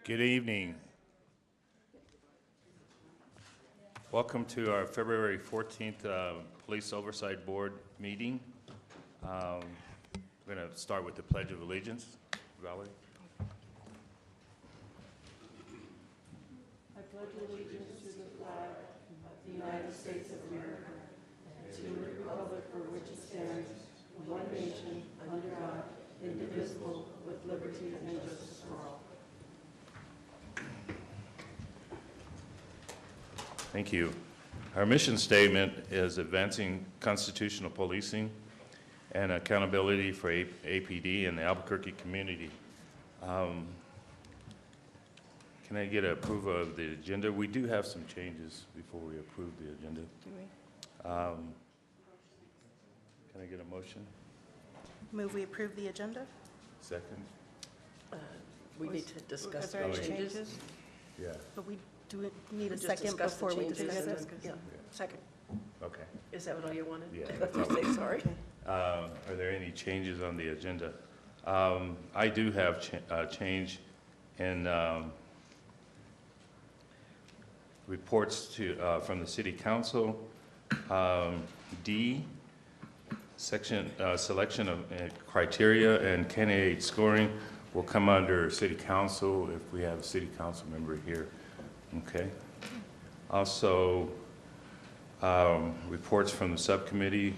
Good evening. Welcome to our February 14th Police Oversight Board meeting. We're going to start with the Pledge of Allegiance. Valerie? I pledge allegiance to the flag of the United States of America and to the republic for which it stands, one nation, under God, indivisible, with liberty and justice for all. Thank you. Our mission statement is advancing constitutional policing and accountability for APD and the Albuquerque community. Can I get approval of the agenda? We do have some changes before we approve the agenda. Do we? Can I get a motion? Move we approve the agenda? Second? We need to discuss Are there any the changes. changes? Yeah. But we do need a Just second discuss the before we changes discuss and it? then- Yeah, second. Okay. Is that what all you wanted? Yeah. Say sorry. Are there any changes on the agenda? I do have change in reports to from the City Council. D, section selection of criteria and candidate scoring will come under City Council if we have a City Council member here. Okay. Also, reports from the subcommittee.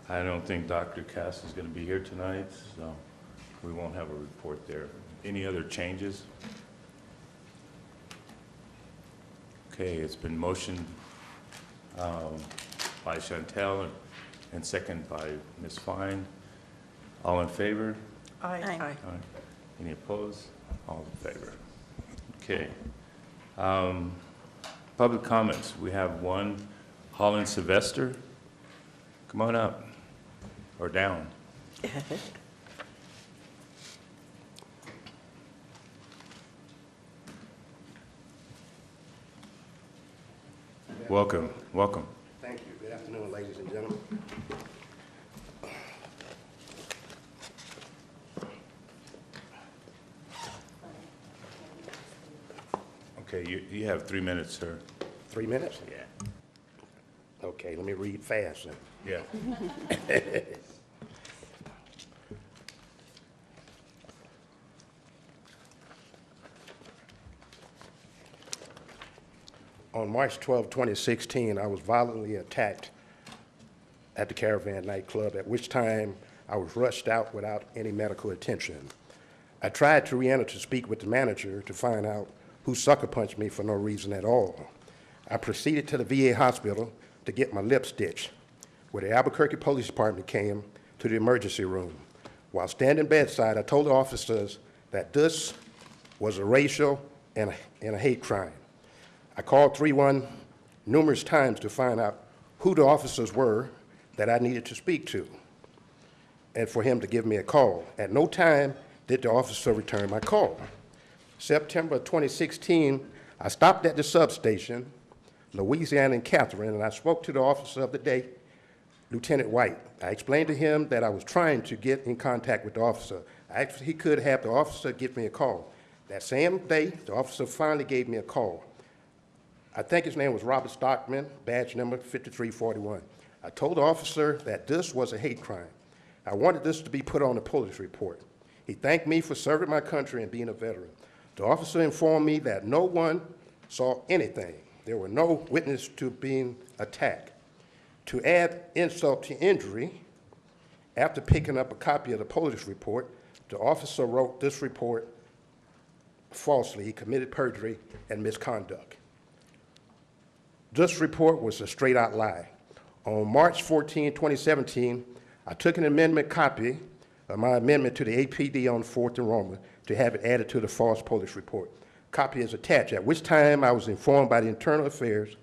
I don't think Dr. Cass is going to be here tonight, so we won't have a report there. Any other changes? Okay, it's been motioned by Chantel and second by Ms. Fine. All in favor? Aye. Aye. Any opposed? All in favor. Okay. Public comments. We have one, Holland Sylvester. Come on up, or down. Welcome, welcome. Thank you. Good afternoon, ladies and gentlemen. Okay, you have 3 minutes, sir. 3 minutes? Yeah. Okay, let me read fast then. Yeah. On March 12, 2016, I was violently attacked at the Caravan nightclub, at which time I was rushed out without any medical attention. I tried to re-enter to speak with the manager to find out who sucker punched me for no reason at all. I proceeded to the VA hospital to get my lip stitched, where the Albuquerque Police Department came to the emergency room. While standing bedside, I told the officers that this was a racial and a hate crime. I called 311 numerous times to find out who the officers were that I needed to speak to and for him to give me a call. At no time did the officer return my call. September 2016, I stopped at the substation, Louisiana and Catherine, and I spoke to the officer of the day, Lieutenant White. I explained to him that I was trying to get in contact with the officer. I asked if he could have the officer give me a call. That same day, the officer finally gave me a call. I think his name was Robert Stockman, badge number 5341. I told the officer that this was a hate crime. I wanted this to be put on the police report. He thanked me for serving my country and being a veteran. The officer informed me that no one saw anything. There were no witnesses to being attacked. To add insult to injury, after picking up a copy of the police report, the officer wrote this report falsely. He committed perjury and misconduct. This report was a straight-out lie. On March 14, 2017, I took an amendment copy of my amendment to the APD on 4th and Roma to have it added to the false police report. Copy is attached, at which time I was informed by the Internal Affairs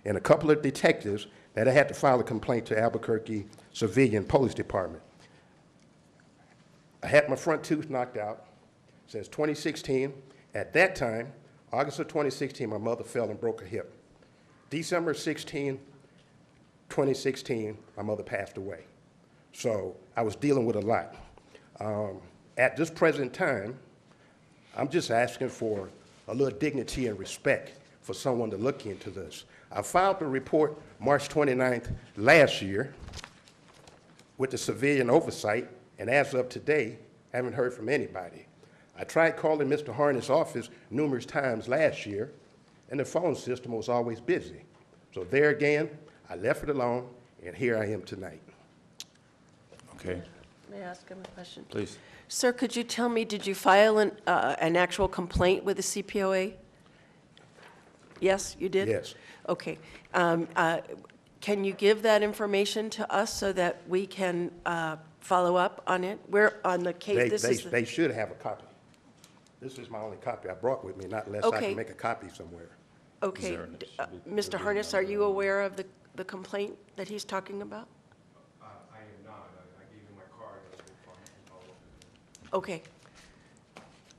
and a couple of detectives that I had to file a complaint to Albuquerque Civilian Police Department. I had my front tooth knocked out since 2016. At that time, August of 2016, my mother fell and broke her hip. December 16, 2016, my mother passed away. So I was dealing with a lot. At this present time, I'm just asking for a little dignity and respect for someone to look into this. I filed the report March 29th last year with the civilian oversight, and as of today, haven't heard from anybody. I tried calling Mr. Harness' office numerous times last year, and the phone system was always busy. So there again, I left it alone, and here I am tonight. Okay, May I ask him a question? please. Sir, could you tell me, did you file an actual complaint with the CPOA? Yes, you did? Yes. Okay. Can you give that information to us so that we can follow up on it? We're on the case. They should have a copy. This is my only copy I brought with me, not unless I Okay. can make a copy somewhere. Okay. Is there an- Mr. Harness, are you aware of the complaint that he's talking about? I am not. I gave you my card. Okay.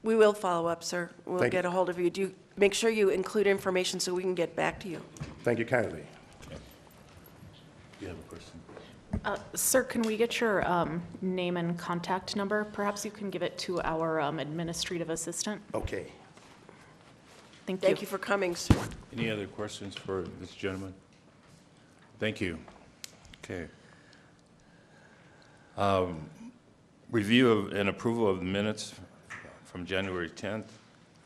We will follow up, sir. We'll Thank you. get a hold of you. Make sure you include information so we can get back to you. Thank you kindly. You have a question? Sir, can we get your name and contact number? Perhaps you can give it to our administrative assistant. Okay. Thank you. Thank you for coming, sir. Any other questions for this gentleman? Thank you. Okay. Review of and approval of the minutes from January 10th.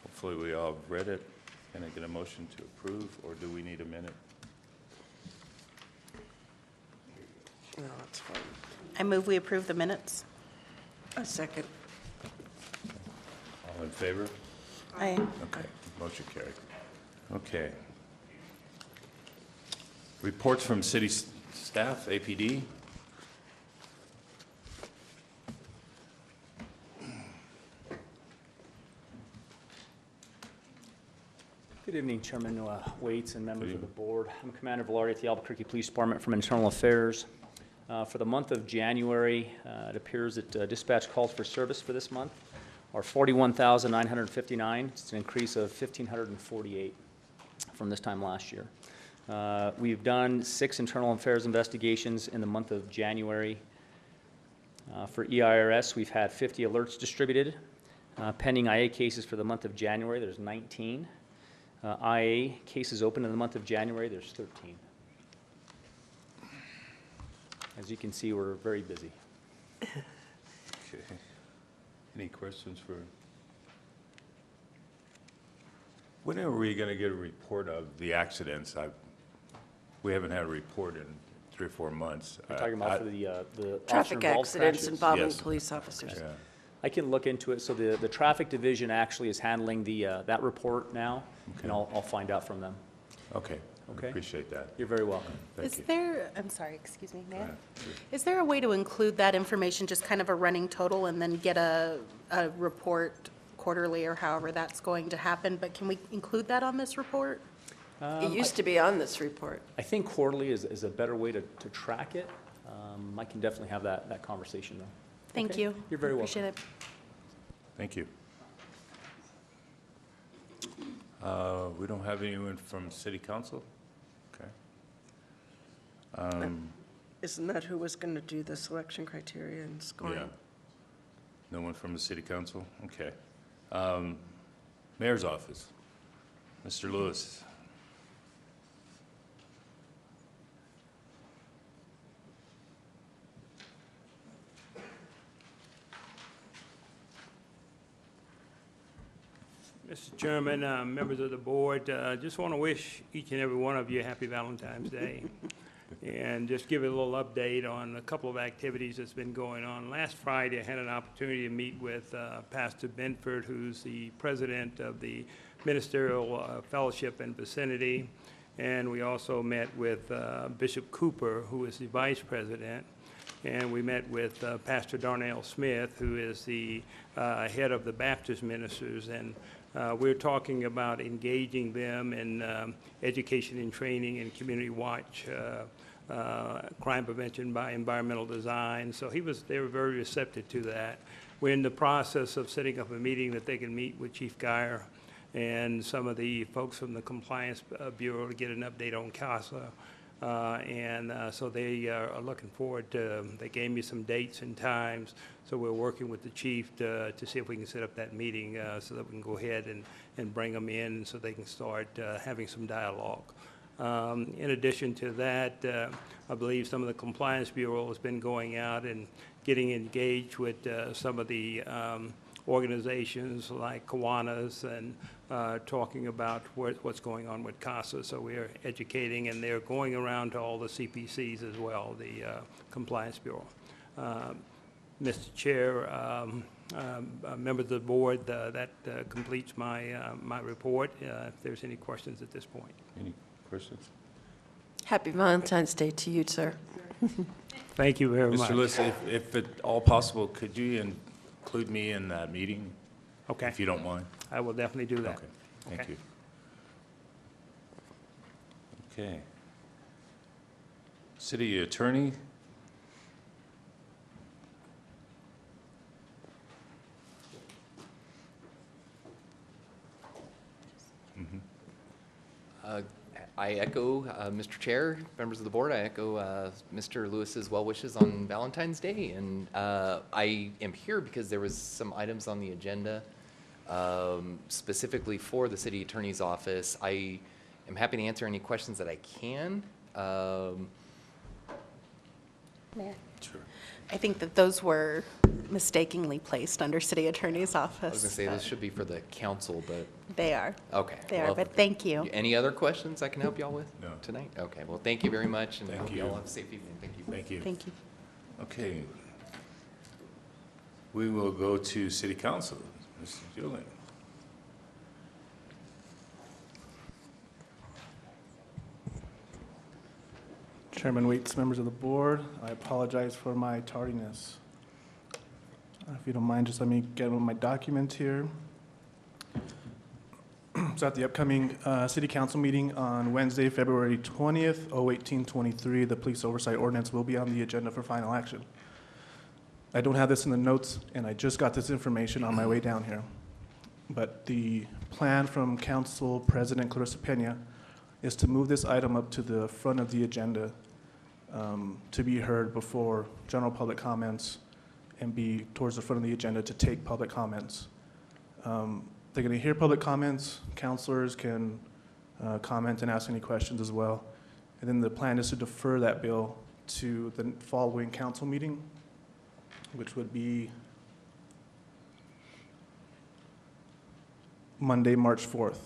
Hopefully we all have read it. Can I get a motion to approve, or do we need a minute? No, it's fine. I move we approve the minutes. A second. All in favor? Aye. Okay, motion carried. Okay. Reports from city staff, APD. Good evening, Chairman Waits and members Good of the board. I'm Commander Velarde at the Albuquerque Police Department from Internal Affairs. For the month of January, it appears that dispatch calls for service for this month are 41,959. It's an increase of 1,548 from this time last year. We've done 6 internal affairs investigations in the month of January. For EIRS, we've had 50 alerts distributed. Pending IA cases for the month of January, there's 19. IA cases open in the month of January, there's 13. As you can see, we're very busy. Okay. Any questions for? When are we going to get a report of the accidents? We haven't had a report in 3 or 4 months. You're talking about for the Traffic officer-involved accidents crashes? involving Yes. police officers. Yeah. I can look into it. So the traffic division actually is handling that report now, and I'll find out from them. Okay, Okay. appreciate that. You're very welcome. Thank Is you. there, I'm sorry, excuse me, may I? Go ahead. Is there a way to include that information, just kind of a running total, and then get a report quarterly or however that's going to happen? But can we include that on this report? It used to be on this report. I think quarterly is a better way to track it. I can definitely have that conversation, though. Thank Okay. you. You're very welcome. Appreciate it. Thank you. We don't have anyone from city council? Okay. Isn't that who was going to do the selection criteria and Yeah. scoring? No one from the city council? Okay. Mayor's office. Mr. Lewis. Mr. Chairman, members of the board, just want to wish each and every one of you a happy Valentine's Day. And just give you a little update on a couple of activities that's been going on. Last Friday, I had an opportunity to meet with Pastor Benford, who's the president of the Ministerial Fellowship and Vicinity. And we also met with Bishop Cooper, who is the vice president. And we met with Pastor Darnell Smith, who is the head of the Baptist ministers. And we're talking about engaging them in education and training and community watch, crime prevention by environmental design. So they were very receptive to that. We're in the process of setting up a meeting that they can meet with Chief Geyer and some of the folks from the Compliance Bureau to get an update on CASA. So they are looking forward to, they gave me some dates and times, so we're working with the chief to see if we can set up that meeting so that we can go ahead and bring them in so they can start having some dialogue. In addition to that, I believe some of the Compliance Bureau has been going out and getting engaged with some of the organizations like Kiwanis and talking about what's going on with CASA. So we are educating, and they're going around to all the CPCs as well, the Compliance Bureau. Mr. Chair, members of the board, that completes my report. If there's any questions at this point. Any questions? Happy Valentine's Day to you, sir. Thank you very much. Mr. Lewis, if at all possible, could you include me in that meeting? Okay, If you don't mind? I will definitely do that. Okay, thank Okay. you. Okay. City Attorney? I echo, Mr. Chair, members of the board, I echo Mr. Lewis's well wishes on Valentine's Day. And I am here because there was some items on the agenda specifically for the city attorney's office. I am happy to answer any questions that I can. Mayor. Sure. I think that those were mistakenly placed under city attorney's office. I was going to say this should be for the council, but, They are. okay. They are, well, but thank you. Any other questions I can help y'all with No. tonight? Okay, well, thank you very much, and I Thank hope you. y'all have a safe evening. Thank you. Thank you. Thank you. Okay. We will go to City Council. Mr. Julian. Chairman Waits, members of the board, I apologize for my tardiness. If you don't mind, just let me get my document here. So at the upcoming city council meeting on Wednesday, February 20th, 01823, the police oversight ordinance will be on the agenda for final action. I don't have this in the notes, and I just got this information on my way down here. But the plan from Council President Clarissa Pena is to move this item up to the front of the agenda to be heard before general public comments and be towards the front of the agenda to take public comments. They're going to hear public comments. Councilors can comment and ask any questions as well. And then the plan is to defer that bill to the following council meeting, which would be Monday, March 4th.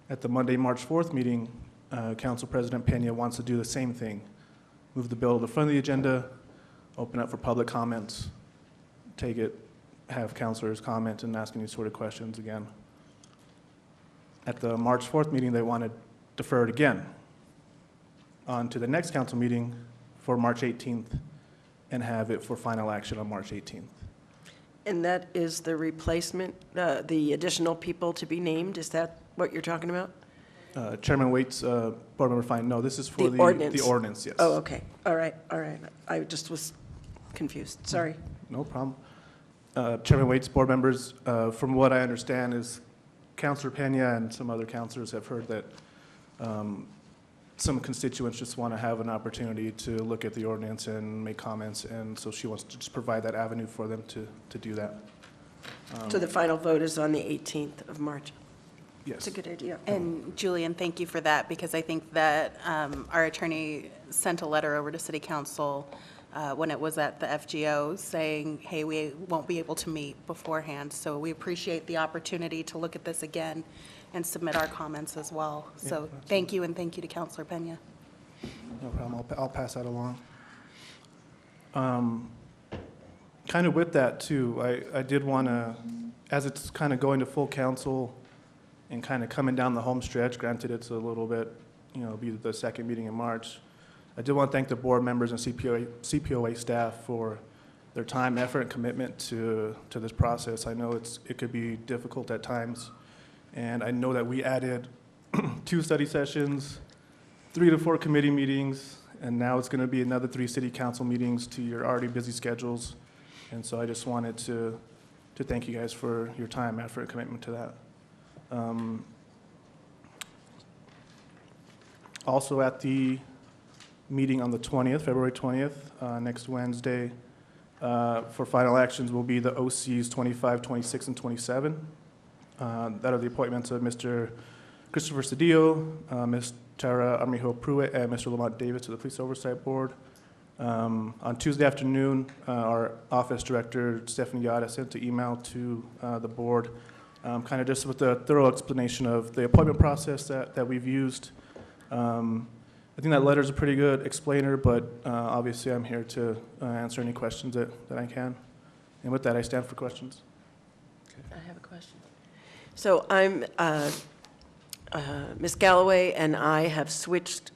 At the Monday, March 4th meeting, Council President Pena wants to do the same thing. Move the bill to the front of the agenda, open up for public comments, take it, have councilors comment and ask any sort of questions again. At the March 4th meeting, they want to defer it again on to the next council meeting for March 18th and have it for final action on March 18th. And that is the replacement, the additional people to be named? Is that what you're talking about? Chairman Waits, Board Member Fine, no, this is for The the ordinance. the ordinance, yes. Oh, okay. All right, all right. I just was confused. Sorry. No problem. Chairman Waits, board members, from what I understand is Councilor Pena and some other councilors have heard that some constituents just want to have an opportunity to look at the ordinance and make comments, and so she wants to just provide that avenue for them to do that. So the final vote is on the 18th of March. Yes. It's a good idea. And Julian, thank you for that, because I think that our attorney sent a letter over to city council when it was at the FGO saying, hey, we won't be able to meet beforehand. So we appreciate the opportunity to look at this again and submit our comments as well. So thank you, and thank you to Councilor Pena. No problem. I'll pass that along. Kind of with that, too, I did want to, as it's kind of going to full council and kind of coming down the home stretch, granted it's a little bit, you know, be the second meeting in March, I did want to thank the board members and CPOA staff for their time, effort, and commitment to this process. I know it could be difficult at times, and I know that we added 2 study sessions, 3 to 4 committee meetings, and now it's going to be another 3 city council meetings to your already busy schedules. And so I just wanted to thank you guys for your time, effort, and commitment to that. also at the meeting on the 20th, February 20th, next Wednesday, for final actions will be the OCs 25, 26, and 27. That are the appointments of Mr. Christopher Cedillo, Ms. Tara Armijo Pruitt, and Mr. Lamont Davis to the Police Oversight Board. On Tuesday afternoon, our office director, Stephanie Yada, sent an email to the board, kind of just with a thorough explanation of the appointment process that we've used. I think that letter is a pretty good explainer, but obviously I'm here to answer any questions that I can. And with that, I stand for questions. I have a question. So I'm, Ms. Galloway and I have switched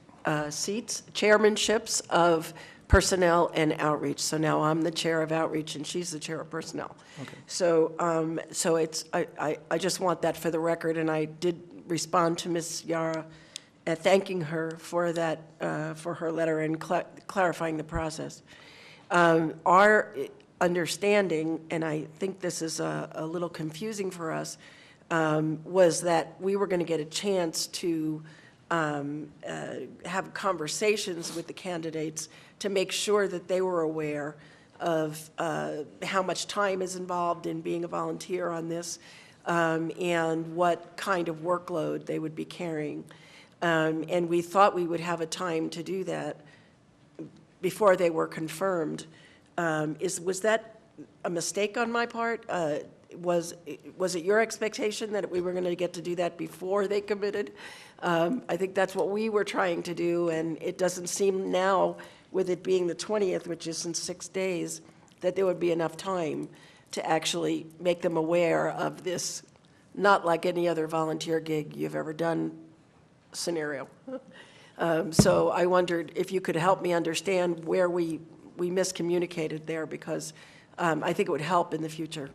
seats, chairmanships of Personnel and Outreach. So now I'm the chair of Outreach and she's the chair of Personnel. Okay. So, so it's, I just want that for the record, and I did respond to Ms. Yara thanking her for that, for her letter and clarifying the process. Our understanding, and I think this is a little confusing for us, was that we were going to get a chance to have conversations with the candidates to make sure that they were aware of how much time is involved in being a volunteer on this, and what kind of workload they would be carrying. And we thought we would have a time to do that before they were confirmed. Was that a mistake on my part? Was it your expectation that we were going to get to do that before they committed? I think that's what we were trying to do, and it doesn't seem now, with it being the 20th, which is in 6 days, that there would be enough time to actually make them aware of this, not like any other volunteer gig you've ever done scenario. So I wondered if you could help me understand where we miscommunicated there, because I think it would help in the future.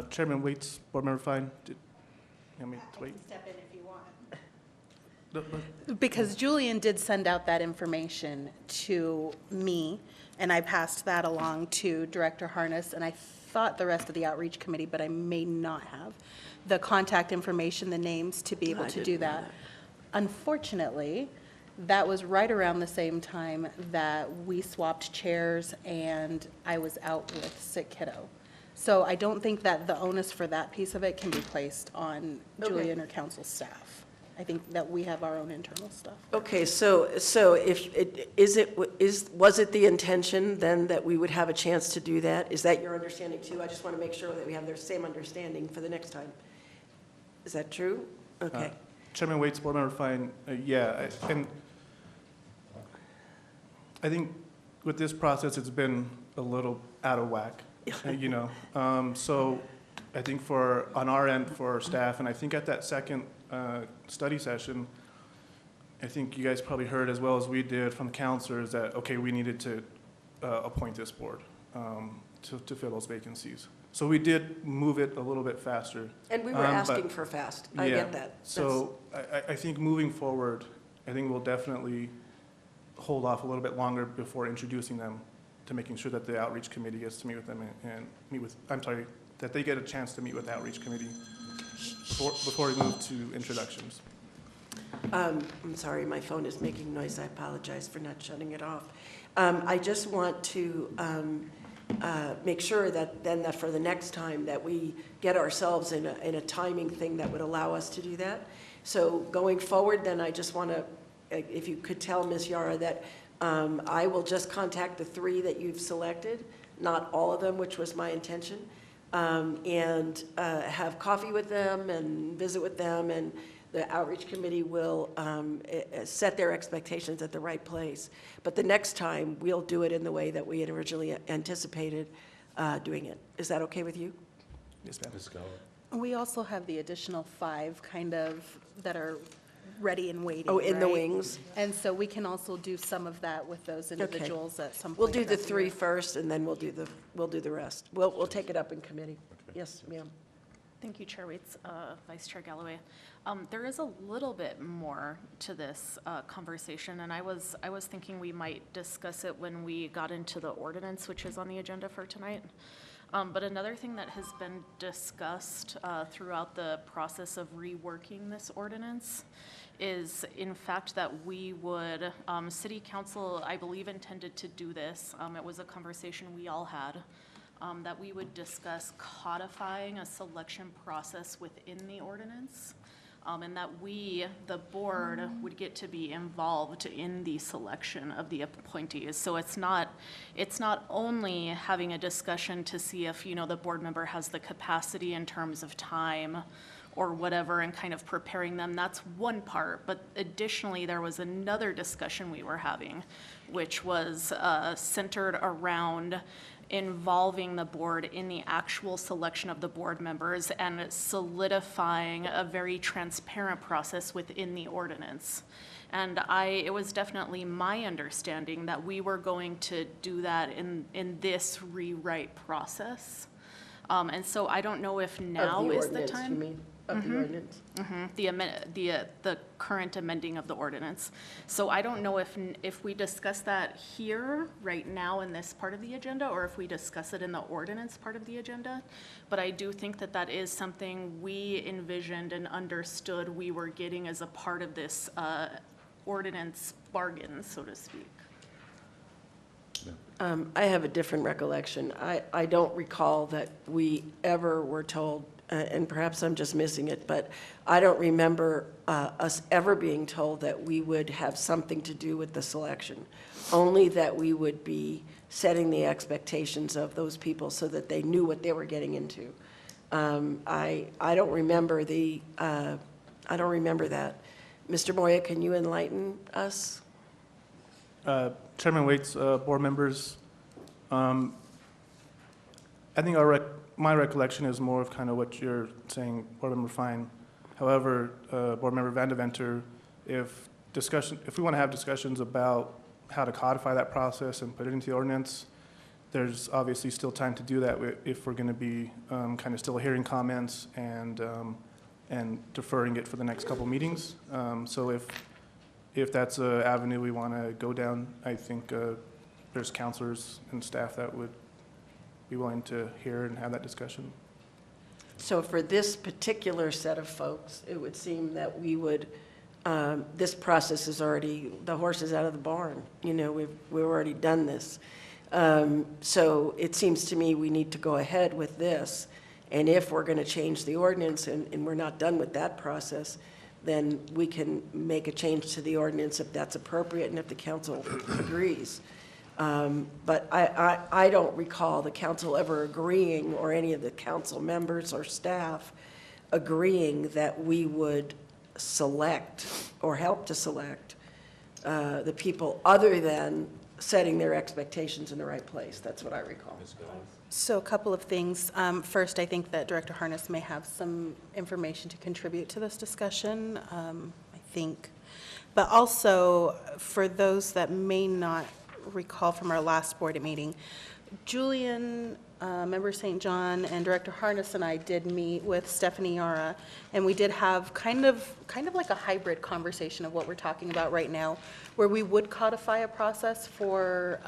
Chairman Waits, Board Member Fine, did you want me to wait? Step in if you want. No. Because Julian did send out that information to me, and I passed that along to Director Harness, and I thought the rest of the outreach committee, but I may not have the contact information, the names to be able I to didn't do know that. that. Unfortunately, that was right around the same time that we swapped chairs and I was out with sick kiddo. So I don't think that the onus for that piece of it can be placed on Okay. Julian or council staff. I think that we have our own internal stuff. Okay, so if was it the intention then that we would have a chance to do that? Is that your understanding too? I just want to make sure that we have the same understanding for the next time. Is that true? Okay. Chairman Waits, Board Member Fine, yeah, and I think with this process, it's been a little out of whack, you know. So I think on our end, for staff, and I think at that second study session, I think you guys probably heard as well as we did from the counselors that, okay, we needed to appoint this board to fill those vacancies. So we did move it a little bit faster. And we were asking for fast. I Yeah. get that. So I think moving forward, I think we'll definitely hold off a little bit longer before introducing them to making sure that the outreach committee gets to meet with them and meet with, that they get a chance to meet with the outreach committee before we move to introductions. I'm sorry, my phone is making noise. I apologize for not shutting it off. I just want to make sure that for the next time that we get ourselves in a timing thing that would allow us to do that. So going forward, then I just want to, if you could tell Ms. Yara that I will just contact the 3 that you've selected, not all of them, which was my intention, and have coffee with them and visit with them, and the outreach committee will set their expectations at the right place. But the next time, we'll do it in the way that we had originally anticipated doing it. Is that okay with you? Yes, ma'am. Ms. Gallo? We also have the additional 5 kind of that are ready and waiting, Oh, in the right? wings? And so we can also do some of that with those individuals at some point. We'll do the throughout the 3 year. first, and then we'll do the rest. We'll take it up in committee. Yes, ma'am. Thank you, Chair Waits, Vice Chair Galloway. There is a little bit more to this conversation, and I was thinking we might discuss it when we got into the ordinance, which is on the agenda for tonight. But another thing that has been discussed throughout the process of reworking this ordinance is, in fact, that we would, city council, I believe, intended to do this. It was a conversation we all had, that we would discuss codifying a selection process within the ordinance. And that we, the board, would get to be involved in the selection of the appointees. So it's not only having a discussion to see if, the board member has the capacity in terms of time or whatever, and kind of preparing them. That's one part. But additionally, there was another discussion we were having, which was centered around involving the board in the actual selection of the board members and solidifying a very transparent process within the ordinance. And it was definitely my understanding that we were going to do that in this rewrite process. And so I don't know if now is the time. Of the ordinance, you mean? Of the ordinance? The current amending of the ordinance. So I don't know if we discuss that here, right now, in this part of the agenda, or if we discuss it in the ordinance part of the agenda. But I do think that that is something we envisioned and understood we were getting as a part of this ordinance bargain, so to speak. I have a different recollection. I don't recall that we ever were told, and perhaps I'm just missing it, but I don't remember us ever being told that we would have something to do with the selection, only that we would be setting the expectations of those people so that they knew what they were getting into. I don't remember I don't remember that. Mr. Moya, can you enlighten us? Chairman Waits, board members, I think my recollection is more of kind of what you're saying, Board Member Fine. However, Board Member Van Deventer, if we want to have discussions about how to codify that process and put it into the ordinance, there's obviously still time to do that if we're going to be kind of still hearing comments and deferring it for the next couple meetings. So if that's an avenue we want to go down, I think there's counselors and staff that would be willing to hear and have that discussion. So for this particular set of folks, it would seem that we would, this process is already, the horse is out of the barn. We've already done this. So it seems to me we need to go ahead with this. And if we're going to change the ordinance and we're not done with that process, then we can make a change to the ordinance if that's appropriate and if the council agrees. But I don't recall the council ever agreeing, or any of the council members or staff agreeing that we would select or help to select the people, other than setting their expectations in the right place. That's what I recall. So a couple of things. First, I think that Director Harness may have some information to contribute to this discussion, I think. But also, for those that may not recall from our last board meeting, Julian, Member St. John, and Director Harness and I did meet with Stephanie Yara, and we did have kind of like a hybrid conversation of what we're talking about right now, where we would codify a process for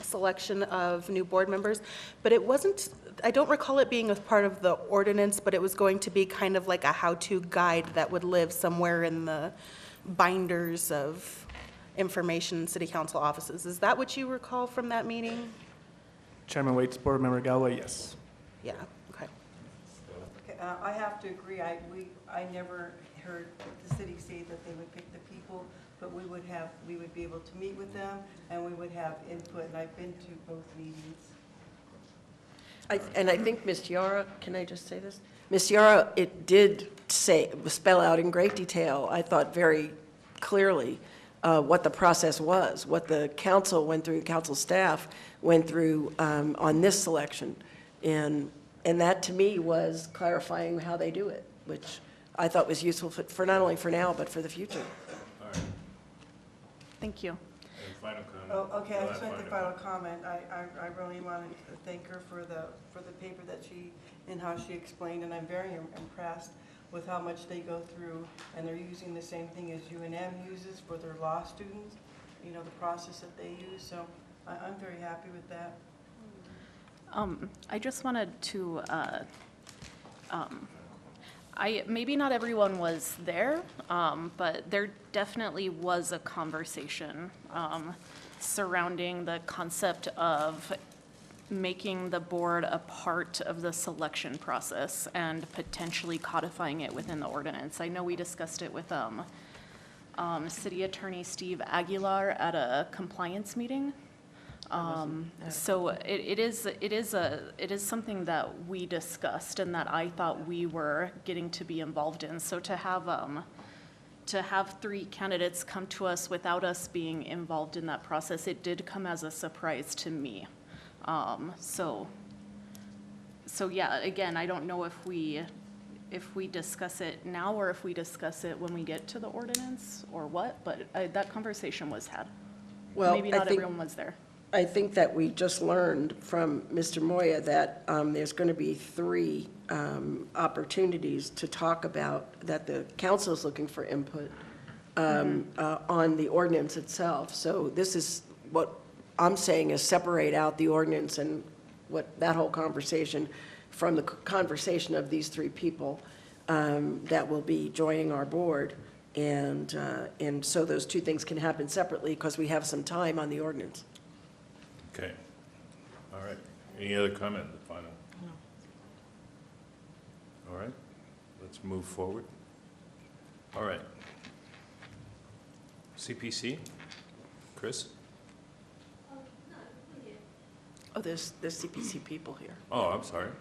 selection of new board members, but it wasn't, I don't recall it being a part of the ordinance, but it was going to be kind of like a how-to guide that would live somewhere in the binders of information in city council offices. Is that what you recall from that meeting? Chairman Waits, Board Member Galloway, yes. Yeah, okay. Okay, I have to agree. I never heard the city say that they would pick the people, but we would be able to meet with them and we would have input. And I've been to both meetings. And I think Ms. Yara, can I just say this? Ms. Yara, it did spell out in great detail, I thought very clearly, what the process was, what the council went through, council staff went through on this selection. And that, to me, was clarifying how they do it, which I thought was useful for not only for now, but for the future. All right. Thank you. And final comment. Oh, okay, I Go just ahead, want the Marta. final comment. I really wanted to thank her for the paper that and how she explained, and I'm very impressed with how much they go through, and they're using the same thing as UNM uses for their law students, the process that they use, so I'm very happy with that. I just wanted to, maybe not everyone was there, but there definitely was a conversation surrounding the concept of making the board a part of the selection process and potentially codifying it within the ordinance. I know we discussed it with City Attorney Steve Aguilar at a compliance meeting. So it is something that we discussed and that I thought we were getting to be involved in. So to have 3 candidates come to us without us being involved in that process, it did come as a surprise to me. So yeah, again, I don't know if we discuss it now or if we discuss it when we get to the ordinance or what, but that conversation was had. Well, Maybe not everyone was there. I think that we just learned from Mr. Moya that there's going to be 3 opportunities to talk about, that the council is looking for input on the ordinance itself. So this is what I'm saying, is separate out the ordinance and what that whole conversation from the conversation of these 3 people that will be joining our board. And so those 2 things can happen separately because we have some time on the ordinance. Okay. All right. Any other comment, the final? No. All right. Let's move forward. All right. CPC? Chris? Oh, there's CPC people here. Oh, I'm sorry.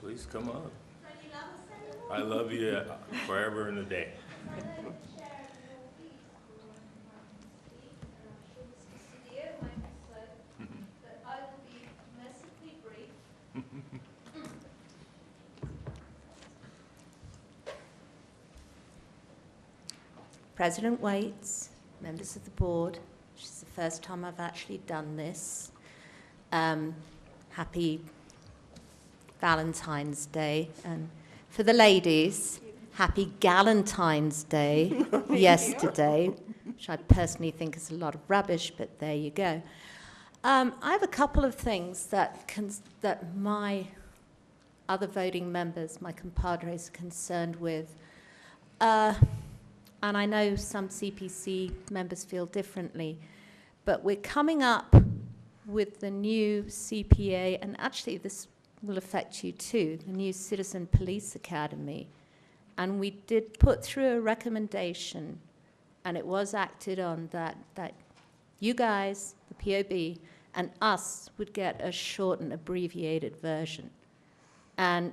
Please come up. I love you forever and a day. President Waits, members of the board, this is the first time I've actually done this. Happy Valentine's Day. And for the ladies, happy Galentine's Day yesterday, which I personally think is a lot of rubbish, but there you go. I have a couple of things that my other voting members, my compadres, are concerned with. And I know some CPC members feel differently, but we're coming up with the new CPA, and actually this will affect you too, the new Citizen Police Academy. And we did put through a recommendation, and it was acted on, that you guys, the POB, and us would get a short and abbreviated version. And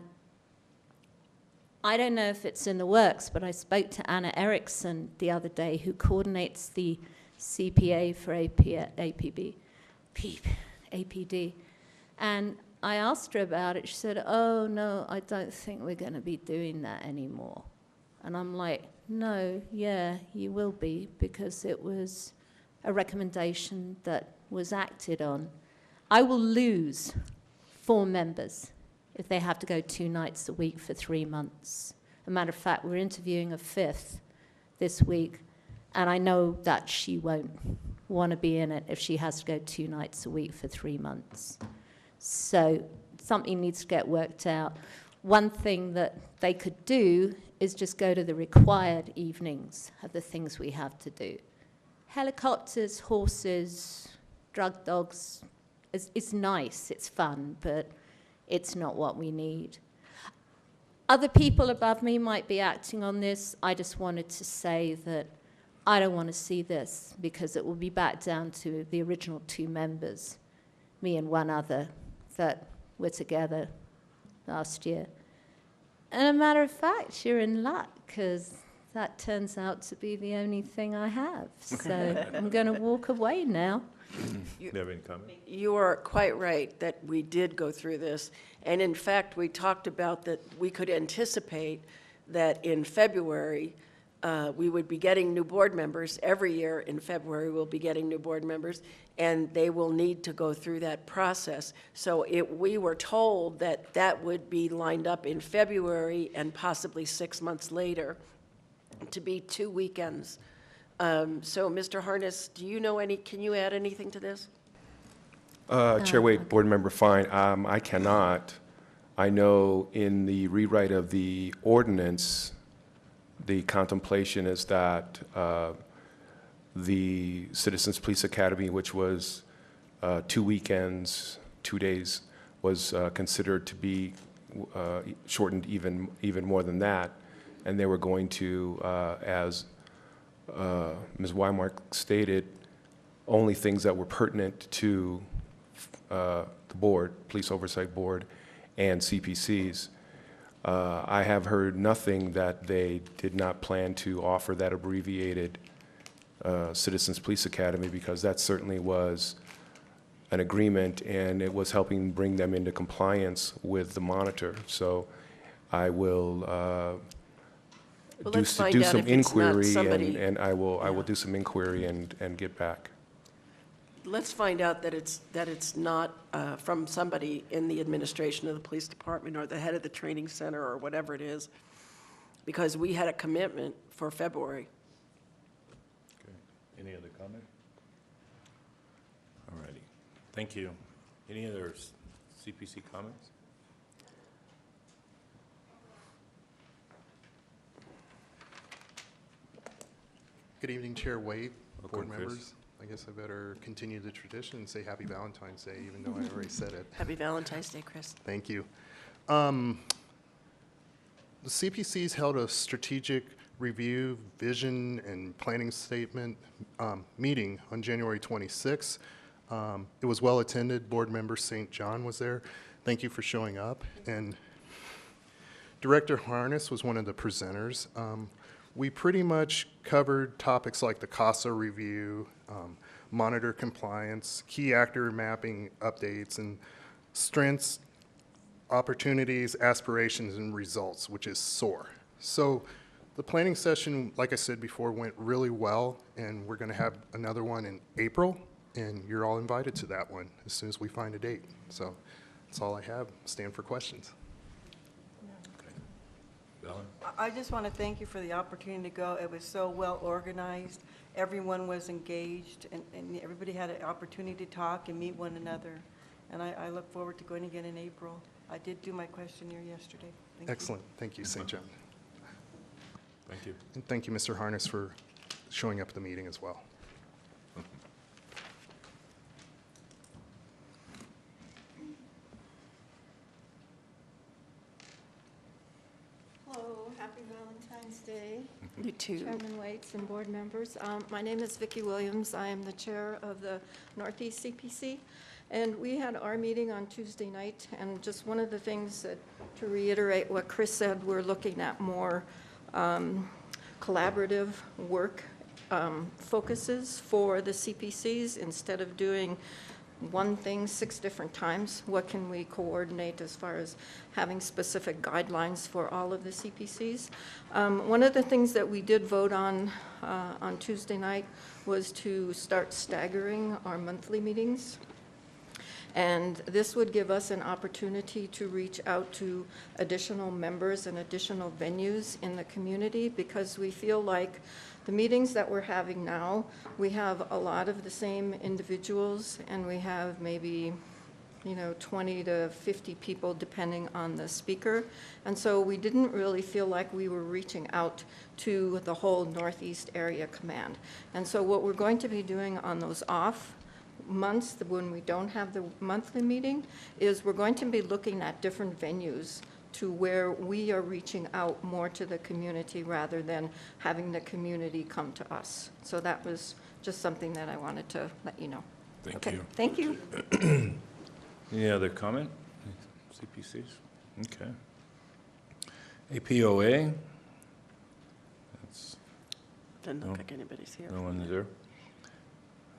I don't know if it's in the works, but I spoke to Anna Erickson the other day, who coordinates the CPA for APD. And I asked her about it. She said, oh, no, I don't think we're going to be doing that anymore. And I'm like, no, yeah, you will be, because it was a recommendation that was acted on. I will lose 4 members if they have to go 2 nights a week for 3 months. As a matter of fact, we're interviewing a 5th this week, and I know that she won't want to be in it if she has to go 2 nights a week for 3 months. So something needs to get worked out. One thing that they could do is just go to the required evenings of the things we have to do. Helicopters, horses, drug dogs, it's nice, it's fun, but it's not what we need. Other people above me might be acting on this. I just wanted to say that I don't want to see this, because it will be back down to the original 2 members, me and 1 other, that were together last year. And a matter of fact, you're in luck, because that turns out to be the only thing I have. So I'm going to walk away now. You have any comment? You are quite right that we did go through this. And in fact, we talked about that we could anticipate that in February, we would be getting new board members. Every year in February, we'll be getting new board members, and they will need to go through that process. So we were told that that would be lined up in February and possibly 6 months later to be 2 weekends. So, Mr. Harness, do you know can you add anything to this? Chair Wade, Board Member Fine, I cannot. I know in the rewrite of the ordinance, the contemplation is that the Citizens Police Academy, which was 2 weekends, 2 days, was considered to be shortened even more than that. And they were going to, as Ms. Weimark stated, only things that were pertinent to the board, Police Oversight Board, and CPCs. I have heard nothing that they did not plan to offer that abbreviated Citizens Police Academy, because that certainly was an agreement, and it was helping bring them into compliance with the monitor. So I will Well, do let's find out some if it's not inquiry, somebody- and I will do some inquiry and get back. Let's find out that it's not from somebody in the administration of the police department or the head of the training center or whatever it is, because we had a commitment for February. Okay. Any other comment? All righty. Thank you. Any other CPC comments? Good evening, Chair Wade, Welcome, board Chris. members. I guess I better continue the tradition and say Happy Valentine's Day, even though I already said it. Happy Valentine's Day, Chris. Thank you. The CPC's held a strategic review, vision, and planning statement meeting on January 26th. It was well attended. Board member St. John was there. Thank you for showing up. And Director Harness was one of the presenters. We pretty much covered topics like the CASA review, monitor compliance, key actor mapping updates, and strengths, opportunities, aspirations, and results, which is SOAR. So the planning session, like I said before, went really well, and we're going to have another one in April, and you're all invited to that one as soon as we find a date. So that's all I have. Stand for questions. Ellen? I just want to thank you for the opportunity to go. It was so well organized. Everyone was engaged, and everybody had an opportunity to talk and meet one another. And I look forward to going again in April. I did do my questionnaire yesterday. Thank you. Excellent. Thank you, St. John. Thank you. And thank you, Mr. Harness, for showing up at the meeting as well. Hello, happy Valentine's Day, You too. Chairman Waits and board members. My name is Vicki Williams. I am the chair of the Northeast CPC. And we had our meeting on Tuesday night, and just one of the things that, to reiterate what Chris said, we're looking at more collaborative work focuses for the CPCs instead of doing one thing 6 different times. What can we coordinate as far as having specific guidelines for all of the CPCs? One of the things that we did vote on Tuesday night was to start staggering our monthly meetings. And this would give us an opportunity to reach out to additional members and additional venues in the community, because we feel like the meetings that we're having now, we have a lot of the same individuals, and we have maybe 20 to 50 people depending on the speaker. And so we didn't really feel like we were reaching out to the whole Northeast Area Command. And so what we're going to be doing on those off months when we don't have the monthly meeting is we're going to be looking at different venues to where we are reaching out more to the community rather than having the community come to us. So that was just something that I wanted to let you know. Thank Okay, you. thank you. Any other comment? CPCs? Okay. APOA? That's, Doesn't No. look like anybody's here. no one there.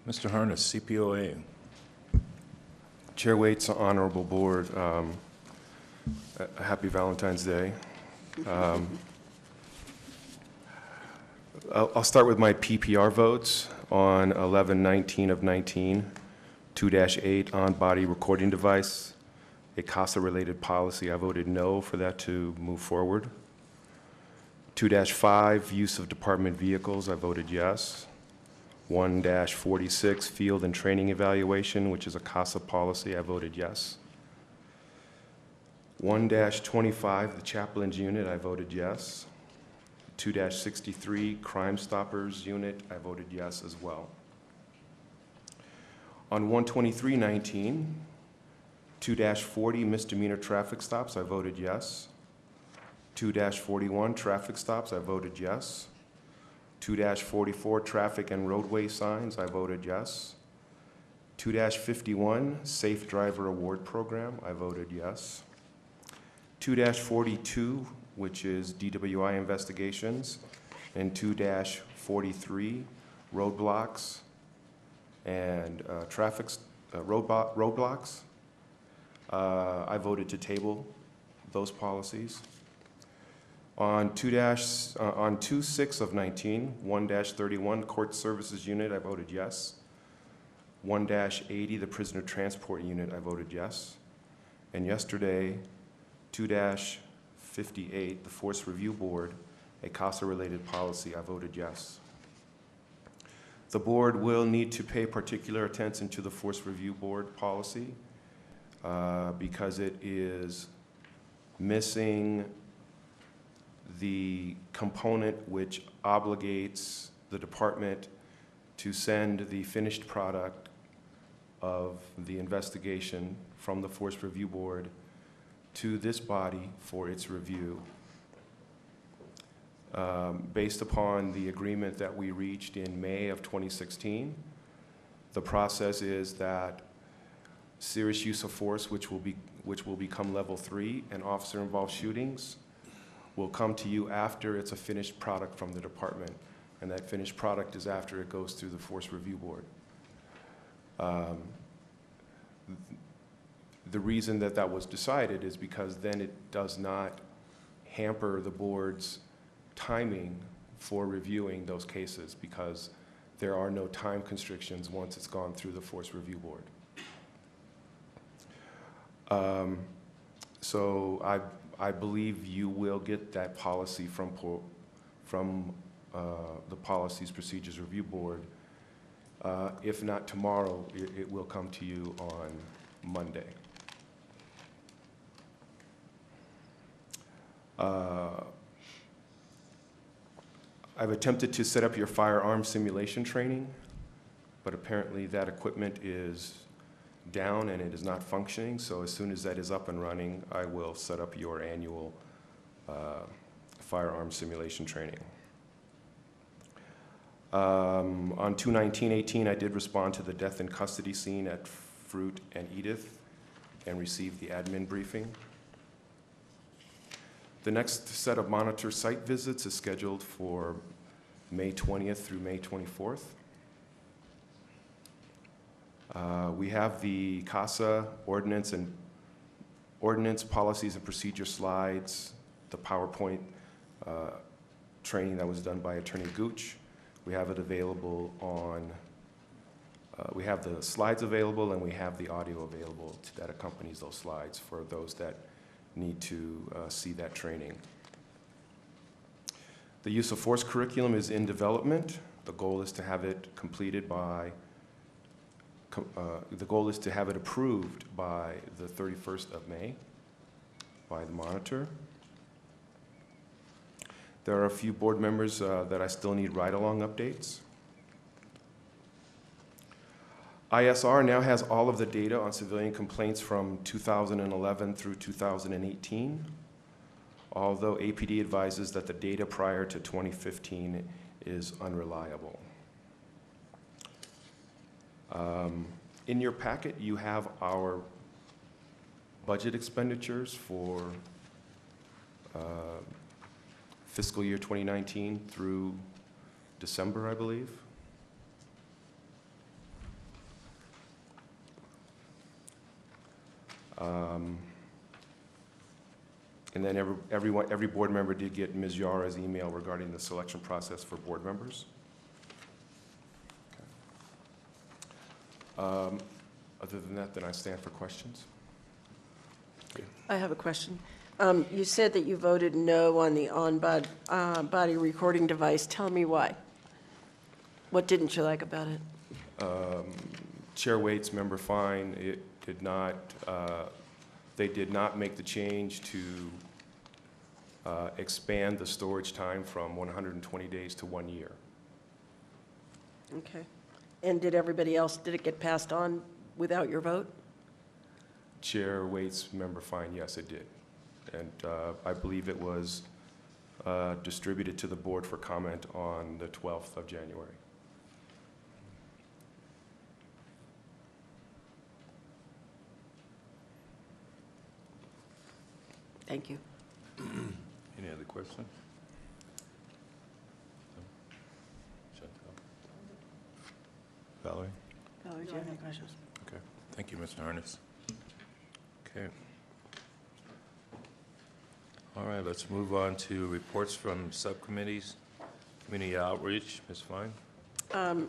Mr. Harness, CPOA. Chair Waits, honorable board, happy Valentine's Day. I'll start with my PPR votes on 11-19 of 19, 2-8 on body recording device, a CASA-related policy. I voted no for that to move forward. 2-5, use of department vehicles, I voted yes. 1-46 field and training evaluation, which is a CASA policy, I voted yes. 1-25, the chaplains unit, I voted yes. 2-63, Crime Stoppers unit, I voted yes as well. On 12319, 2-40 misdemeanor traffic stops, I voted yes. 2-41 traffic stops, I voted yes. 2-44 traffic and roadway signs, I voted yes. 2-51 Safe Driver Award Program, I voted yes. 2-42, which is DWI investigations, and 2-43 roadblocks and roadblocks. I voted to table those policies. On 2-6 of 19, 1-31 Court Services Unit, I voted yes. 1-80 the Prisoner Transport Unit, I voted yes. And yesterday, 2-58 the Force Review Board, a CASA-related policy, I voted yes. The board will need to pay particular attention to the Force Review Board policy because it is missing the component which obligates the department to send the finished product of the investigation from the Force Review Board to this body for its review. Based upon the agreement that we reached in May of 2016, the process is that serious use of force, which will become level 3, and officer-involved shootings will come to you after it's a finished product from the department, and that finished product is after it goes through the Force Review Board. The reason that that was decided is because then it does not hamper the board's timing for reviewing those cases, because there are no time constrictions once it's gone through the Force Review Board. So I believe you will get that policy from the Policies Procedures Review Board. If not tomorrow, it will come to you on Monday. I've attempted to set up your firearm simulation training, but apparently that equipment is down and it is not functioning. So as soon as that is up and running, I will set up your annual firearm simulation training. On 2/19/18, I did respond to the death in custody scene at Fruit and Edith and received the admin briefing. The next set of monitor site visits is scheduled for May 20th through May 24th. We have the CASA ordinance policies and procedure slides, the PowerPoint training that was done by Attorney Gooch. We have it available on, we have the slides available and we have the audio available that accompanies those slides for those that need to see that training. The use of force curriculum is in development. The goal is to have it completed by, the goal is to have it approved by the 31st of May by the monitor. There are a few board members that I still need ride-along updates. ISR now has all of the data on civilian complaints from 2011 through 2018, although APD advises that the data prior to 2015 is unreliable. In your packet, you have our budget expenditures for fiscal year 2019 through December, I believe. And then every board member did get Ms. Yara's email regarding the selection process for board members. Okay. Other than that, then I stand for questions. I have a question. You said that you voted no on the on-body recording device. Tell me why. What didn't you like about it? Chair Waits, Member Fine, it did not, they did not make the change to expand the storage time from 120 days to 1 year. Okay. And did everybody else, did it get passed on without your vote? Chair Waits, Member Fine, yes, it did. And I believe it was distributed to the board for comment on the 12th of January. Thank you. Any other questions? Chantal? Valerie? Valerie, do you have any questions? Okay, thank you, Mr. Harness. Okay. All right, let's move on to reports from subcommittees. Community outreach, Ms. Fine? I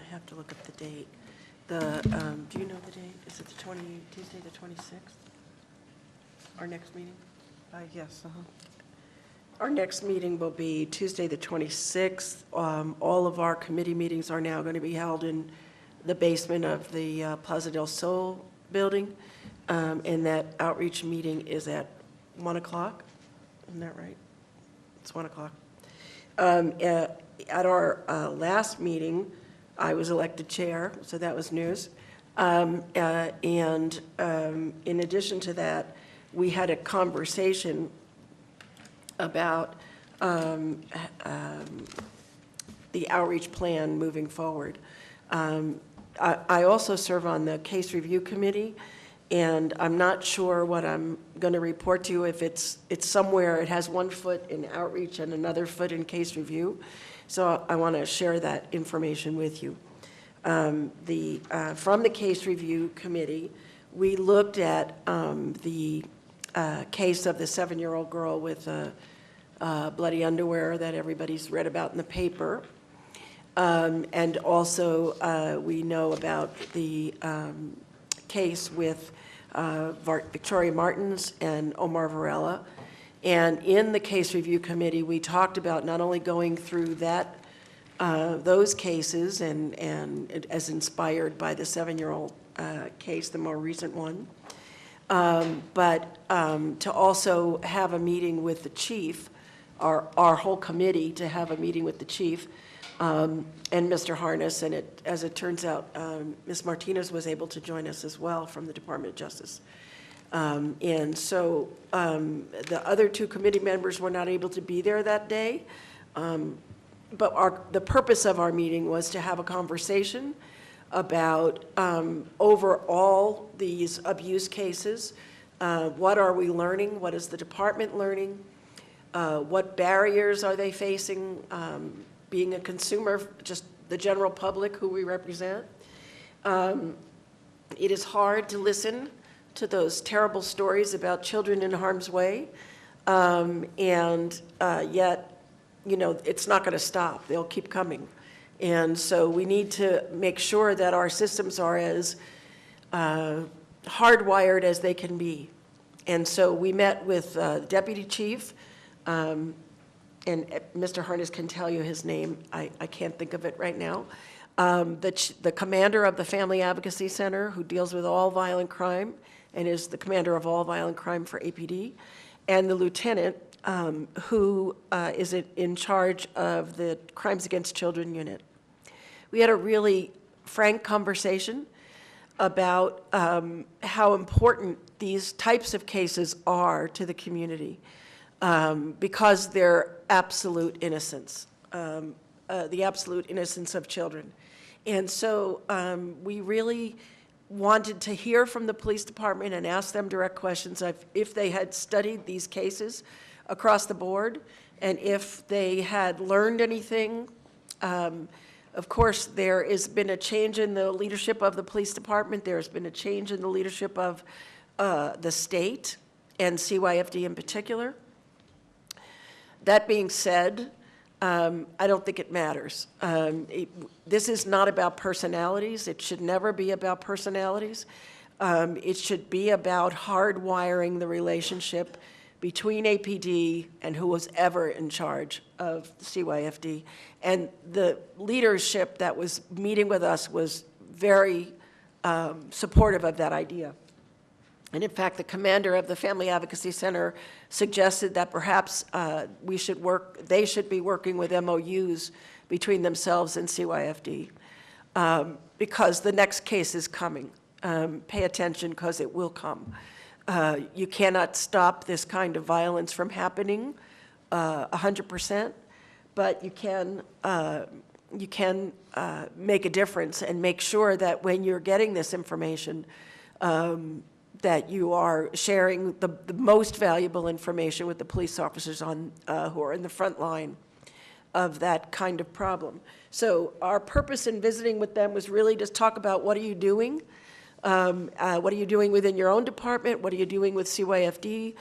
have to look up the date. Do you know the date? Is it Tuesday the 26th? Our next meeting? Yes, Our next meeting will be Tuesday, the 26th. All of our committee meetings are now going to be held in the basement of the Plaza del Sol building, and that outreach meeting is at 1 o'clock. Isn't that right? It's 1 o'clock. At our last meeting, I was elected chair, so that was news. In addition to that, we had a conversation about the outreach plan moving forward. I also serve on the case review committee, and I'm not sure what I'm going to report to you. If it's somewhere, it has 1 foot in outreach and another foot in case review. So I want to share that information with you. From the case review committee, we looked at the case of the 7-year-old girl with bloody underwear that everybody's read about in the paper. And also, we know about the case with Victoria Martins and Omar Varela. And in the case review committee, we talked about not only going through those cases and as inspired by the 7-year-old case, the more recent one, but to also have a meeting with the chief, our whole committee to have a meeting with the chief and Mr. Harness, and as it turns out, Ms. Martinez was able to join us as well from the Department of Justice. And so the other 2 committee members were not able to be there that day, but the purpose of our meeting was to have a conversation about overall these abuse cases. What are we learning? What is the department learning? What barriers are they facing? Being a consumer, just the general public who we represent. It is hard to listen to those terrible stories about children in harm's way, and yet, you know, it's not going to stop. They'll keep coming. And so we need to make sure that our systems are as hardwired as they can be. And so we met with the deputy chief, and Mr. Harness can tell you his name. I can't think of it right now. The commander of the Family Advocacy Center, who deals with all violent crime and is the commander of all violent crime for APD, and the lieutenant who is in charge of the Crimes Against Children unit. We had a really frank conversation about how important these types of cases are to the community because they're absolute innocence, the absolute innocence of children. And so we really wanted to hear from the police department and ask them direct questions of if they had studied these cases across the board and if they had learned anything. Of course, there has been a change in the leadership of the police department. There's been a change in the leadership of the state and CYFD in particular. That being said, I don't think it matters. This is not about personalities. It should never be about personalities. It should be about hardwiring the relationship between APD and who was ever in charge of CYFD. And the leadership that was meeting with us was very supportive of that idea. And in fact, the commander of the Family Advocacy Center suggested that perhaps they should be working with MOUs between themselves and CYFD, because the next case is coming. Pay attention, because it will come. You cannot stop this kind of violence from happening 100%, but you can make a difference and make sure that when you're getting this information, that you are sharing the most valuable information with the police officers who are in the front line of that kind of problem. So our purpose in visiting with them was really just talk about what are you doing? What are you doing within your own department? What are you doing with CYFD?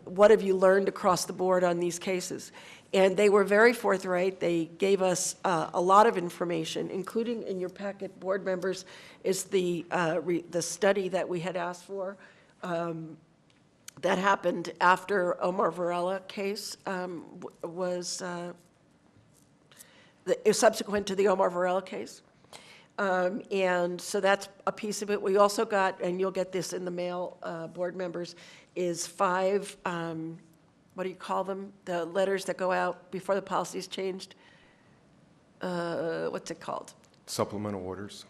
What have you learned across the board on these cases? And they were very forthright. They gave us a lot of information, including in your packet, board members, is the study that we had asked for. That happened after Omar Varela case was subsequent to the Omar Varela case. And so that's a piece of it. We also got, and you'll get this in the mail, board members, is 5, what do you call them? The letters that go out before the policy is changed. What's it called? Supplemental orders.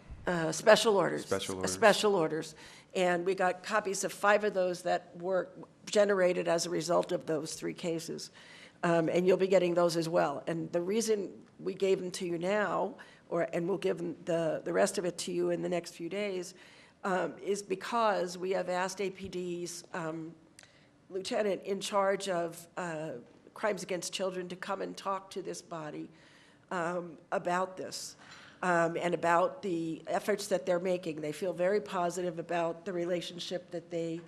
Special orders. Special orders. Special orders. And we got copies of 5 of those that were generated as a result of those 3 cases. And you'll be getting those as well. And the reason we gave them to you now, and we'll give them the rest of it to you in the next few days, is because we have asked APD's lieutenant in charge of crimes against children to come and talk to this body about this and about the efforts that they're making. They feel very positive about the relationship that they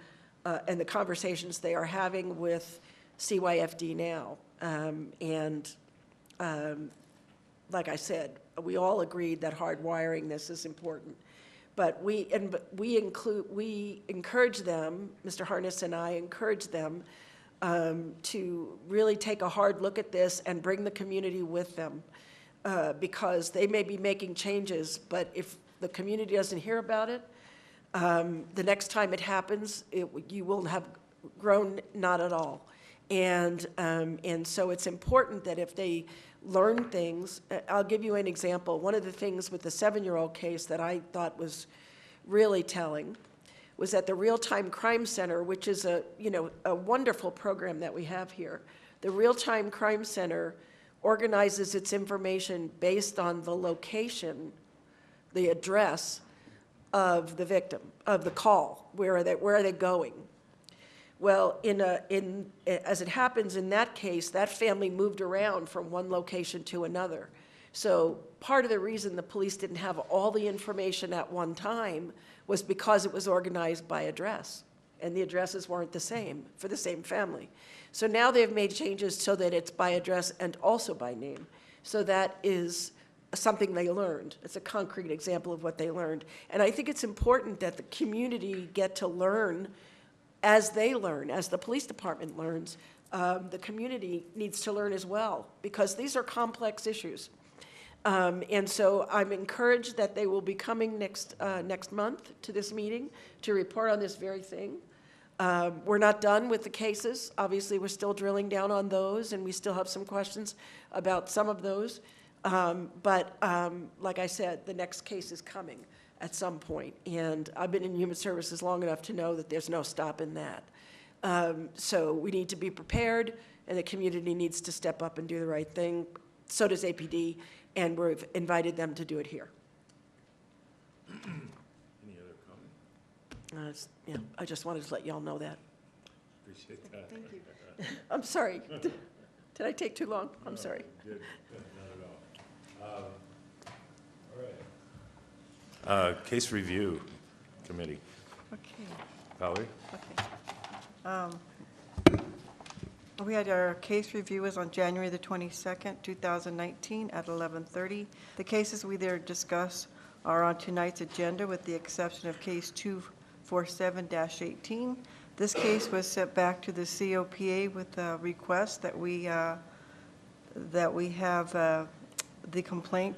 and the conversations they are having with CYFD now. Like I said, we all agreed that hardwiring this is important. But we encourage them, Mr. Harness and I encourage them to really take a hard look at this and bring the community with them, because they may be making changes, but if the community doesn't hear about it, the next time it happens, you will have grown not at all. And so it's important that if they learn things, I'll give you an example. One of the things with the 7-year-old case that I thought was really telling was that the Real-Time Crime Center, which is a wonderful program that we have here. The Real-Time Crime Center organizes its information based on the location, the address of the victim, of the call. Where are they going? Well, as it happens in that case, that family moved around from one location to another. So part of the reason the police didn't have all the information at one time was because it was organized by address, and the addresses weren't the same for the same family. So now they've made changes so that it's by address and also by name. So that is something they learned. It's a concrete example of what they learned. And I think it's important that the community get to learn as they learn, as the police department learns. The community needs to learn as well, because these are complex issues. And so I'm encouraged that they will be coming next month to this meeting to report on this very thing. We're not done with the cases. Obviously, we're still drilling down on those, and we still have some questions about some of those. But like I said, the next case is coming at some point. And I've been in human services long enough to know that there's no stopping that. So we need to be prepared, and the community needs to step up and do the right thing. So does APD, and we've invited them to do it here. Any other comments? Yeah, I just wanted to let y'all know that. Appreciate that. Thank you. I'm sorry. Did I take too long? I'm sorry. Good. Not at all. All right. Case review committee. Okay. Valerie? Okay. We had our case review was on January the 22nd, 2019 at 11:30. The cases we there discuss are on tonight's agenda with the exception of case 247-18. This case was sent back to the COPA with a request that we have the complaint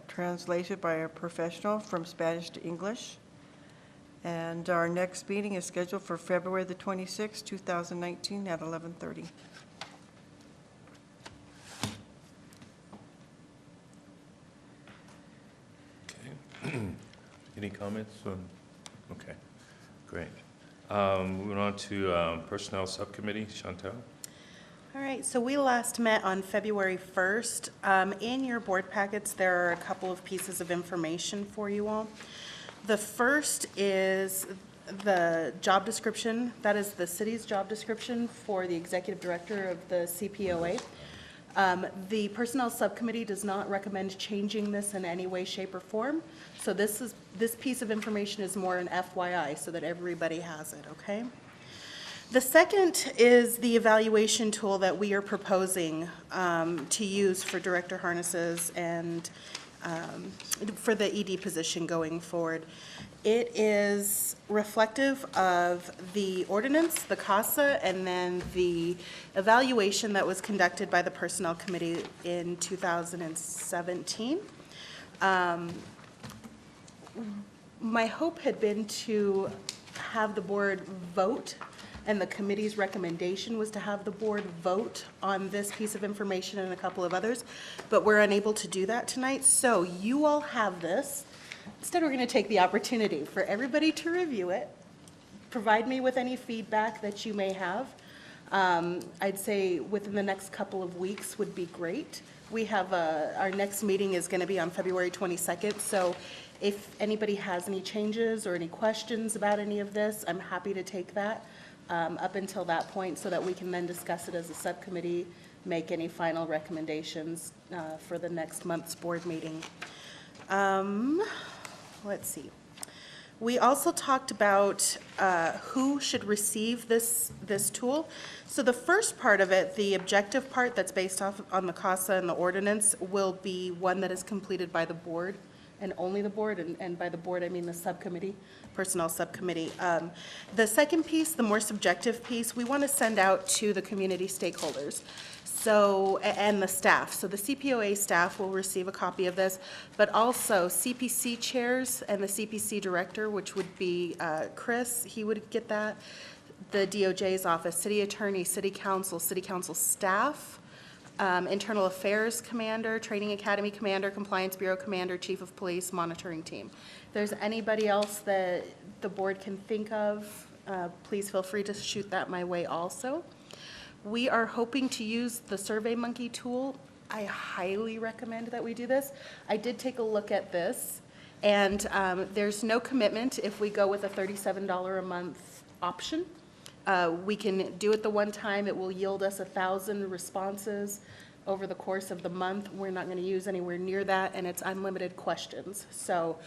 translated by a professional from Spanish to English. And our next meeting is scheduled for February the 26th, 2019 at 11:30. Okay. Any comments on, okay, great. Moving on to Personnel Subcommittee, Chantel. All right, so we last met on February 1st. In your board packets, there are a couple of pieces of information for you all. The first is the job description. That is the city's job description for the executive director of the CPOA. The Personnel Subcommittee does not recommend changing this in any way, shape, or form. So this piece of information is more an FYI so that everybody has it, okay? The second is the evaluation tool that we are proposing to use for Director Harnesses and for the ED position going forward. It is reflective of the ordinance, the CASA, and then the evaluation that was conducted by the Personnel Committee in 2017. My hope had been to have the board vote, and the committee's recommendation was to have the board vote on this piece of information and a couple of others, but we're unable to do that tonight. So you all have this. Instead, we're going to take the opportunity for everybody to review it, provide me with any feedback that you may have. I'd say within the next couple of weeks would be great. We have our next meeting is going to be on February 22nd, so if anybody has any changes or any questions about any of this, I'm happy to take that up until that point so that we can then discuss it as a subcommittee, make any final recommendations for the next month's board meeting. Let's see. We also talked about who should receive this tool. So the first part of it, the objective part that's based off on the CASA and the ordinance, will be one that is completed by the board and only the board, and by the board I mean the subcommittee, personnel subcommittee. The second piece, the more subjective piece, we want to send out to the community stakeholders. So, and the staff. So the CPOA staff will receive a copy of this, but also CPC chairs and the CPC director, which would be Chris, he would get that. The DOJ's office, city attorney, city council staff, internal affairs commander, training academy commander, compliance bureau commander, chief of police, monitoring team. If there's anybody else that the board can think of, please feel free to shoot that my way also. We are hoping to use the SurveyMonkey tool. I highly recommend that we do this. I did take a look at this, and there's no commitment if we go with a $37 a month option. We can do it the one time. It will yield us 1,000 responses over the course of the month. We're not going to use anywhere near that, and it's unlimited questions. So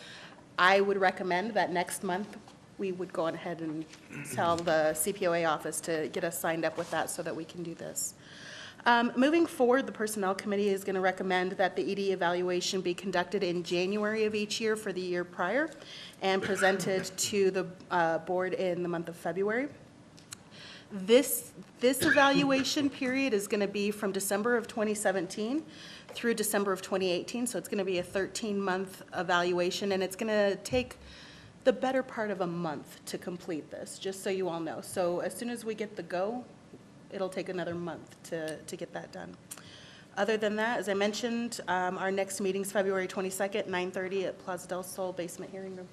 I would recommend that next month we would go ahead and tell the CPOA office to get us signed up with that so that we can do this. Moving forward, the Personnel Committee is going to recommend that the ED evaluation be conducted in January of each year for the year prior and presented to the board in the month of February. This evaluation period is going to be from December of 2017 through December of 2018, so it's going to be a 13-month evaluation, and it's going to take the better part of a month to complete this, just so you all know. So as soon as we get the go, it'll take another month to get that done. Other than that, as I mentioned, our next meeting's February 22nd, 9:30 at Plaza del Sol Basement Hearing Room.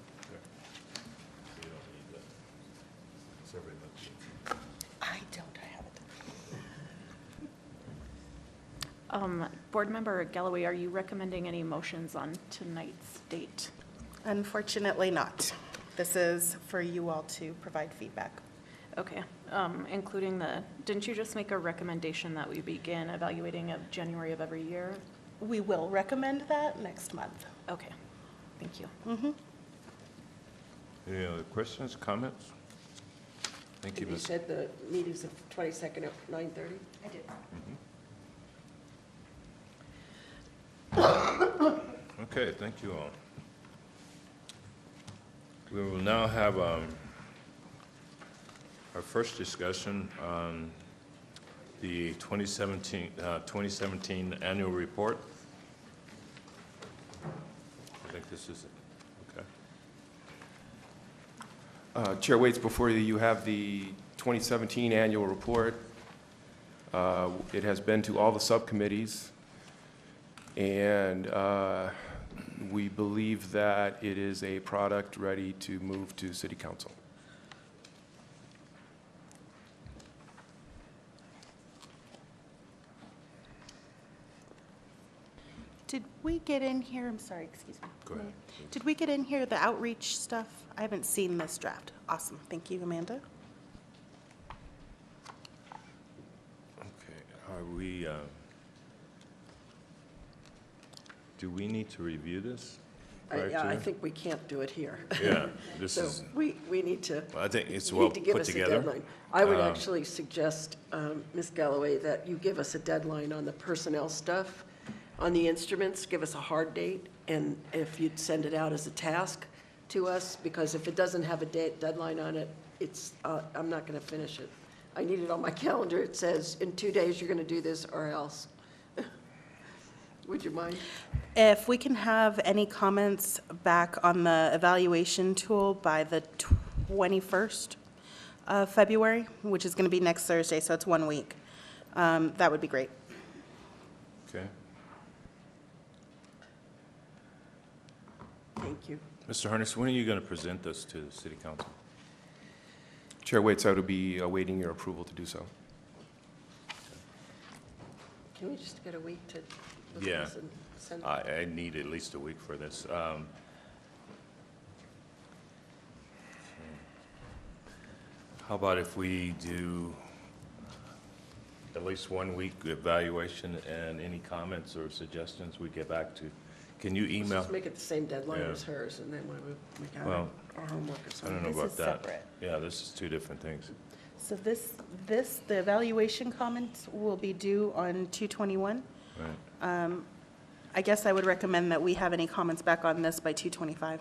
I don't, I have it. Board Member Galloway, are you recommending any motions on tonight's date? Unfortunately not. This is for you all to provide feedback. Okay, including didn't you just make a recommendation that we begin evaluating of January of every year? We will recommend that next month. Okay, thank you. Any other questions, comments? Thank you, You Ms. said the meeting's the 22nd at 9:30? I did. Okay, thank you all. We will now have our our first discussion on the 2017 annual report. I think this is it. Okay. Chair Waits, before you have the 2017 annual report. It has been to all the subcommittees, and we believe that it is a product ready to move to City Council. Did we get in here, I'm sorry, excuse me. Go ahead. Did we get in here the outreach stuff? I haven't seen this draft. Awesome, thank you, Amanda. Okay, are we, do we need to review this? prior Yeah, to I that? think we can't do it here. Yeah, this So is, we need to, I think it's you well need to give put us a together. deadline. I would Um, actually suggest, Ms. Galloway, that you give us a deadline on the personnel stuff, on the instruments, give us a hard date, and if you'd send it out as a task to us, because if it doesn't have a deadline on it, it's, I'm not going to finish it. I need it on my calendar. It says, in 2 days, you're going to do this or else. Would you mind? If we can have any comments back on the evaluation tool by the 21st of February, which is going to be next Thursday, so it's 1 week, that would be great. Okay. Thank you. Mr. Harness, when are you going to present this to the city council? Chair Waits, I would be awaiting your approval to do so. Can we just get a week to look at Yeah. this and send? I need at least a week for this. How about if we do at least 1 week evaluation, and any comments or suggestions we get back to, can you Let's email? just make it the same deadline Yeah. as hers, and then when we got Well, our homework or I don't something. know This about is that. separate. Yeah, this is two different things. So the evaluation comments will be due on 2/21. Right. I guess I would recommend that we have any comments back on this by 2/25.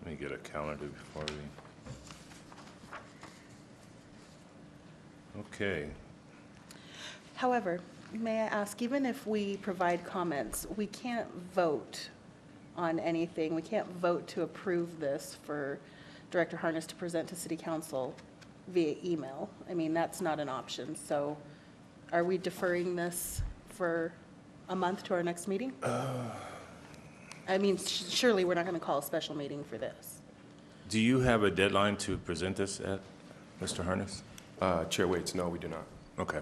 Let me get a calendar before we. Okay. However, may I ask, even if we provide comments, we can't vote on anything. We can't vote to approve this for Director Harness to present to City Council via email. I mean, that's not an option. So are we deferring this for a month to our next meeting? I mean, surely we're not going to call a special meeting for this. Do you have a deadline to present this at, Mr. Harness? Chair Waits, no, we do not. Okay.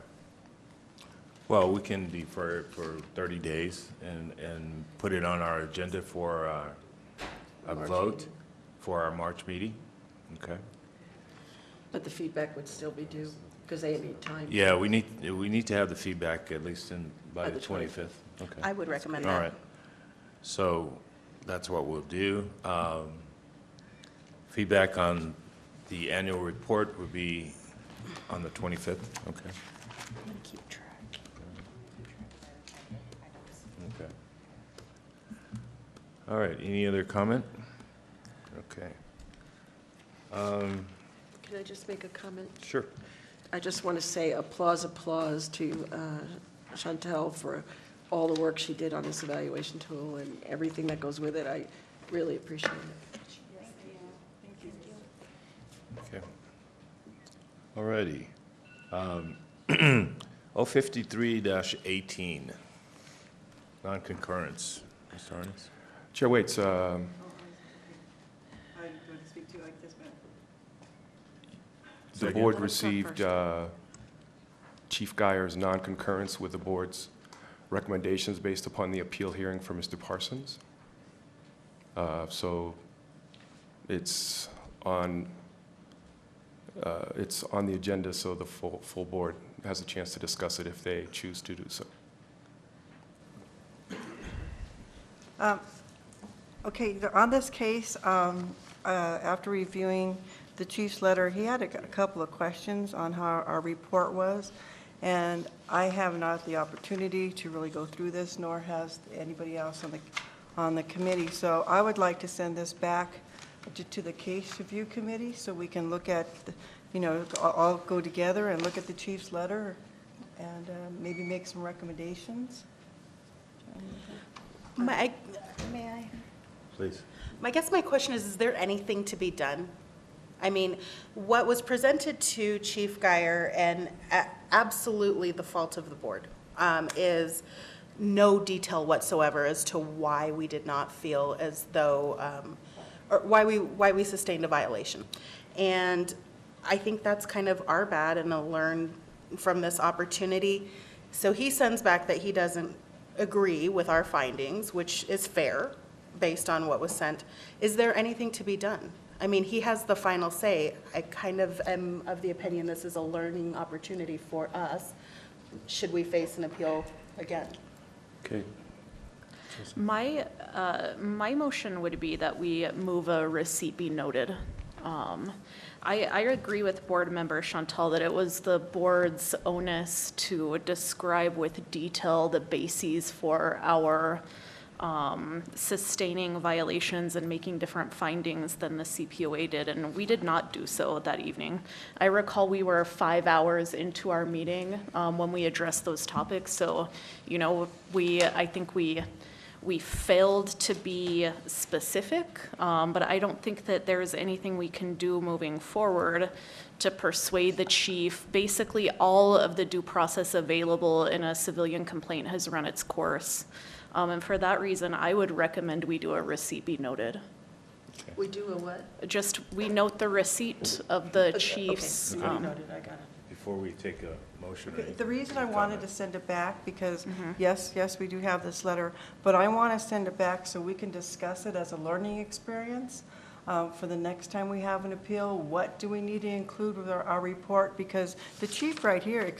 Well, we can defer it for 30 days and put it on our agenda for a March vote meeting. for our March meeting. Okay. But the feedback would still be due, because they need time. Yeah, we need to have the feedback at least by By the the 25th. Okay. I would recommend All that. right. So that's what we'll do. Feedback on the annual report would be on the 25th. Okay. I'm going to keep track. Okay. All right, any other comment? Okay. Can I just make a comment? Sure. I just want to say applause to Chantel for all the work she did on this evaluation tool and everything that goes with it. I really appreciate it. Okay. All righty. 053-18, non-concurrence. Mr. Harness? Chair Waits, the board received Chief Geyer's non-concurrence with the board's recommendations based upon the appeal hearing for Mr. Parsons. So it's on the agenda, so the full board has a chance to discuss it if they choose to do so. Okay, on this case, after reviewing the chief's letter, he had a couple of questions on how our report was, and I have not the opportunity to really go through this, nor has anybody else on the committee. So I would like to send this back to the case review committee so we can look at, all go together and look at the chief's letter and maybe make some recommendations? May I? Please. I guess my question is there anything to be done? I mean, what was presented to Chief Geyer, and absolutely the fault of the board, is no detail whatsoever as to why we did not feel as though, or why we sustained a violation. And I think that's kind of our bad and a learn from this opportunity. So he sends back that he doesn't agree with our findings, which is fair based on what was sent. Is there anything to be done? I mean, he has the final say. I kind of am of the opinion this is a learning opportunity for us. Should we face an appeal again? Okay. My motion would be that we move a receipt be noted. I agree with Board Member Chantal that it was the board's onus to describe with detail the bases for our sustaining violations and making different findings than the CPOA did, and we did not do so that evening. I recall we were 5 hours into our meeting when we addressed those topics, so, I think we failed to be specific, but I don't think that there's anything we can do moving forward to persuade the chief. Basically, all of the due process available in a civilian complaint has run its course. And for that reason, I would recommend we do a receipt be noted. We do a what? Just, we note the receipt of the chief's. Okay, noted, I got it. Before we take a motion. or Okay, anything, the reason I wanted to send it back, because Mhm. yes, we do have this letter, but I want to send it back so we can discuss it as a learning experience for the next time we have an appeal. What do we need to include with our report? Because the chief right here,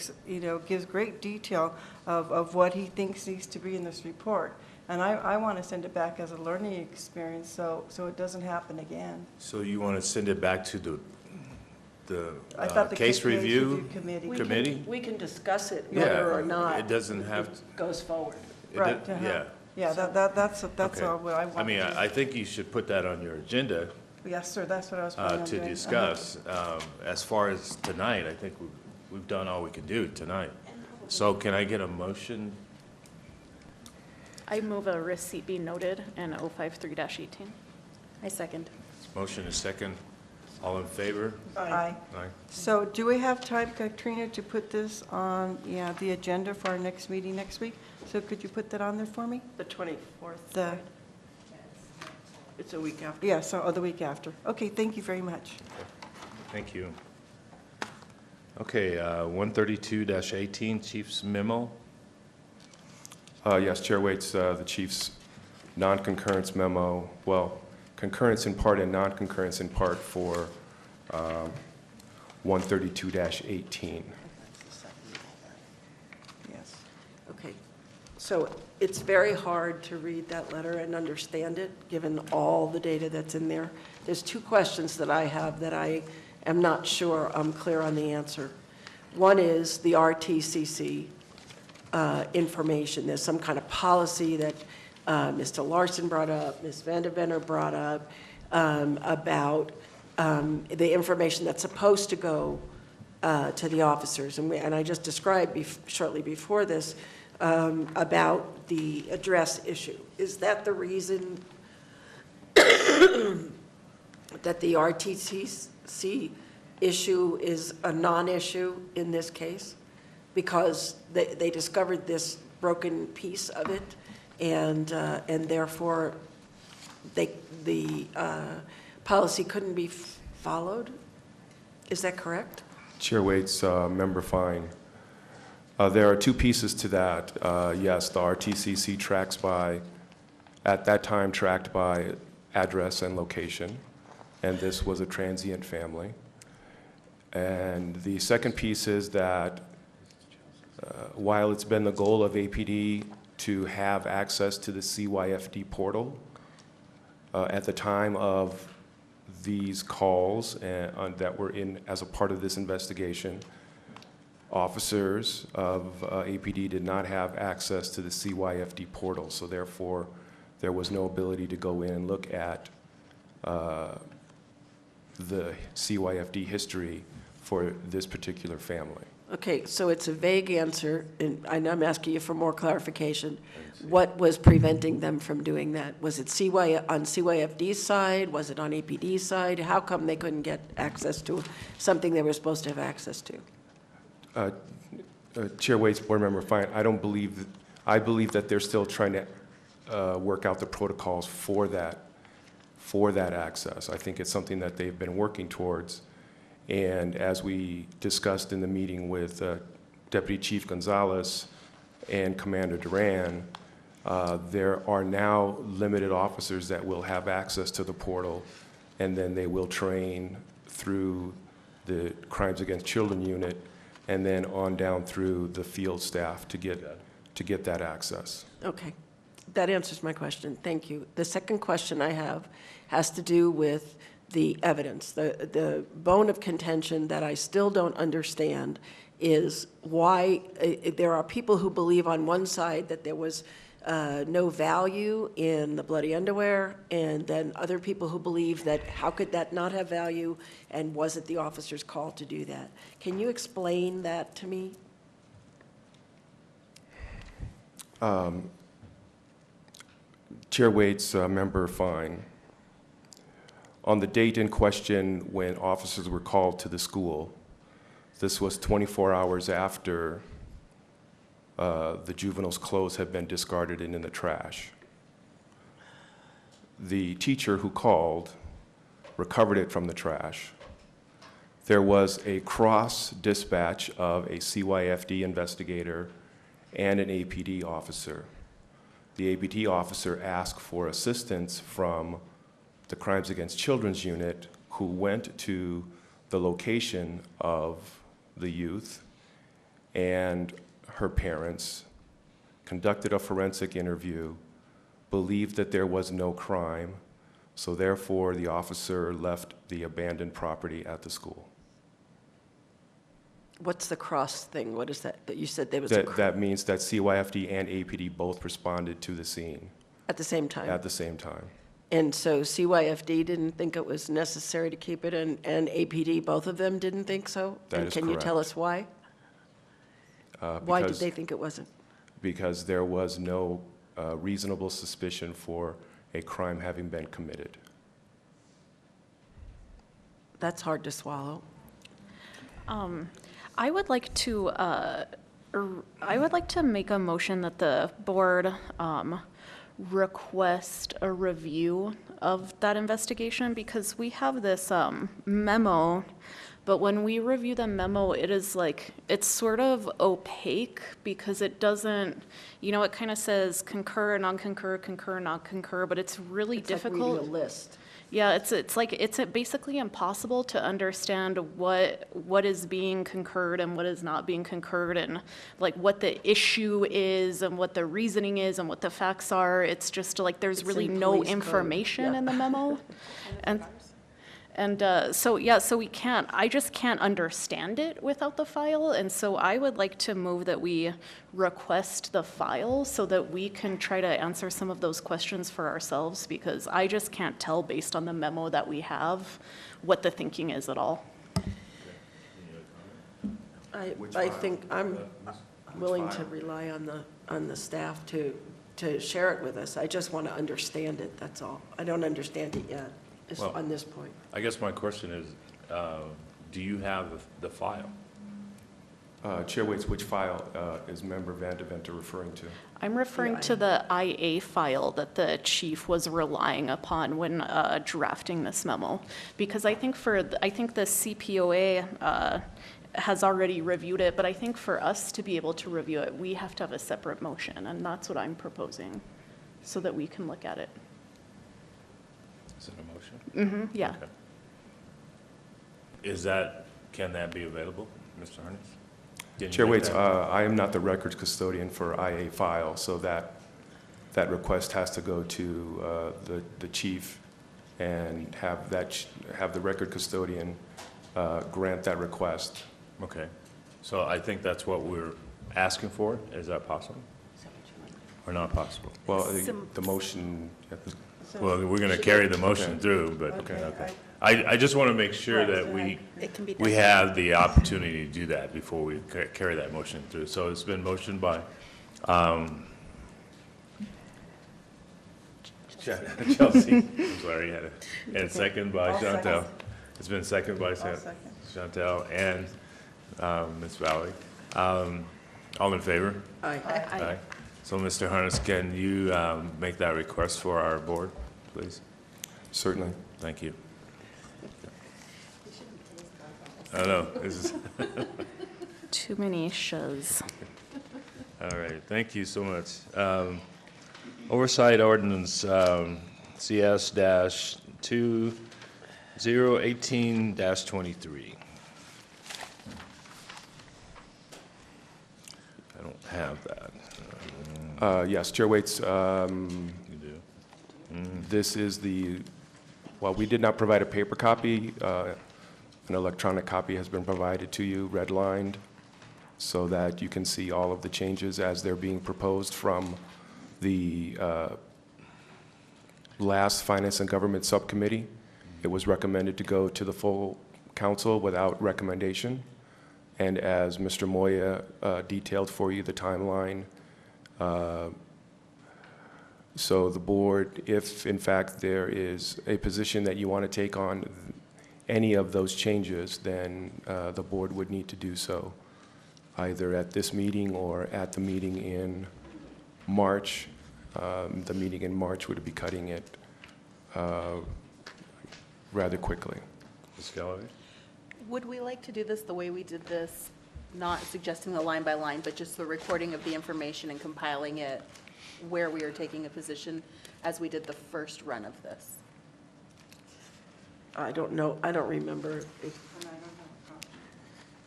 gives great detail of what he thinks needs to be in this report. And I want to send it back as a learning experience so it doesn't happen again. So you want to send it back to the I thought the case review committee. committee? We can discuss it Yeah, whether or not it doesn't have, it goes forward. Right, yeah. Yeah, that's Okay. all what I want. I mean, I think you should put that on your agenda Yes, sir, that's what I was planning on to doing. discuss. As far as tonight, I think we've done all we can do tonight. So can I get a motion? I move a receipt be noted in 053-18. I second. Motion is second. All in favor? Aye. Aye. So do we have time, Katrina, to put this on, the agenda for our next meeting next week? So could you put that on there for me? The 24th. The, It's a week after. yeah, so, the week after. Okay, thank you very much. Thank you. Okay, 132-18, Chief's memo. Yes, Chair Waits, the chief's non-concurrence memo, well, concurrence in part and non-concurrence in part for 132-18. Yes. Okay. So it's very hard to read that letter and understand it, given all the data that's in there. There's two questions that I have that I am not sure I'm clear on the answer. One is the RTCC information. There's some kind of policy that Mr. Larson brought up, Ms. Vandervenner brought up, about the information that's supposed to go to the officers. And I just described shortly before this about the address issue. Is that the reason that the RTCC issue is a non-issue in this case? Because they discovered this broken piece of it, and therefore the policy couldn't be followed? Is that correct? Chair Waits, Member Fine. There are two pieces to that. Yes, the RTCC tracks by, at that time, tracked by address and location, and this was a transient family. And the second piece is that while it's been the goal of APD to have access to the CYFD portal, at the time of these calls that were in as a part of this investigation, officers of APD did not have access to the CYFD portal, so therefore there was no ability to go in and look at the CYFD history for this particular family. Okay, so it's a vague answer, and I know I'm asking you for more clarification. What was preventing them from doing that? Was it on CYFD's side? Was it on APD's side? How come they couldn't get access to something they were supposed to have access to? Chair Waits, Board Member Fine, I believe that they're still trying to work out the protocols for that access. I think it's something that they've been working towards. And as we discussed in the meeting with Deputy Chief Gonzalez and Commander Duran, there are now limited officers that will have access to the portal, and then they will train through the Crimes Against Children unit, and then on down through the field staff to get that access. Okay, that answers my question. Thank you. The second question I have has to do with the evidence. The bone of contention that I still don't understand is why there are people who believe on one side that there was no value in the bloody underwear, and then other people who believe that how could that not have value, and was it the officer's call to do that? Can you explain that to me? Chair Waits, Member Fine, on the date in question when officers were called to the school, this was 24 hours after the juvenile's clothes had been discarded and in the trash. The teacher who called recovered it from the trash. There was a cross dispatch of a CYFD investigator and an APD officer. The APD officer asked for assistance from the Crimes Against Children's unit, who went to the location of the youth and her parents, conducted a forensic interview, believed that there was no crime, so therefore the officer left the abandoned property at the school. What's the cross thing? What is that? That you said there was a That means that CYFD and APD both responded to the scene. At the same time? At the same time. And so CYFD didn't think it was necessary to keep it, and APD, both of them didn't think so? That And is can you tell correct. us why? Why did they think it wasn't? Because there was no reasonable suspicion for a crime having been committed. That's hard to swallow. I would like to make a motion that the board request a review of that investigation, because we have this memo, but when we review the memo, it is like, it's sort of opaque because it doesn't, it kind of says concur, non-concur, concur, not concur, but it's really difficult. It's like reading a list. Yeah, it's basically impossible to understand what is being concurred and what is not being concurred, and like what the issue is and what the reasoning is and what the facts are. It's just like there's It's really in no police code, information yeah. in the memo. So I just can't understand it without the file, and so I would like to move that we request the file so that we can try to answer some of those questions for ourselves, because I just can't tell based on the memo that we have what the thinking is at all. I think I'm willing to rely on the staff to share it with us. I just want to understand it, that's all. I don't understand it yet, Well, on this point. I guess my question is, do you have the file? Chair Waits, which file is Member Van de Venter referring to? I'm referring to the IA file that the chief was relying upon when drafting this memo, because I think the CPOA has already reviewed it, but I think for us to be able to review it, we have to have a separate motion, and that's what I'm proposing, so that we can look at it. Is it a motion? Mm-hmm, yeah. Okay. Can that be available, Mr. Harness? Chair Waits, I am not the records custodian for IA file, so that request has to go to the chief and have the record custodian grant that request. Okay. So I think that's what we're asking for. Is that possible? Or not possible? Well, the motion, Well, we're going to carry the motion through, but, Okay, I just want to make sure that It can be we done. have the opportunity to do that before we carry that motion through. So it's been motioned by Chelsea, I'm sorry, and second by I'll second. Chantel. It's been seconded by second. Chantel and Ms. Valley. All in favor? Aye. Aye. So, Mr. Harness, can you make that request for our board, please? Certainly. Thank you. I know, this is, Too many shows. all right, thank you so much. Oversight ordinance, CS-2018-23. I don't have that. Yes, Chair Waits, You do? this is while we did not provide a paper copy, an electronic copy has been provided to you, redlined, so that you can see all of the changes as they're being proposed from the last Finance and Government Subcommittee. It was recommended to go to the full council without recommendation. And as Mr. Moya detailed for you the timeline, so the board, if in fact there is a position that you want to take on any of those changes, then the board would need to do so, either at this meeting or at the meeting in March. The meeting in March would be cutting it rather quickly. Ms. Galloway? Would we like to do this the way we did this, not suggesting the line by line, but just the recording of the information and compiling it where we are taking a position as we did the first run of this? I don't know, I don't remember.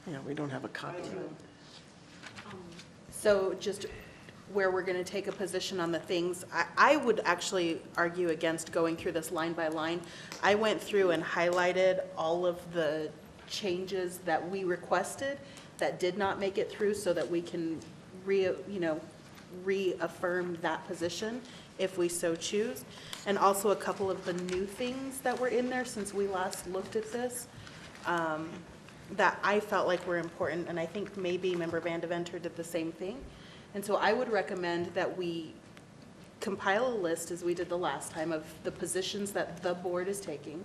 Yeah, we don't have a copy. So just where we're going to take a position on the things, I would actually argue against going through this line by line. I went through and highlighted all of the changes that we requested that did not make it through so that we can reaffirm that position if we so choose. And also a couple of the new things that were in there since we last looked at this that I felt like were important, and I think maybe Member Van Deventer did the same thing. And so I would recommend that we compile a list, as we did the last time, of the positions that the board is taking,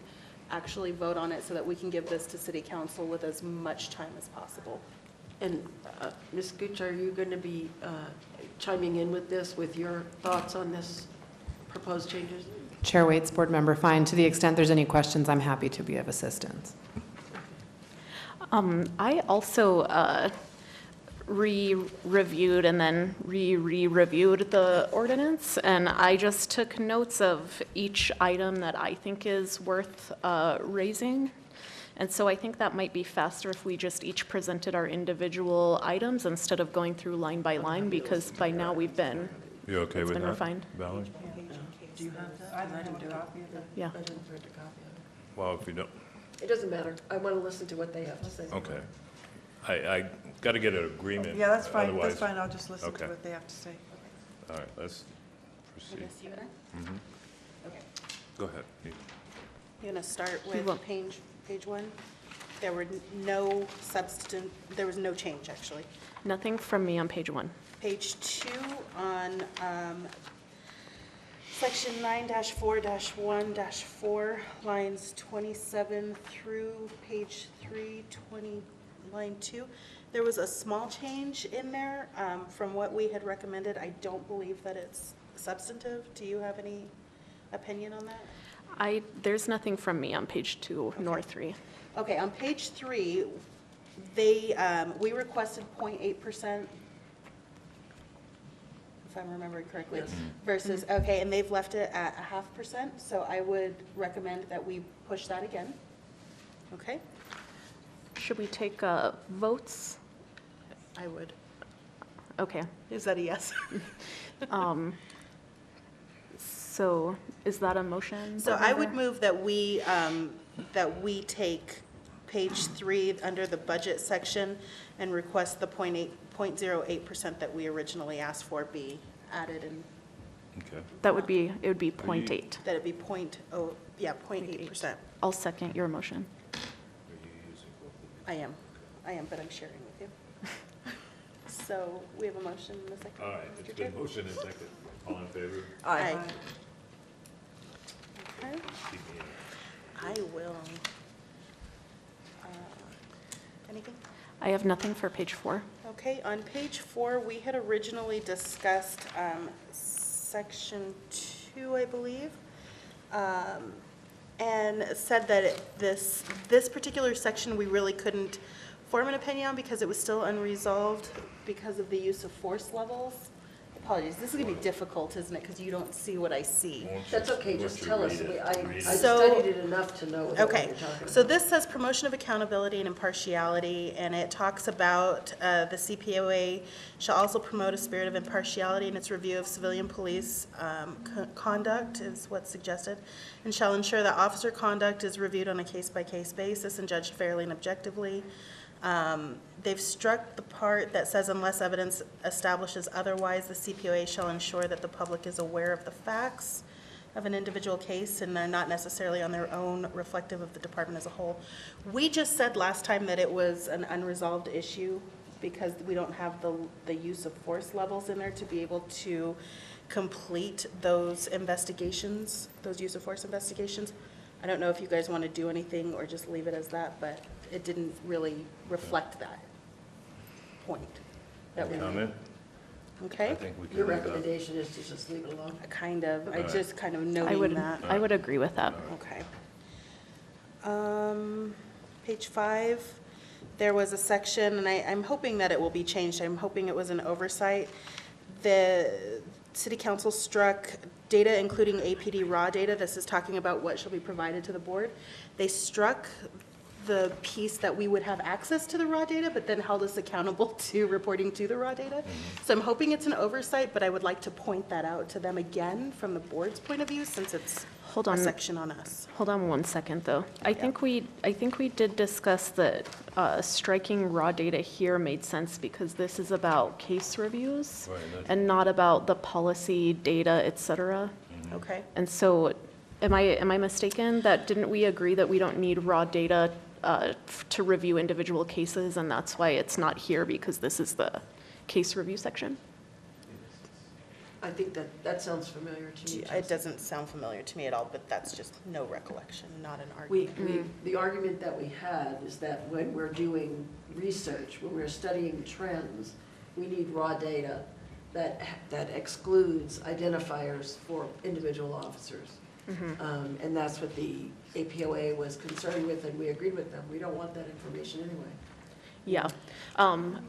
actually vote on it so that we can give this to City Council with as much time as possible. And Ms. Gooch, are you going to be chiming in with this, with your thoughts on this proposed changes? Chair Waits, Board Member Fine. To the extent there's any questions, I'm happy to be of assistance. I also re-reviewed and then re-reviewed the ordinance, and I just took notes of each item that I think is worth raising. And so I think that might be faster if we just each presented our individual items instead of going through line by line, because by now we've been, You okay it's with been that, refined. Valerie? Do you have that? I didn't do it. Yeah. I didn't print a copy of it. Well, if you don't, It doesn't matter. I want to listen to what they have to say. okay. I got to get an agreement. Yeah, that's fine, otherwise- that's fine, I'll just listen Okay. to what they have to say. All right, let's proceed. Mhm. Okay. Go ahead. You're going to start You with want- page one? There were no there was no change, actually. Nothing from me on page 1. Page 2 on section 9-4-1-4, lines 27 through page 320, line 2. There was a small change in there from what we had recommended. I don't believe that it's substantive. Do you have any opinion on that? There's nothing from me on page 2 nor 3. Okay, on page 3, we requested 0.8%, if I'm remembering correctly, versus, okay, and they've left it at 0.5%, so I would recommend that we push that again. Okay? Should we take votes? I would. Okay. Is that a yes? So is that a motion? So Board I would Member? move that we take page 3 under the budget section and request the 0.08% that we originally asked for be added Okay. That would be, it would be 0.8. That'd be 0.8%. I'll second your motion. I am, but I'm sharing with you. So we have a motion in a second. All right, Mr. it's Chair? been motion and second. All in favor? Aye. Okay, Keep me in. I will. Anything? I have nothing for page 4. Okay, on page 4, we had originally discussed section 2, I believe, and said that this particular section, we really couldn't form an opinion on because it was still unresolved because of the use of force levels. Apologies, this is going to be difficult, isn't it, because you don't see what I see. That's okay, just tell us. I So- studied it enough to know what you're Okay, talking about. so this says promotion of accountability and impartiality, and it talks about the CPOA shall also promote a spirit of impartiality in its review of civilian police conduct, is what's suggested, and shall ensure that officer conduct is reviewed on a case-by-case basis and judged fairly and objectively. They've struck the part that says unless evidence establishes otherwise, the CPOA shall ensure that the public is aware of the facts of an individual case and they're not necessarily on their own reflective of the department as a whole. We just said last time that it was an unresolved issue because we don't have the use of force levels in there to be able to complete those investigations, those use of force investigations. I don't know if you guys want to do anything or just leave it as that, but it didn't really reflect that point. That we Comment? Okay? I think we can Your leave that. recommendation is to just leave it alone? Kind of, I Alright. just kind of I noting would, that. I would agree with that. Okay. Page 5, there was a section, and I'm hoping that it will be changed. I'm hoping it was an oversight. The city council struck data including APD raw data. This is talking about what shall be provided to the board. They struck the piece that we would have access to the raw data, but then held us accountable to reporting to the raw data. So I'm hoping it's an oversight, but I would like to point that out to them again from the board's point of view, since it's Hold a on. section on us. Hold on 1 second, though. I think we did discuss that striking raw data here made sense because this is about case reviews Right, that's- and not about the policy, data, et cetera. Okay? And so, am I mistaken that, didn't we agree that we don't need raw data to review individual cases, and that's why it's not here, because this is the case review section? I think that sounds familiar to me. It doesn't sound familiar to me at all, but that's just no recollection, not an argument. The argument that we had is that when we're doing research, when we're studying trends, we need raw data that excludes identifiers for individual officers. And that's what the APOA was concerned with, and we agreed with them. We don't want that information anyway. Yeah,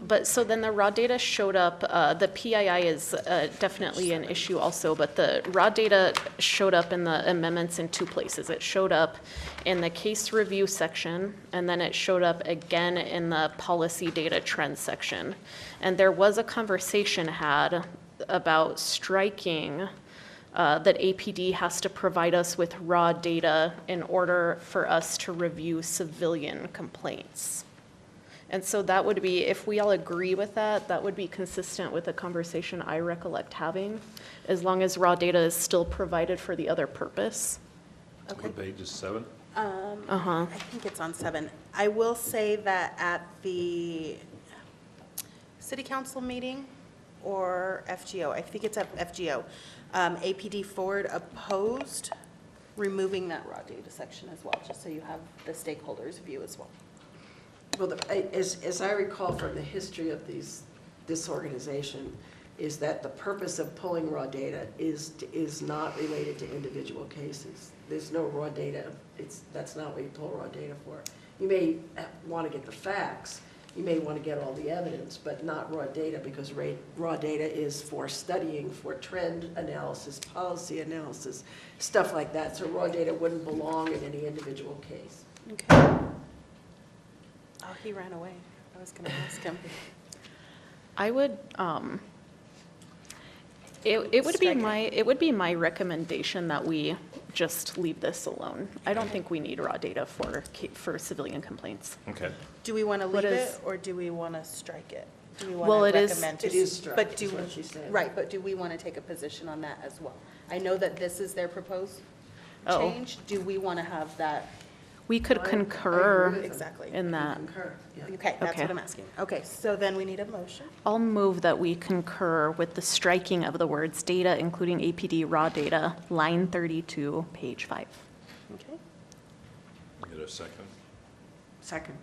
but so then the raw data showed up, the PII is definitely an issue also, but the raw data showed up in the amendments in 2 places. It showed up in the case review section, and then it showed up again in the policy data trends section. And there was a conversation had about striking that APD has to provide us with raw data in order for us to review civilian complaints. And so that would be, if we all agree with that, that would be consistent with the conversation I recollect having, as long as raw data is still provided for the other purpose. Okay. What page is 7? I think it's on 7. I will say that at the city council meeting or FGO, I think it's at FGO, APD Forward opposed removing that raw data section as well, just so you have the stakeholders' view as well. Well, as I recall from the history of this organization, is that the purpose of pulling raw data is not related to individual cases. There's no raw data. That's not what you pull raw data for. You may want to get the facts, you may want to get all the evidence, but not raw data, because raw data is for studying, for trend analysis, policy analysis, stuff like that. So raw data wouldn't belong in any individual case. Okay. Oh, he ran away. I was going to ask him. I would, it would be my recommendation that we just leave this alone. I don't think we need raw data for civilian complaints. Okay. Do we want to What leave is- it, or do we want to strike it? Do we Well, want it to is- recommend to? It is struck, But is do, what she said. right, but do we want to take a position on that as well? I know that this is their proposed Oh. change. Do we want to have that? We could I agree concur with them. Exactly. in that. Concur, yeah. Okay, that's Okay. what I'm asking. Okay, so then we need a motion. I'll move that we concur with the striking of the words data, including APD raw data, line 32, page 5. Okay. Get a second? Second.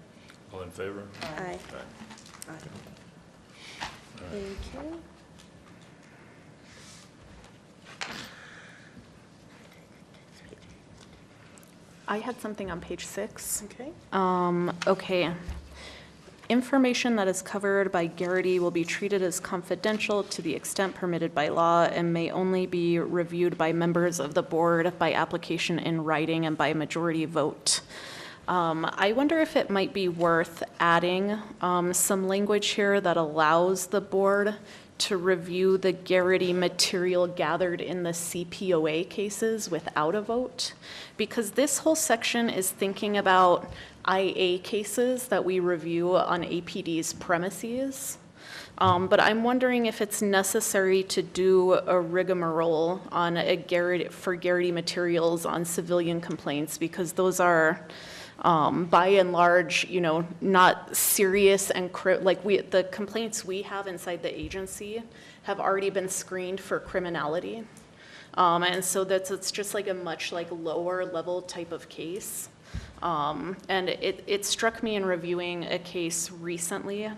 All in favor? Aye. Aye. Thank you. I had something on page 6. Okay. Okay. Information that is covered by Garrity will be treated as confidential to the extent permitted by law and may only be reviewed by members of the board by application in writing and by majority vote. I wonder if it might be worth adding some language here that allows the board to review the Garrity material gathered in the CPOA cases without a vote, because this whole section is thinking about IA cases that we review on APD's premises. But I'm wondering if it's necessary to do a rigmarole on for Garrity materials on civilian complaints, because those are, by and large, not serious and the complaints we have inside the agency have already been screened for criminality. And so it's just like a much lower level type of case. And it struck me in reviewing a case recently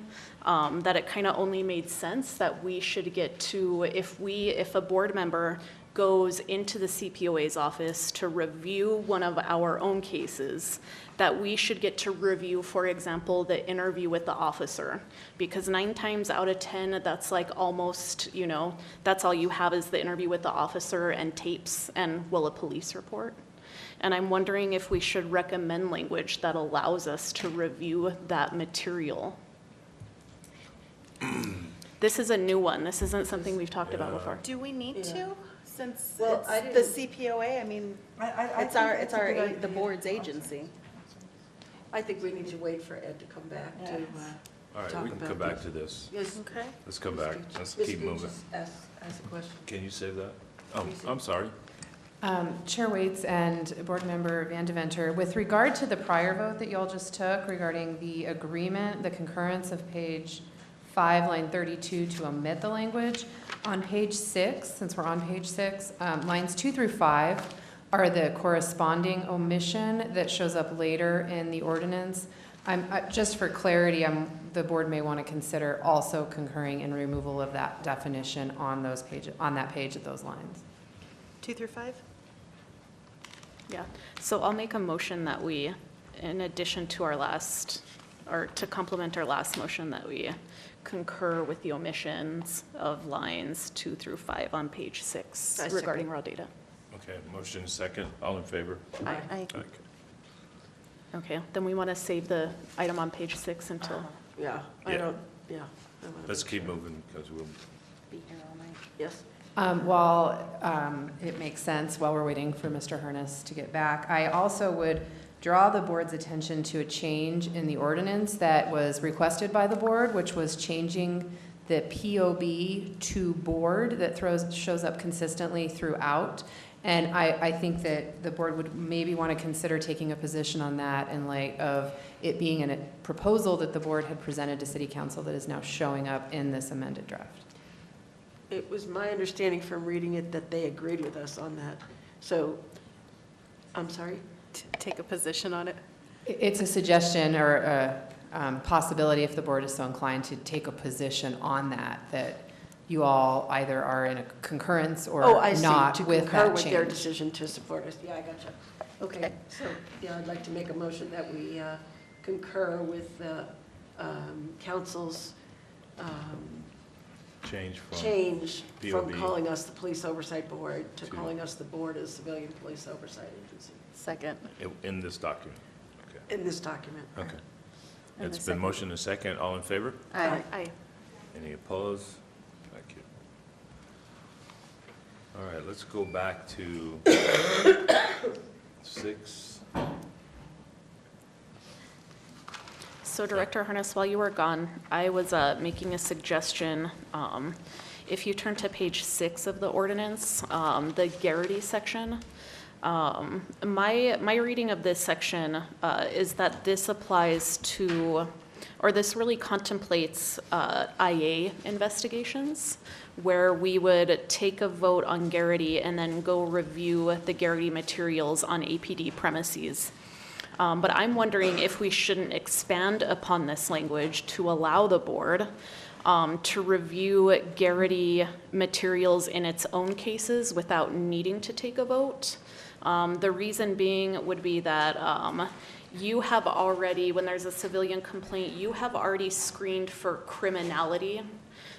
that it kind of only made sense that we should get to, if a board member goes into the CPOA's office to review one of our own cases, that we should get to review, for example, the interview with the officer. Because 9 times out of 10, that's almost, that's all you have is the interview with the officer and tapes and, a police report. And I'm wondering if we should recommend language that allows us to review that material. This is a new one. This isn't something we've talked about before. Do we need to, since Well, I it's the CPOA? I mean, it's the board's agency. I think we need to wait for Ed to come back to All right, talk we can about come back this. to this. Yes. Okay. Let's come back. Let's Ms. keep Gooch moving. just ask a question. Can you save that? Oh, I'm sorry. Chair Waits and Board Member Van Deventer, with regard to the prior vote that you all just took regarding the agreement, the concurrence of page 5, line 32, to omit the language, on page 6, since we're on page 6, lines 2 through 5 are the corresponding omission that shows up later in the ordinance. Just for clarity, the board may want to consider also concurring in removal of that definition on that page of those lines. 2 through 5? Yeah, so I'll make a motion that we, in addition to our last, or to complement our last motion, that we concur with the omissions of lines 2 through 5 on page 6 I regarding second. raw data. Okay, motion second. All in favor? Aye. Okay. Okay, then we want to save the item on page 6 until, Yeah, I Yeah. don't, yeah. I wanna- Let's keep moving because we'll, Be here all night. Yes. While it makes sense, while we're waiting for Mr. Harness to get back, I also would draw the board's attention to a change in the ordinance that was requested by the board, which was changing the POB to board that shows up consistently throughout. And I think that the board would maybe want to consider taking a position on that in light of it being a proposal that the board had presented to City Council that is now showing up in this amended draft. It was my understanding from reading it that they agreed with us on that. So, I'm sorry? Take a position on it? It's a suggestion or a possibility, if the board is so inclined, to take a position on that you all either are in a concurrence or Oh, I see. not To with concur that with their change. decision to support us. Yeah, I gotcha. Okay, so, yeah, I'd like to make a motion that we concur with the council's change from. change from POB. calling us the Police Oversight Board to calling us the Board of Civilian Police Oversight Agency Second. In this document. Okay. in this document. Okay. And It's the been second. motion and second. All in favor? Aye. Aye. Any opposed? Thank you. All right, let's go back to 6. So Director Harness, while you were gone, I was making a suggestion. If you turn to page 6 of the ordinance, the Garrity section, my reading of this section is that this applies to, or this really contemplates IA investigations, where we would take a vote on Garrity and then go review the Garrity materials on APD premises. But I'm wondering if we shouldn't expand upon this language to allow the board to review Garrity materials in its own cases without needing to take a vote. The reason being would be that you have already, when there's a civilian complaint, you have already screened for criminality.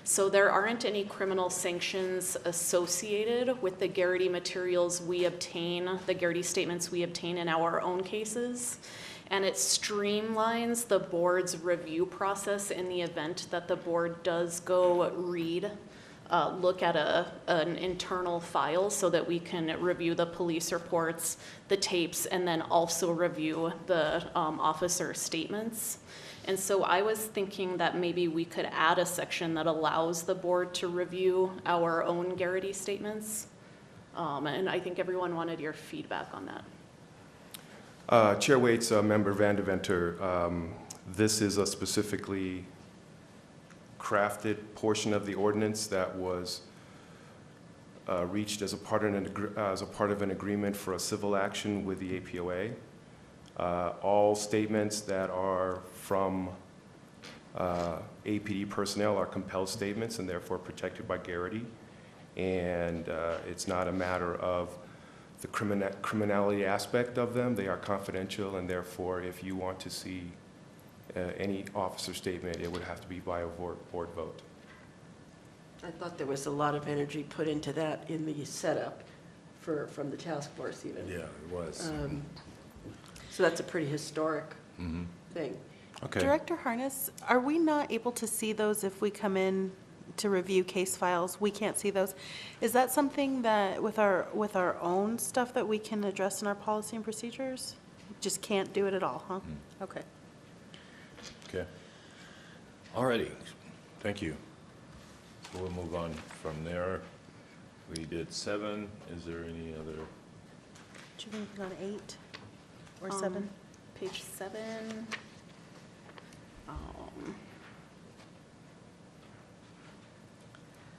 So there aren't any criminal sanctions associated with the Garrity materials we obtain, the Garrity statements we obtain in our own cases. And it streamlines the board's review process in the event that the board does go look at an internal file so that we can review the police reports, the tapes, and then also review the officer statements. And so I was thinking that maybe we could add a section that allows the board to review our own Garrity statements. And I think everyone wanted your feedback on that. Chair Waits, Member Vandeventer, this is a specifically crafted portion of the ordinance that was reached as a part of an agreement for a civil action with the APOA. All statements that are from APD personnel are compelled statements and therefore protected by Garrity. And it's not a matter of the criminality aspect of them. They are confidential, and therefore if you want to see any officer statement, it would have to be by a board vote. I thought there was a lot of energy put into that in the setup from the task force even. Yeah, it was. So that's a pretty historic thing. Okay. Director Harness, are we not able to see those if we come in to review case files? We can't see those. Is that something that with our own stuff that we can address in our policy and procedures? Just can't do it at all, huh? Okay. Okay. All righty. Thank you. We'll move on from there. We did 7. Is there any other? Do you have anything on 8 or 7? Page 7.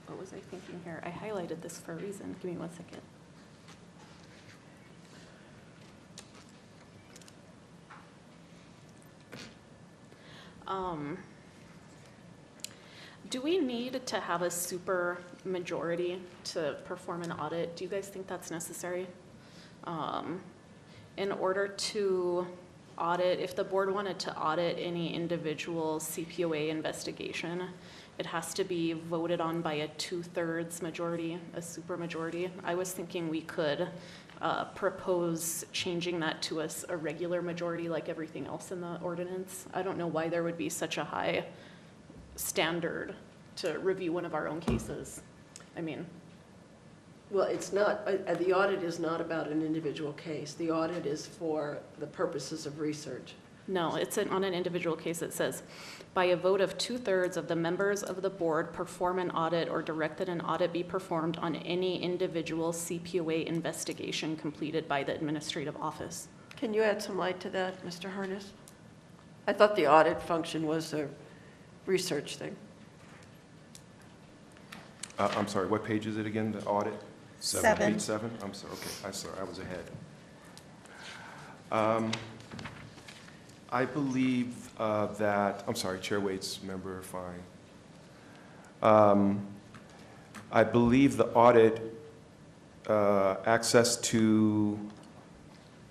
What was I thinking here? I highlighted this for a reason. Give me 1 second. Do we need to have a super majority to perform an audit? Do you guys think that's necessary? In order to audit, if the board wanted to audit any individual CPOA investigation, it has to be voted on by a 2/3 majority, a super majority. I was thinking we could propose changing that to a regular majority like everything else in the ordinance. I don't know why there would be such a high standard to review one of our own cases. I mean, Well, it's not, the audit is not about an individual case. The audit is for the purposes of research. no, it's on an individual case. It says, by a vote of 2/3 of the members of the board perform an audit or direct that an audit be performed on any individual CPOA investigation completed by the administrative office. Can you add some light to that, Mr. Harness? I thought the audit function was a research thing. I'm sorry, what page is it again, the audit? 7. Page 7? I'm sorry, okay, I was ahead. I believe that, I'm sorry, Chair Waits, Member Fine. I believe the audit, access to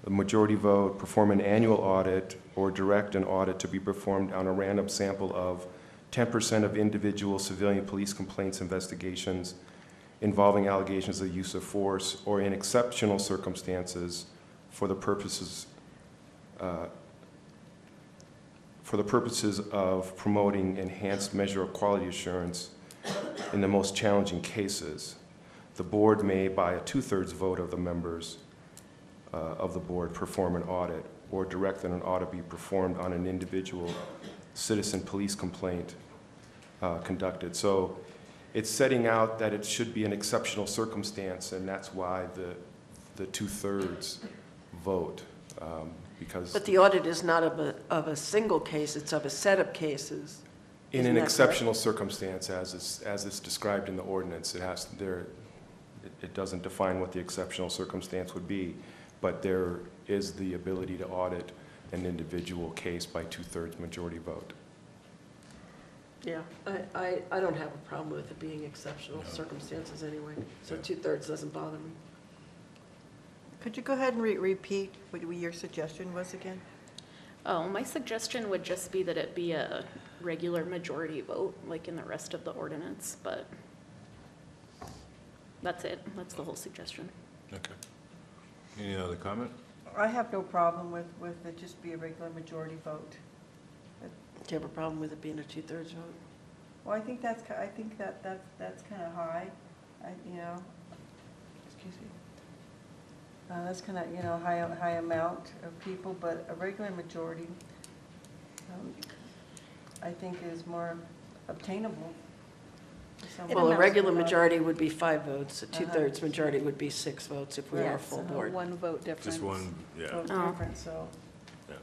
the majority vote, perform an annual audit, or direct an audit to be performed on a random sample of 10% of individual civilian police complaints investigations involving allegations of use of force, or in exceptional circumstances for the purposes of promoting enhanced measure of quality assurance in the most challenging cases. The board may, by a 2/3 vote of the members of the board, perform an audit or direct that an audit be performed on an individual citizen police complaint conducted. So it's setting out that it should be an exceptional circumstance, and that's why the 2/3 vote, because But the audit is not of a single case, it's of a set of cases. in Isn't an that correct? exceptional circumstance, as it's described in the ordinance, it doesn't define what the exceptional circumstance would be, but there is the ability to audit an individual case by 2/3 majority vote. Yeah, I don't have a problem with it being exceptional circumstances anyway, so 2/3 doesn't bother me. Could you go ahead and repeat what your suggestion was again? Oh, my suggestion would just be that it be a regular majority vote, like in the rest of the ordinance, but that's it. That's the whole suggestion. Okay. Any other comment? I have no problem with it just be a regular majority vote. Do you have a problem with it being a 2/3 vote? Well, I think that's kind of high, excuse me. That's kind of, high amount of people, but a regular majority, I think is more obtainable. Well, a regular majority would be 5 votes, a 2/3 majority would be 6 votes if we are Yeah, a full so board. one vote difference. Just one, yeah, Vote Oh. different, so. yeah.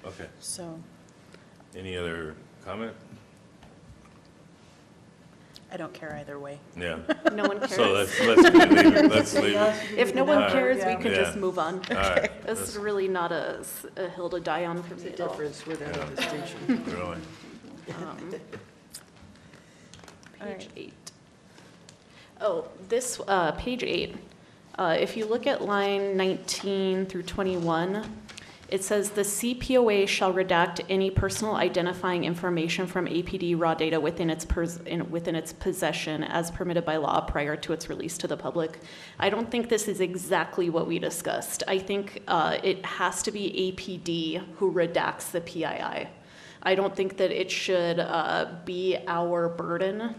Okay. So Any other comment? I don't care either way. Yeah. No one cares. So let's leave it, let's leave it. If no one All right. cares, we Yeah. can just Yeah. move on. All right. This is really not a hill to die on for It's me a at all. difference without a Yeah. distinction. Really? Page 8. Oh, this, page 8, if you look at line 19 through 21, it says, "The CPOA shall redact any personal identifying information from APD raw data within its possession as permitted by law prior to its release to the public." I don't think this is exactly what we discussed. I think it has to be APD who redacts the PII. I don't think that it should be our burden.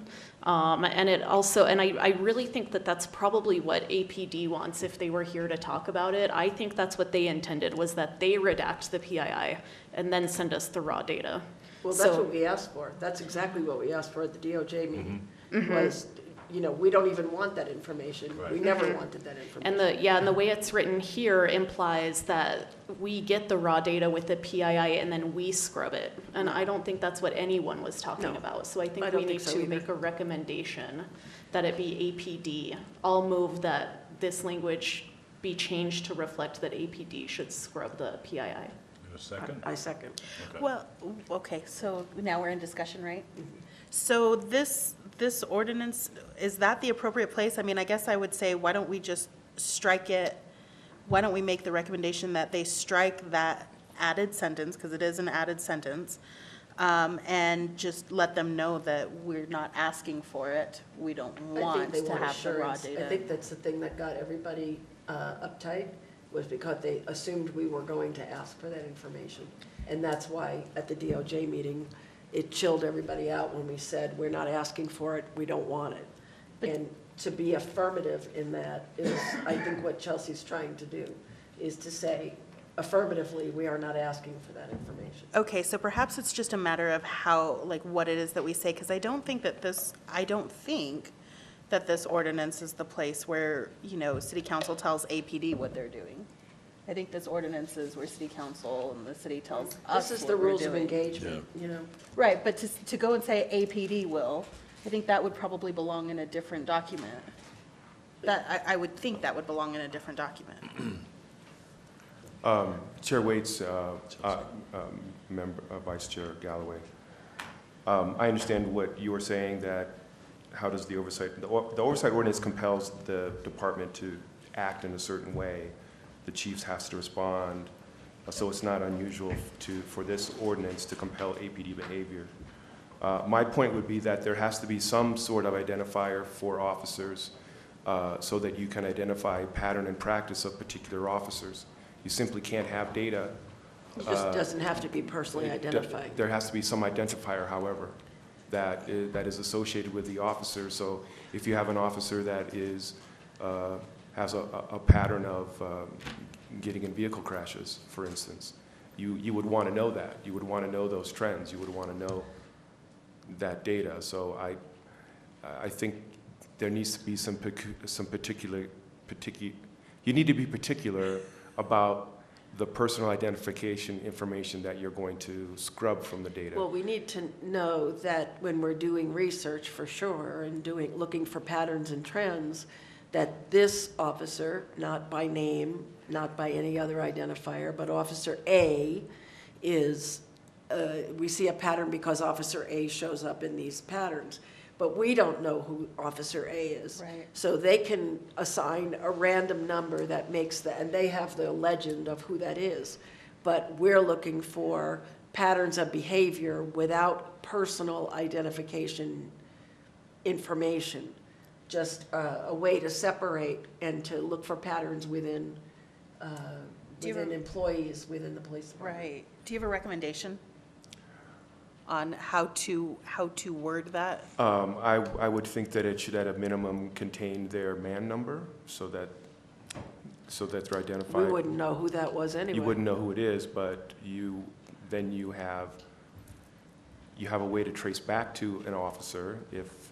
And it also, and I really think that that's probably what APD wants if they were here to talk about it. I think that's what they intended, was that they redact the PII and then send us the raw data. Well, that's So- what we asked for. That's exactly what we asked for at the DOJ meeting, was, we don't even want that information. We never wanted that information. And the way it's written here implies that we get the raw data with the PII and then we scrub it. And I don't think that's what anyone was talking No. about. So I I think don't we need think so to either. make a recommendation that it be APD. I'll move that this language be changed to reflect that APD should scrub the PII. In a second? I second. Okay. Well, okay, so now we're in discussion, right? So this ordinance, is that the appropriate place? I mean, I guess I would say, why don't we just strike it? Why don't we make the recommendation that they strike that added sentence, because it is an added sentence, and just let them know that we're not asking for it. We don't I think want they to want have the raw assurance. data. I think that's the thing that got everybody uptight, was because they assumed we were going to ask for that information. And that's why at the DOJ meeting, it chilled everybody out when we said, we're not asking for it, we don't want it. And to be affirmative in that is, I think what Chelsea's trying to do, is to say affirmatively, we are not asking for that information. Okay, so perhaps it's just a matter of how, like, what it is that we say, because I don't think that this ordinance is the place where, city council tells APD what they're doing. I think this ordinance is where city council and the city tells us This is what the we're rules of doing. engagement, Right, but to go and say APD will, I think that would probably belong in a different document. I would think that would belong in a different document. Chair Waits, Vice Chair Galloway, I understand what you were saying, that how does the oversight ordinance compels the department to act in a certain way. The chiefs has to respond, so it's not unusual for this ordinance to compel APD behavior. My point would be that there has to be some sort of identifier for officers so that you can identify pattern and practice of particular officers. You simply can't have data. It just doesn't have to be personally identifying. There has to be some identifier, however, that is associated with the officer. So if you have an officer that has a pattern of getting in vehicle crashes, for instance, you would want to know that. You would want to know those trends. You would want to know that data. So I think there needs to be some particular, you need to be particular about the personal identification information that you're going to scrub from the data. Well, we need to know that when we're doing research for sure and looking for patterns and trends, that this officer, not by name, not by any other identifier, but Officer A is, we see a pattern because Officer A shows up in these patterns. But we don't know who Officer A is. Right. So they can assign a random number that makes that, and they have the legend of who that is. But we're looking for patterns of behavior without personal identification information. Just a way to separate and to look for patterns within, employees within the police department. Right. Do you have a recommendation on how to word that? I would think that it should at a minimum contain their man number so that they're identified. We wouldn't know who that was anyway. You wouldn't know who it is, but then you have a way to trace back to an officer if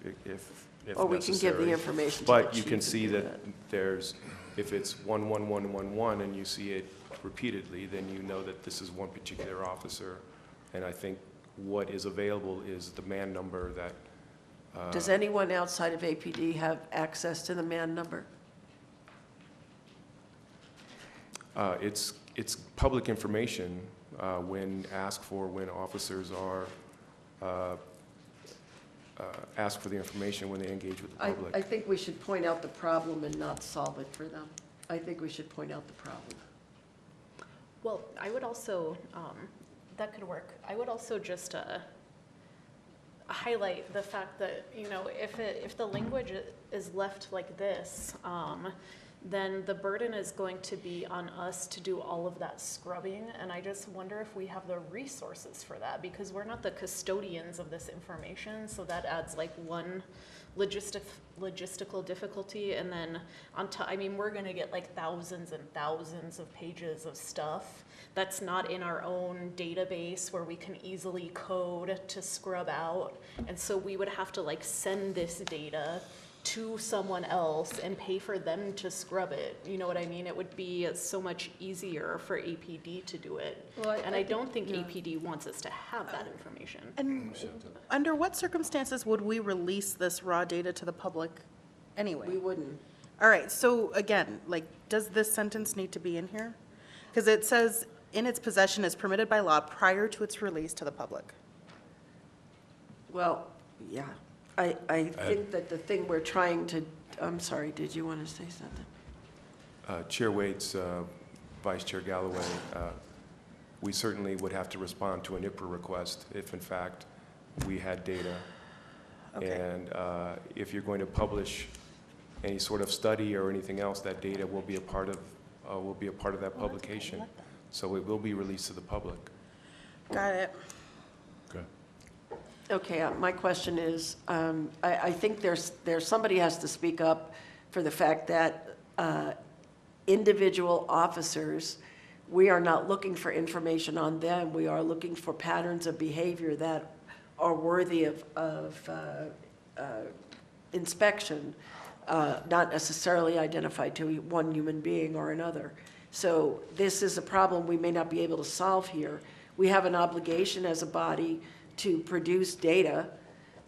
Or we can give the necessary. information to But the you chief can to see do that there's, if it's 11111 and you see it repeatedly, then you know that this is one particular officer. And I think what is available is the man number that. Does anyone outside of APD have access to the man number? It's public information when asked for, when officers are ask for the information when they engage with the public. I think we should point out the problem and not solve it for them. I think we should point out the problem. Well, I would also, that could work. I would also just highlight the fact that, you know, if the language is left like this, then the burden is going to be on us to do all of that scrubbing. And I just wonder if we have the resources for that, because we're not the custodians of this information. So that adds like one logistical difficulty. And then on top, I mean, we're gonna get like thousands and thousands of pages of stuff that's not in our own database where we can easily code to scrub out. And so we would have to like send this data to someone else and pay for them to scrub it. You know what I mean? It would be so much easier for APD to do it. Well, And I don't think APD wants us to have that information. And under what circumstances would we release this raw data to the public anyway? We wouldn't. All right, so again, like, does this sentence need to be in here? Because it says, in its possession is permitted by law prior to its release to the public. Well, yeah. I think that the thing we're trying to, I'm sorry, did you want to say something? Chair Waits, Vice Chair Galloway, we certainly would have to respond to an IPRA request if in fact we had data. Okay. And if you're going to publish any sort of study or anything else, that data will be a part of that publication. So it will be released to the public. Got it. Okay. Okay, my question is, I think there's somebody has to speak up for the fact that individual officers, we are not looking for information on them. We are looking for patterns of behavior that are worthy of inspection, not necessarily identified to one human being or another. So this is a problem we may not be able to solve here. We have an obligation as a body to produce data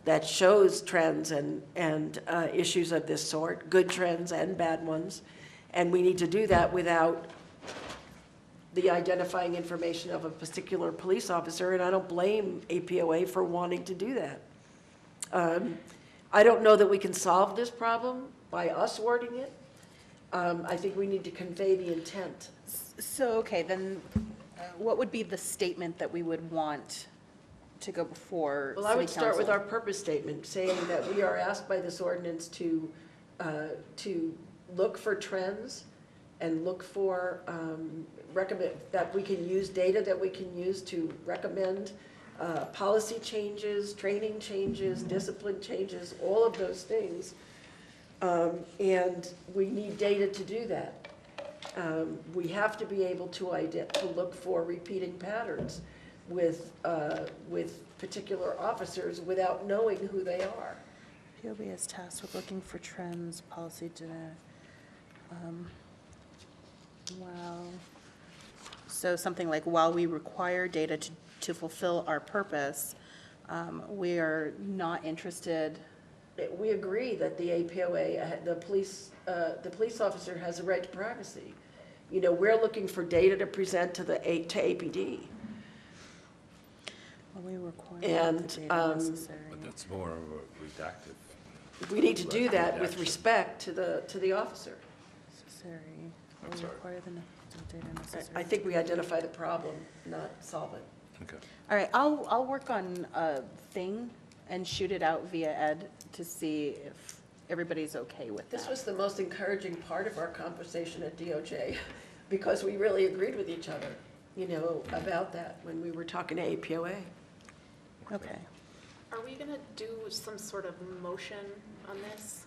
that shows trends and issues of this sort, good trends and bad ones. And we need to do that without the identifying information of a particular police officer, and I don't blame APOA for wanting to do that. I don't know that we can solve this problem by us wording it. I think we need to convey the intent. So, okay, then what would be the statement that we would want to go before Well, I would City start with our Council? purpose statement, saying that we are asked by this ordinance to look for trends and look for, recommend, that we can use data that we can use to recommend policy changes, training changes, discipline changes, all of those things. And we need data to do that. We have to be able to to look for repeating patterns with particular officers without knowing who they are. POB is tasked with looking for trends, policy dinner. Wow. So something like, while we require data to fulfill our purpose, we are not interested. We agree that the APOA, the police officer has a right to privacy. You know, we're looking for data to present to APD. Well, we require And, the data necessary. But that's more of a redacted. We need to do that with respect to the officer. Necessary. I'm We sorry. require the data necessary. I think we identify the problem, not solve it. Okay. All right, I'll work on a thing and shoot it out via Ed to see if everybody's okay with that. This was the most encouraging part of our conversation at DOJ, because we really agreed with each other, you know, about that when we were talking to APOA. Okay. Are we gonna do some sort of motion on this?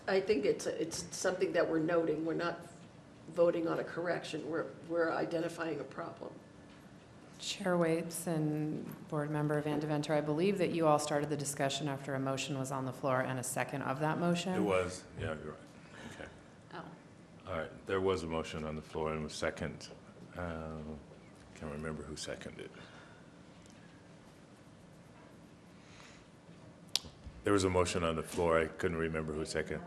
I think it's something that we're noting. We're not voting on a correction. We're identifying a problem. Chair Waits and Board Member Van Deventer, I believe that you all started the discussion after a motion was on the floor and a second of that motion. It was, yeah, you're right. Okay. Oh. All right, there was a motion on the floor and a second. Can't remember who seconded it. There was a motion on the floor. I couldn't remember who seconded.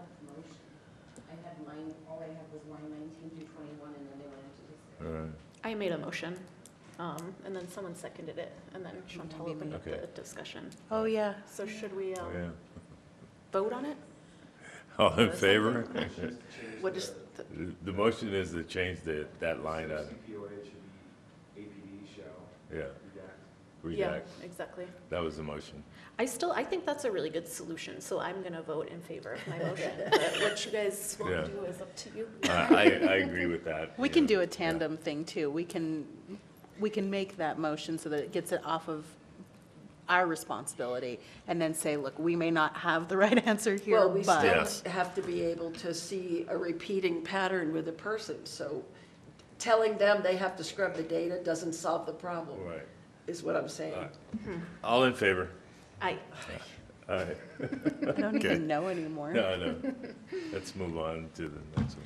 I had line, all I had was line 19 through 21, and then they went into this. All right. I made a motion, and then someone seconded it, and then Chantal opened up Okay. the discussion. Oh, yeah. So should we Oh, yeah. vote on it? All in favor? What is, The motion is to change that line item. CPOA should be APD shall Yeah, Yeah, redact. exactly. That was the motion. I think that's a really good solution, so I'm gonna vote in favor of my motion. But what you guys want Yeah. to do is up to you. I agree with that. We yeah. can do a tandem thing too. We can make that motion so that it gets it off of our responsibility and then say, look, we may not have the right answer here, well, we but. still have to be able to see a repeating pattern with a person. So telling them they have to scrub the data doesn't solve the problem, Right. is what I'm saying. All right. All in favor? I, All right. I don't Okay. even know anymore. No, no. Let's move on to the next one.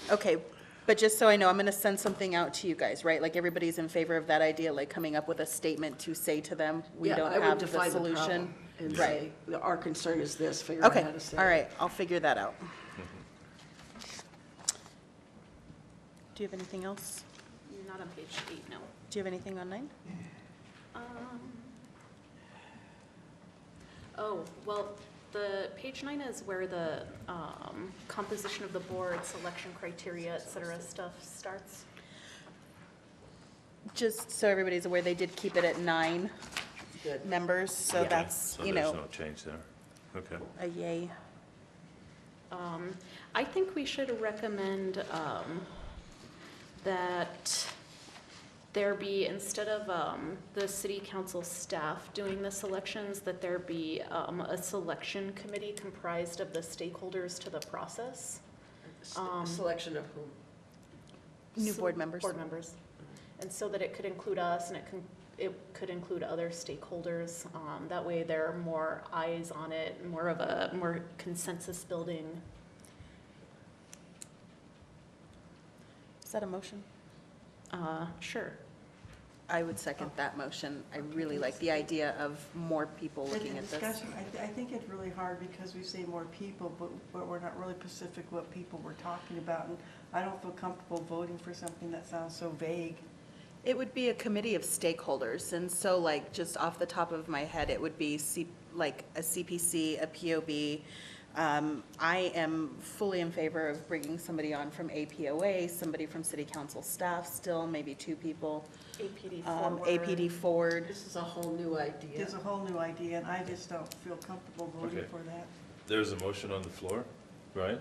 Okay, but just so I know, I'm going to send something out to you guys, right? Like, everybody's in favor of that idea, like coming up with a statement to say to them, we Yeah, don't I would have the define the solution. problem and Right. say, our concern is this, figure out Okay, how to say it. all right, I'll figure that out. Do you have anything else? not on page 8, no. Do you have anything on 9? Oh, well, the page 9 is where the composition of the board, selection criteria, et cetera, stuff starts. Just so everybody's aware, they did keep it at 9 Good. members, so Yeah. that's, So you there's know, no change there. Okay. a yay. I think we should recommend that there be, instead of the city council staff doing the selections, that there be a selection committee comprised of the stakeholders to the process. Selection of whom? New board members. Board members. And so that it could include us and it could include other stakeholders. That way there are more eyes on it, more consensus building. Is that a motion? Sure. I would second that motion. I really like the idea of more people In looking the at this. discussion, I think it's really hard because we say more people, but we're not really specific what people we're talking about. And I don't feel comfortable voting for something that sounds so vague. It would be a committee of stakeholders, and so like, just off the top of my head, it would be like a CPC, a POB. I am fully in favor of bringing somebody on from APOA, somebody from city council staff still, maybe 2 people. APD forward. APD forward. This is a whole new idea. It's a whole new idea, and I just don't feel comfortable voting Okay. for that. There's a motion on the floor, right?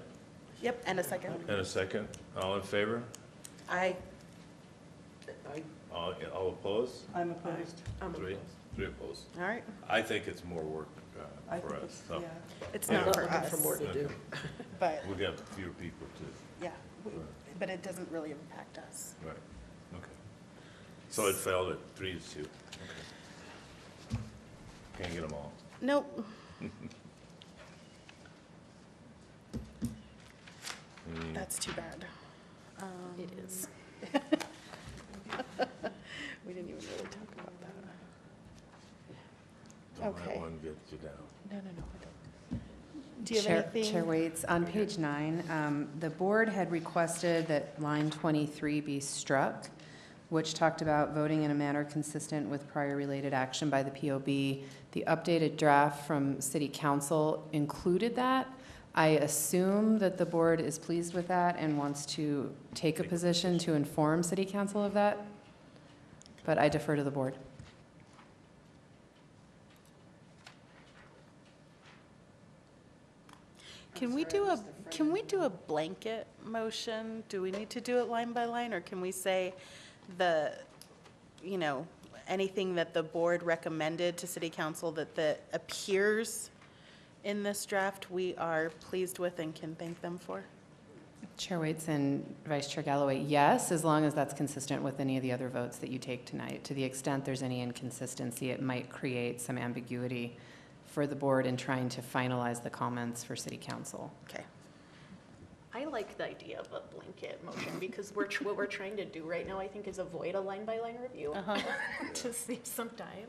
Yep, and a second. And a second. All in favor? I, All opposed? I'm opposed. Three opposed. all right. I think it's more work I for think us. it's, so yeah. It's Yeah. not Not for looking us, for more to do. but, We're gonna have fewer people to. yeah. But it doesn't really impact us. Right, okay. So it failed at 3-2. Okay. Can't get them all. Nope. That's too bad. It is. We didn't even really talk about that. Don't let Okay. one get you down. No, I don't. Do you have anything? Chair Waits, on page 9, the board had requested that line 23 be struck, which talked about voting in a manner consistent with prior related action by the POB. The updated draft from City Council included that. I assume that the board is pleased with that and wants to take a position to inform City Council of that, but I defer to the board. Can we do a blanket motion? Do we need to do it line by line, or can we say anything that the board recommended to City Council that appears in this draft, we are pleased with and can thank them for? Chair Waits and Vice Chair Galloway, yes, as long as that's consistent with any of the other votes that you take tonight. To the extent there's any inconsistency, it might create some ambiguity for the board in trying to finalize the comments for City Council. Okay. I like the idea of a blanket motion because what we're trying to do right now, I think, is avoid a line-by-line review to save some time.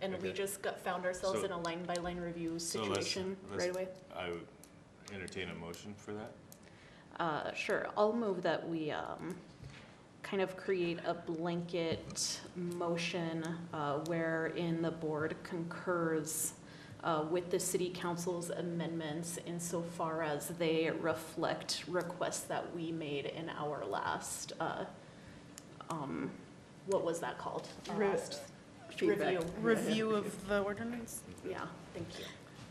And we just found ourselves in a line-by-line review situation right away. I would entertain a motion for that. Sure, I'll move that we kind of create a blanket motion wherein the board concurs with the City Council's amendments insofar as they reflect requests that we made in our last, what was that called? Our last Review of the ordinance? Yeah, thank you.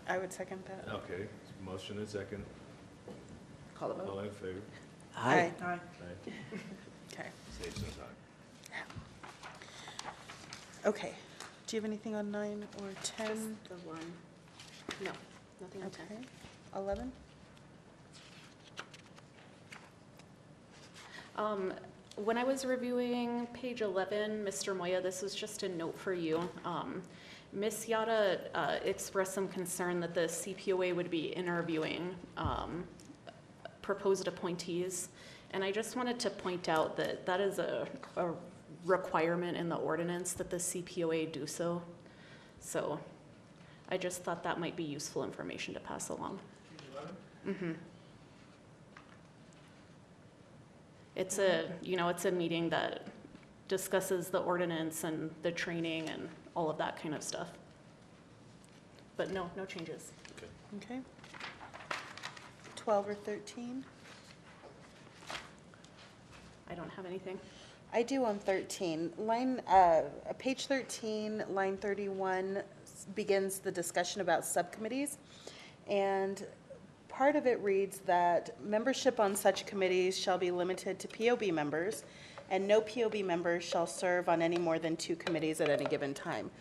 I would second that. Okay, motion and second. Call the All vote. in favor? Aye. Aye. Okay. Save some time. Okay. Do you have anything on 9 or 10? Just the one. No, nothing on 10. Okay. 11? When I was reviewing page 11, Mr. Moya, this was just a note for you. Ms. Yada expressed some concern that the CPOA would be interviewing proposed appointees. And I just wanted to point out that that is a requirement in the ordinance that the CPOA do so. So I just thought that might be useful information to pass along. Mm-hmm. It's a meeting that discusses the ordinance and the training and all of that kind of stuff. But no changes. Okay. 12 or 13? I don't have anything. I do on 13. Page 13, line 31 begins the discussion about subcommittees. And part of it reads that membership on such committees shall be limited to POB members, and no POB members shall serve on any more than 2 committees at any given time.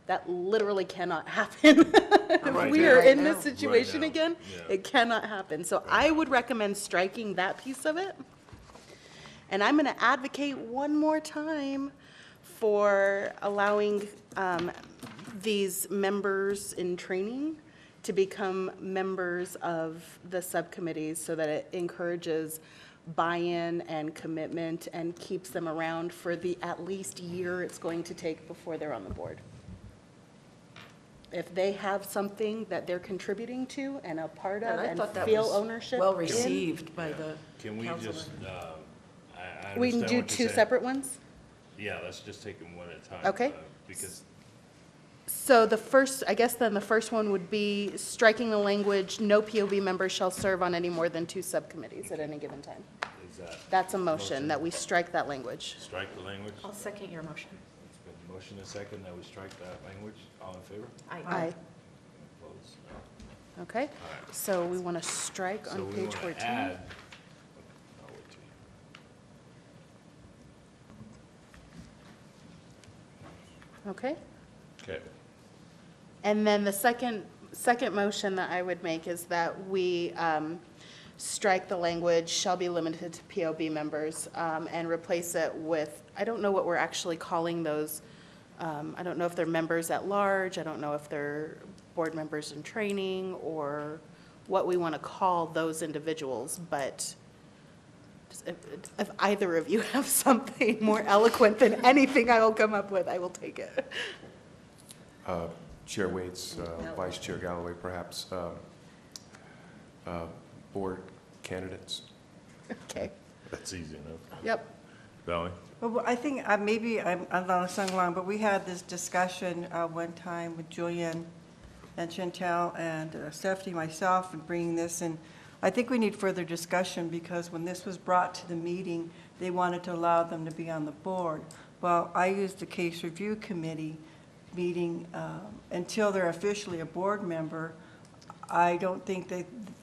That literally cannot happen. If we are in this situation again, it cannot happen. So I would recommend striking that piece of it. And I'm going to advocate one more time for allowing these members in training to become members of the subcommittees so that it encourages buy-in and commitment and keeps them around for the at least year it's going to take before they're on the board. If they have something that they're contributing to and a part of and feel ownership in. Well received by the Can we councilman. just, I We can understand do what 2 you're saying. separate ones? Yeah, let's just take them one at a time. Okay. Because, So the first one would be striking the language, no POB member shall serve on any more than 2 subcommittees at any given time. is that, That's a motion, that we strike that language. strike the language? I'll second your motion. It's been motion and second that we strike that language. All in favor? Aye. Opposed? No. Okay, so we want to strike So on we page want 14. to add, I'll wait till you. Okay, Okay. and then the second motion that I would make is that we strike the language, shall be limited to POB members, and replace it with, I don't know what we're actually calling those. I don't know if they're members at large, I don't know if they're board members in training, or what we want to call those individuals, but if either of you have something more eloquent than anything I will come up with, I will take it. Chair Waits, Vice Chair Galloway, perhaps board candidates. Okay. That's easy enough. Yep. Valerie? Well, I think maybe I'm not sung along, but we had this discussion one time with Julian and Chantel and Stephanie, myself, and bringing this in. I think we need further discussion because when this was brought to the meeting, they wanted to allow them to be on the board. Well, I used the case review committee meeting until they're officially a board member. I don't think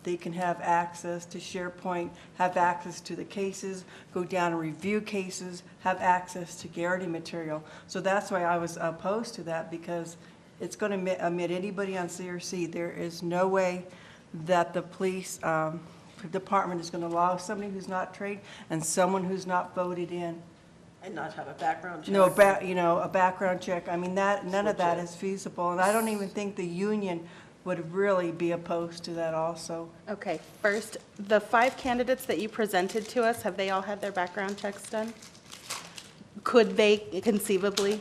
they can have access to SharePoint, have access to the cases, go down and review cases, have access to Garrity material. So that's why I was opposed to that, because it's going to omit anybody on CRC. There is no way that the police department is going to allow somebody who's not trained and someone who's not voted in. And not have a background check. No, a background check. I mean, none of that is feasible. And I don't even think the union would really be opposed to that also. Okay, first, the 5 candidates that you presented to us, have they all had their background checks done? Could they conceivably?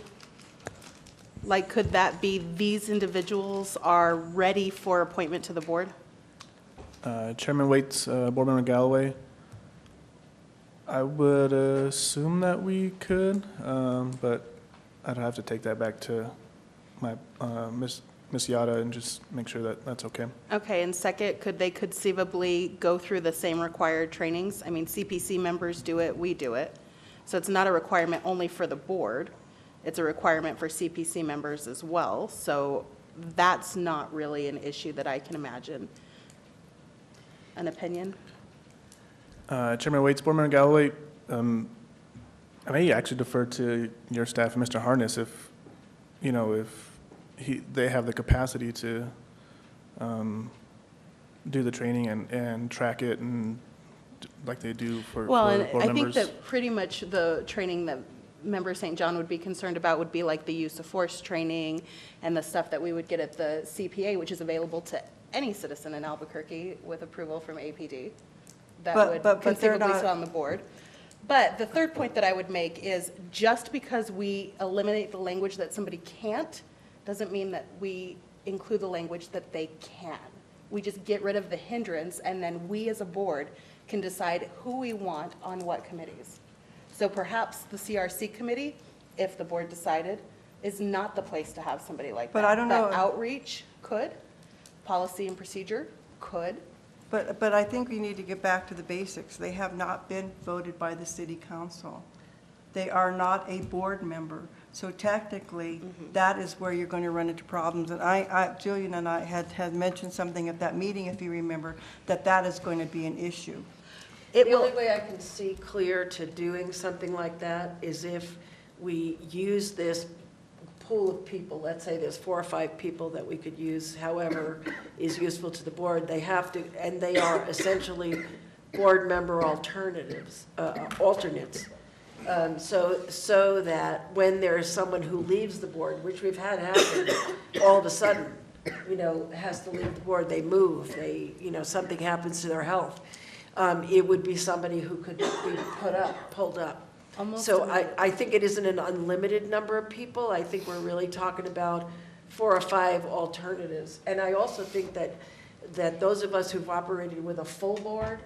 Like, could that be these individuals are ready for appointment to the board? Chairman Waits, Board Member Galloway, I would assume that we could, but I'd have to take that back to my Ms. Yada and just make sure that that's okay. Okay, and second, could they conceivably go through the same required trainings? I mean, CPC members do it, we do it. So it's not a requirement only for the board, it's a requirement for CPC members as well. So that's not really an issue that I can imagine. An opinion? Chairman Waits, Board Member Galloway, I may actually defer to your staff and Mr. Harness if, you know, if they have the capacity to do the training and track it and like they do for Well, board and I think members. that pretty much the training that Member St. John would be concerned about would be like the use of force training and the stuff that we would get at the CPA, which is available to any citizen in Albuquerque with approval from APD that would conceivably sit on the board. But the third point that I would make is just because we eliminate the language that somebody can't, doesn't mean that we include the language that they can. We just get rid of the hindrance, and then we as a board can decide who we want on what committees. So perhaps the CRC committee, if the board decided, is not the place to have somebody like that. But I don't know. But outreach could, policy and procedure could. But I think we need to get back to the basics. They have not been voted by the city council. They are not a board member. So technically, that is where you're going to run into problems. And Julian and I had mentioned something at that meeting, if you remember, that is going to be an issue. The only way I can see clear to doing something like that is if we use this pool of people, let's say there's 4 or 5 people that we could use, however is useful to the board, they have to, and they are essentially board member alternatives, alternates. So that when there's someone who leaves the board, which we've had happen, all of a sudden, you know, has to leave the board, they move, something happens to their health. It would be somebody who could be pulled up. So I think it isn't an unlimited number of people. I think we're really talking about 4 or 5 alternatives. And I also think that those of us who've operated with a full board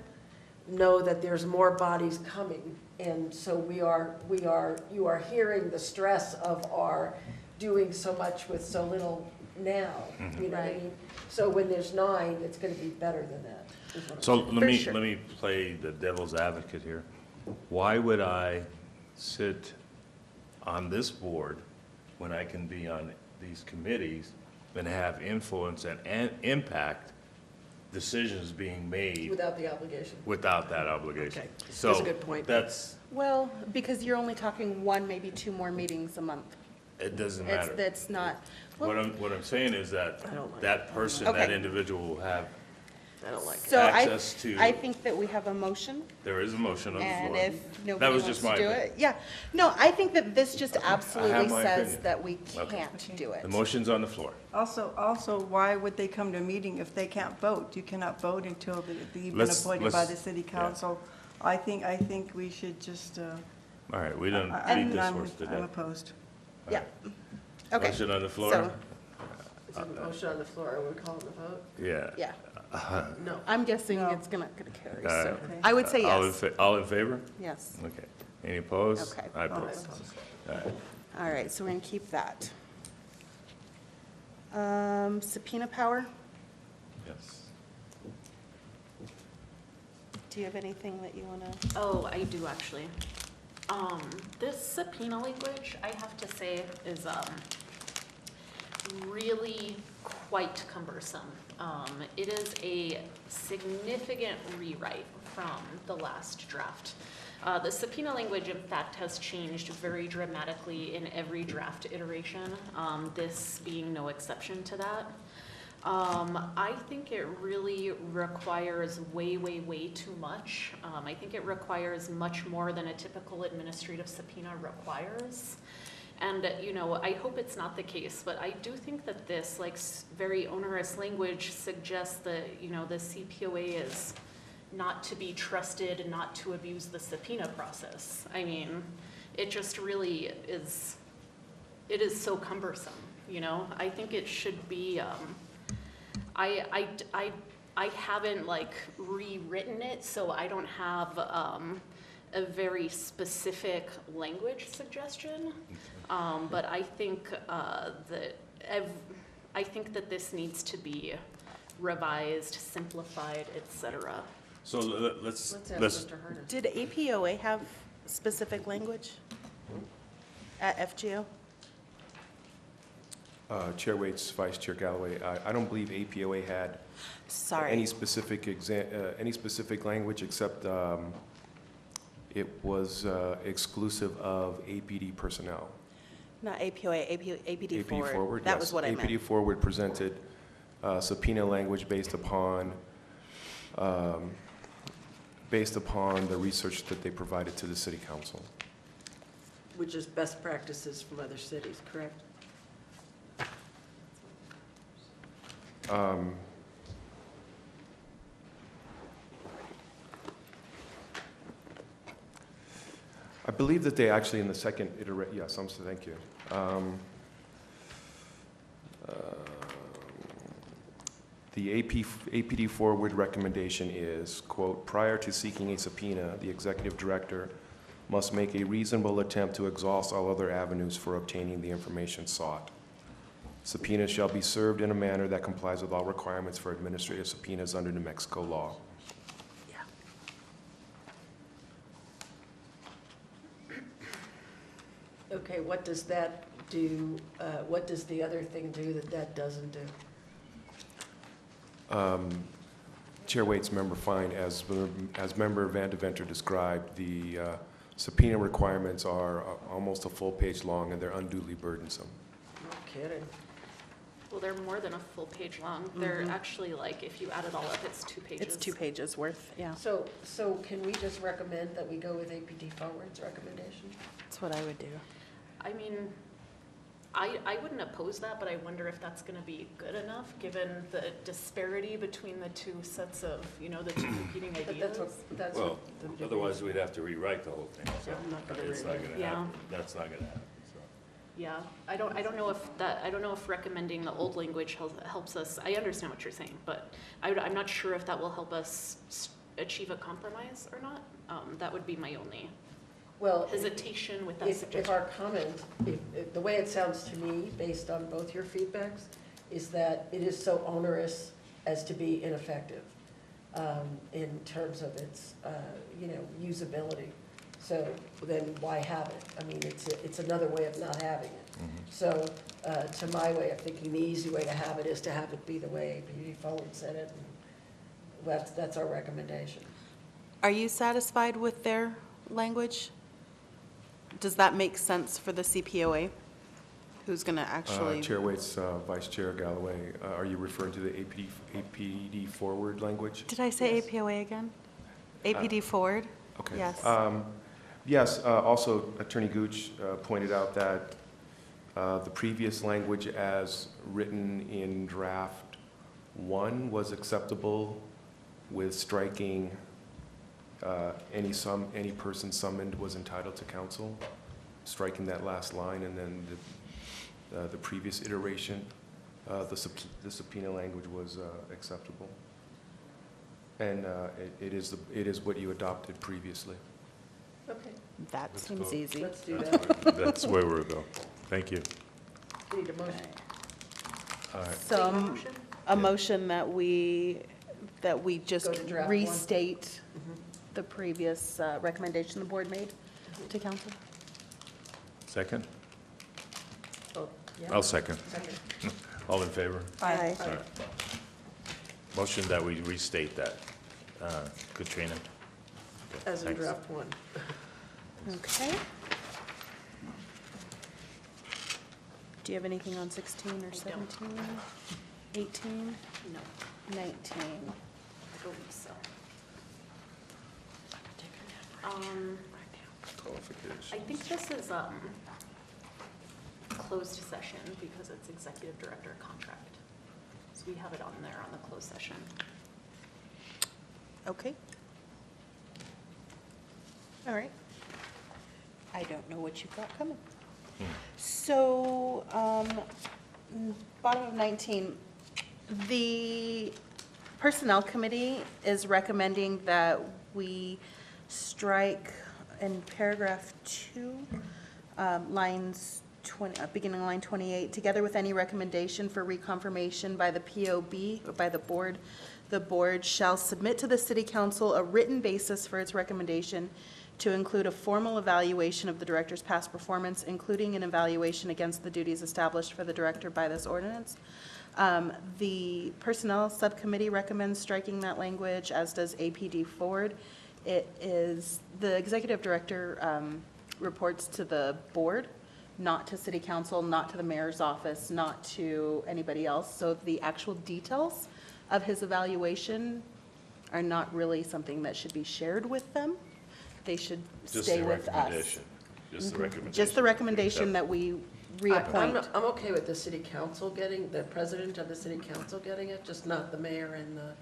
know that there's more bodies coming. And so you are hearing the stress of our doing so much with so little now, you know what I mean? So when there's 9, it's going to be better than that. So let me play the devil's advocate here. Why would I sit on this board when I can be on these committees and have influence and impact decisions being made Without the obligation. without that obligation? Okay, So that's a good point. Well, because you're only talking 1, maybe 2 more meetings a month. It doesn't matter. That's not. Well, What I'm saying is that I don't like that person, Okay. that individual will have I don't like it. So access to. I think that we have a motion, There is a motion on the floor. and if That nobody was wants just to my do opinion. it, yeah. No, I think that this just absolutely my says opinion. that we Okay. can't do it. The motion's on the floor. Also, why would they come to a meeting if they can't vote? You cannot vote until you've been Let's- appointed by let's- the city yeah. council. I think we should just, All right, we done I- beat this I'm horse to I'm death. opposed. Yeah. Okay. Motion on the floor? So, It's a motion on the floor, are we calling the vote? Yeah. yeah, No. I'm guessing it's gonna carry, All so right. I would say All in yes. All in favor? Yes. Okay. Any opposed? Okay. I oppose. All right. All right, so we're gonna keep that. Subpoena power, Yes. do you have anything that you wanna? Oh, I do actually. This subpoena language, I have to say, is, really quite cumbersome. It is a significant rewrite from the last draft. The subpoena language, in fact, has changed very dramatically in every draft iteration, this being no exception to that. I think it really requires way too much. I think it requires much more than a typical administrative subpoena requires. And, you know, I hope it's not the case, but I do think that this, like, very onerous language suggests that, you know, the CPOA is not to be trusted, not to abuse the subpoena process. I mean, it just really is, it is so cumbersome, you know? I think it should be, I haven't, like, rewritten it, so I don't have, a very specific language suggestion. But I think, I think that this needs to be revised, simplified, et cetera. So let's, Let's ask Mr. Harder. Did APOA have specific language at FGO? Chair Waits, Vice Chair Galloway, I don't believe APOA had Sorry. any specific language except it was exclusive of APD personnel. Not APOA, APD APD Forward, That yes. was what I meant. APD Forward presented subpoena language based upon the research that they provided to the city council. Which is best practices from other cities, correct? I believe that they actually in the second iteration, yes, thank you. The APD Forward recommendation is, quote, prior to seeking a subpoena, the executive director must make a reasonable attempt to exhaust all other avenues for obtaining the information sought. Subpoenas shall be served in a manner that complies with all requirements for administrative subpoenas under New Mexico law. Okay, what does that do, what does the other thing do that that doesn't do? Chair Waits, Member Fine, as Member Van Deventer described, the subpoena requirements are almost a full page long and they're unduly burdensome. No kidding. Well, they're more than a full page long. They're actually, like, if you add it all up, it's 2 pages. It's 2 pages worth, yeah. So can we just recommend that we go with APD Forward's recommendation? That's what I would do. I mean, I wouldn't oppose that, but I wonder if that's gonna be good enough, given the disparity between the two sets of, you know, the two competing But ideas. that's Well, what the- otherwise we'd have to rewrite the whole thing. So I'm not gonna it's not rewrite gonna it. Yeah. happen. That's not gonna happen, so. Yeah, I don't know if recommending the old language helps us, I understand what you're saying, but I'm not sure if that will help us achieve a compromise or not. That would be my only Well, hesitation with that if suggestion. our comment, if the way it sounds to me, based on both your feedbacks, is that it is so onerous as to be ineffective in terms of its, usability. So then why have it? I mean, it's another way of not having it. So to my way of thinking, the easy way to have it is to have it be the way APD Forward said it. And that's our recommendation. Are you satisfied with their language? Does that make sense for the CPOA? Who's going to actually? Chair Waits, Vice Chair Galloway, are you referring to the APD forward language? Did I say APOA again? APD forward? Okay. Yes. Yes, also Attorney Gooch pointed out that the previous language as written in draft 1 was acceptable with striking any person summoned was entitled to counsel, striking that last line, and then the previous iteration, the subpoena language was acceptable. And it is what you adopted previously. Okay, That seems easy. let's do that. That's where we'll go. Thank you. Need a motion. All right. So a motion that we just Go to draft one. restate the previous recommendation the board made to council. Second? Oh, yeah. I'll second. Second. All in favor? Aye. All right. Motion that we restate that. Katrina? Okay, As in thanks. draft 1. Okay. Do you have anything on 16 or 17? 18? No, 19? I believe so. Qualifications. I think this is, closed session because it's executive director contract. So we have it on there on the closed session. Okay. All right. I don't know what you've got coming. So, bottom of 19, the Personnel Committee is recommending that we strike in paragraph 2, lines 20, beginning line 28, together with any recommendation for reconfirmation by the POB or by the board shall submit to the city council a written basis for its recommendation to include a formal evaluation of the director's past performance, including an evaluation against the duties established for the director by this ordinance. The Personnel Subcommittee recommends striking that language, as does APD Forward. It is, the executive director reports to the board, not to city council, not to the mayor's office, not to anybody else. So the actual details of his evaluation are not really something that should be shared with them. They should Just stay the with us. recommendation. Just the recommendation. Just the recommendation that we reappoint. I'm okay with the city council getting, the president of the city council getting it, just not the mayor and the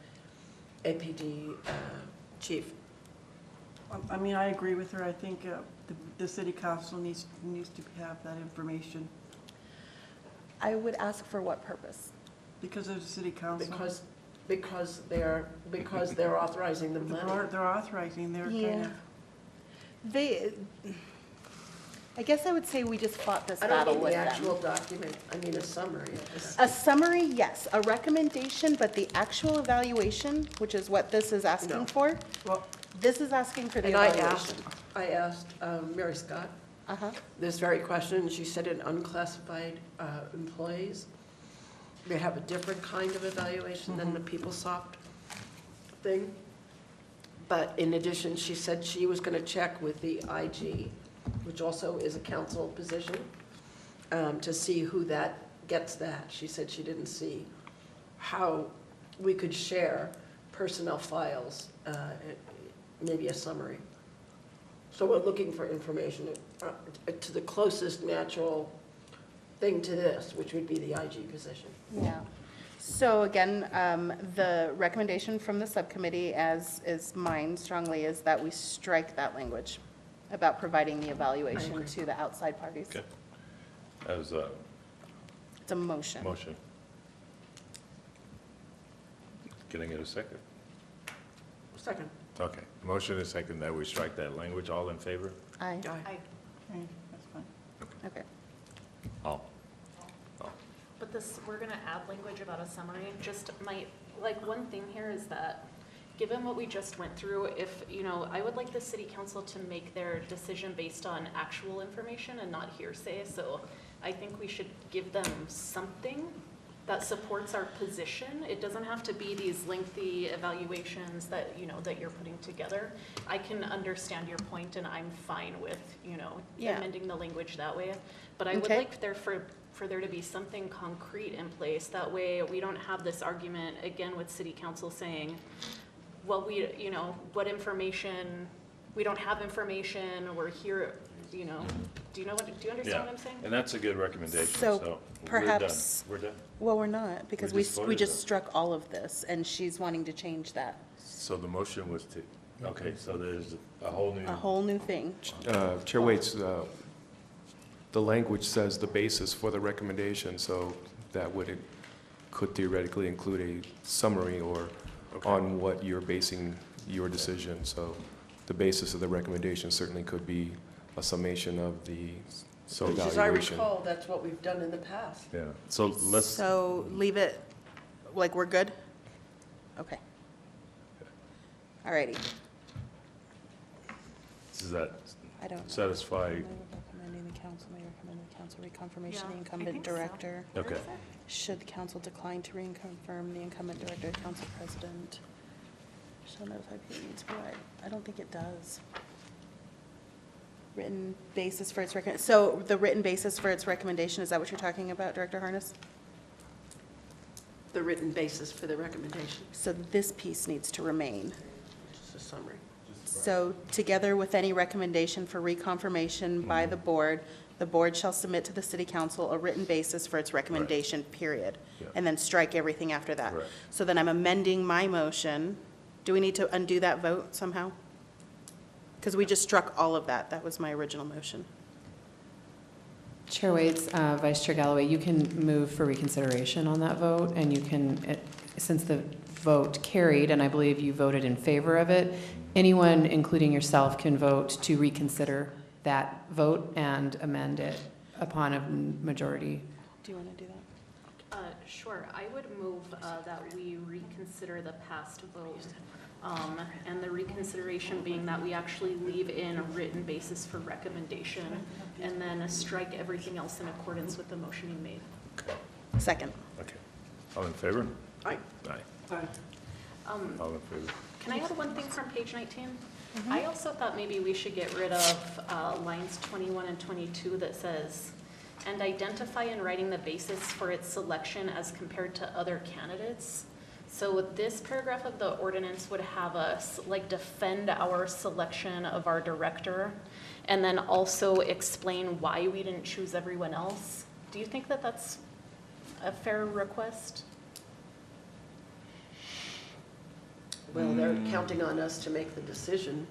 APD chief. I mean, I agree with her. I think the city council needs to have that information I would ask for what purpose? because of the city council. Because they're authorizing them money. They're authorizing, they're kind Yeah. of, I guess I would say we just fought this I don't battle need with the them. actual document, I mean a summary of this. A summary, yes, a recommendation, but the actual evaluation, which is what this is No. asking for, Well, this is asking for the and I evaluation. asked Mary Scott Uh-huh. this very question, and she said in unclassified employees, they have a different kind of evaluation than the PeopleSoft thing. But in addition, she said she was going to check with the IG, which also is a council position, to see who that gets that. She said she didn't see how we could share personnel files, maybe a summary. So we're looking for information to the closest natural thing to this, which would be the IG position. Yeah. So again, the recommendation from the subcommittee, as is mine strongly, is that we strike that language about providing the evaluation to the outside parties. Okay. That was a It's a motion. motion. Can I get a second? Second. Okay. Motion is second that we strike that language. All in favor? Aye. Aye. okay, that's fine. Okay. All. But this, we're gonna add language about a summary, just one thing here is that, given what we just went through, I would like the city council to make their decision based on actual information and not hearsay, so I think we should give them something that supports our position. It doesn't have to be these lengthy evaluations that you're putting together. I can understand your point, and I'm fine with, Yeah. amending the language that way, but I would Okay. like there for there to be something concrete in place. That way, we don't have this argument again with city council saying, well, you know, what information, we don't have information, we're here, you know, do you understand Yeah, what I'm saying? and that's a good recommendation, So so perhaps- we're done. Well, we're not, because We just we voted just on it. struck all of this, and she's wanting to change that. So the motion was to, okay, so there's a whole new. A whole new thing. Chair Waits, the language says the basis for the recommendation, so that could theoretically include a summary or on what you're basing your decision. So the basis of the recommendation certainly could be a summation of the As I evaluation. recall, that's what we've done in the past. Yeah, so let's, So leave it, like, we're good? Okay. All righty. does that I don't know. satisfy? Recommending the council may recommend the council reconfirmation Yeah, the I incumbent think so. director. Okay. Should the council decline to reconfirm the incumbent director, council president shall notify people it needs to provide. I don't think it does. Written basis for its so the written basis for its recommendation, is that what you're talking about, Director Harness? The written basis for the recommendation, So this piece needs to remain. just a summary. So together with any recommendation for reconfirmation by the board shall submit to the city council a written basis for its recommendation, period. Yeah. And then strike everything after that. Correct. So then I'm amending my motion. Do we need to undo that vote somehow? Because we just struck all of that. That was my original motion. Chair Waits, Vice Chair Galloway, you can move for reconsideration on that vote, and you can, since the vote carried, and I believe you voted in favor of it, anyone, including yourself, can vote to reconsider that vote and amend it upon a majority. Do you want to do that? Sure, I would move that we reconsider the past vote. And the reconsideration being that we actually leave in a written basis for recommendation and then strike everything else in accordance with the motion you made. Second. Okay. All in favor? Aye. Aye. All in favor? Can I add one thing from page 19? I also thought maybe we should get rid of lines 21 and 22 that says, and identify in writing the basis for its selection as compared to other candidates. So this paragraph of the ordinance would have us like defend our selection of our director and then also explain why we didn't choose everyone else. Do you think that that's a fair request? Well, they're counting on us to make the decision.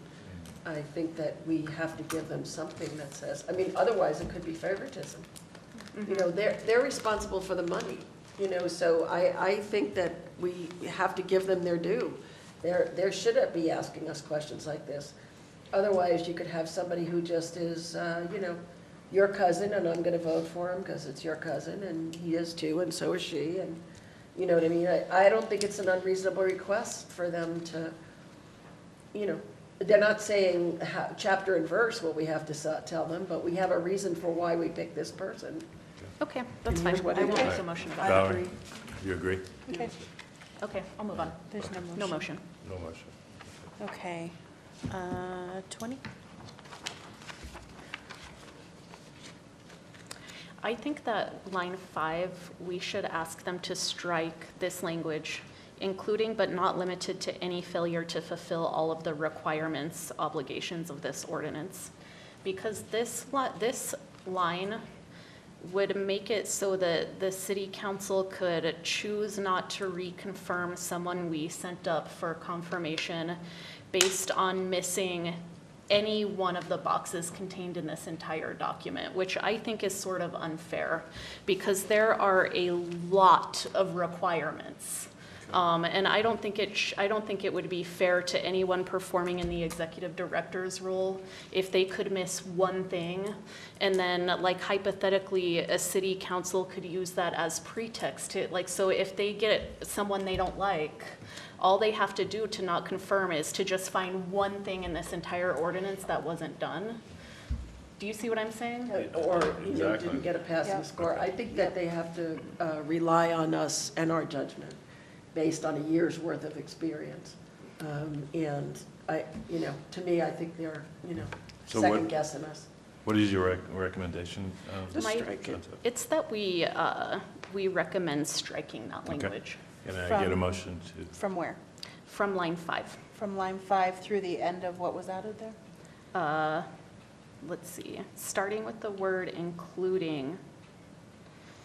I think that we have to give them something that says, I mean, otherwise it could be favoritism. You know, they're responsible for the money, you know, so I think that we have to give them their due. They shouldn't be asking us questions like this. Otherwise, you could have somebody who just is, you know, your cousin, and I'm gonna vote for him because it's your cousin, and he is too, and so is she, and you know what I mean? I don't think it's an unreasonable request for them to, you know, they're not saying chapter and verse what we have to tell them, but we have a reason for why we picked this person. Okay, that's And fine. here's what I it will is. make a motion about Valerie, you agree? Okay. Okay, I'll move on. There's no motion. No motion. No motion. Okay. 20? I think that line 5, we should ask them to strike this language, including but not limited to any failure to fulfill all of the requirements, obligations of this ordinance. Because this line would make it so that the city council could choose not to reconfirm someone we sent up for confirmation based on missing any one of the boxes contained in this entire document, which I think is sort of unfair because there are a lot of requirements. And I don't think it would be fair to anyone performing in the executive director's role if they could miss one thing, and then like hypothetically, a city council could use that as pretext to like. So if they get someone they don't like, all they have to do to not confirm is to just find one thing in this entire ordinance that wasn't done. Do you see what I'm saying? Or, you know, Exactly. didn't get a passing score. I think that they have to rely on us and our judgment based on a year's worth of experience. And I, you know, to me, I think they're, you know, So what- second guessing us. What is your recommendation? Just My- strike it. It's that we recommend striking that Okay. language Can I get a From- motion to? From where? from line 5. From line 5 through the end of what was added there? Let's see, starting with the word including,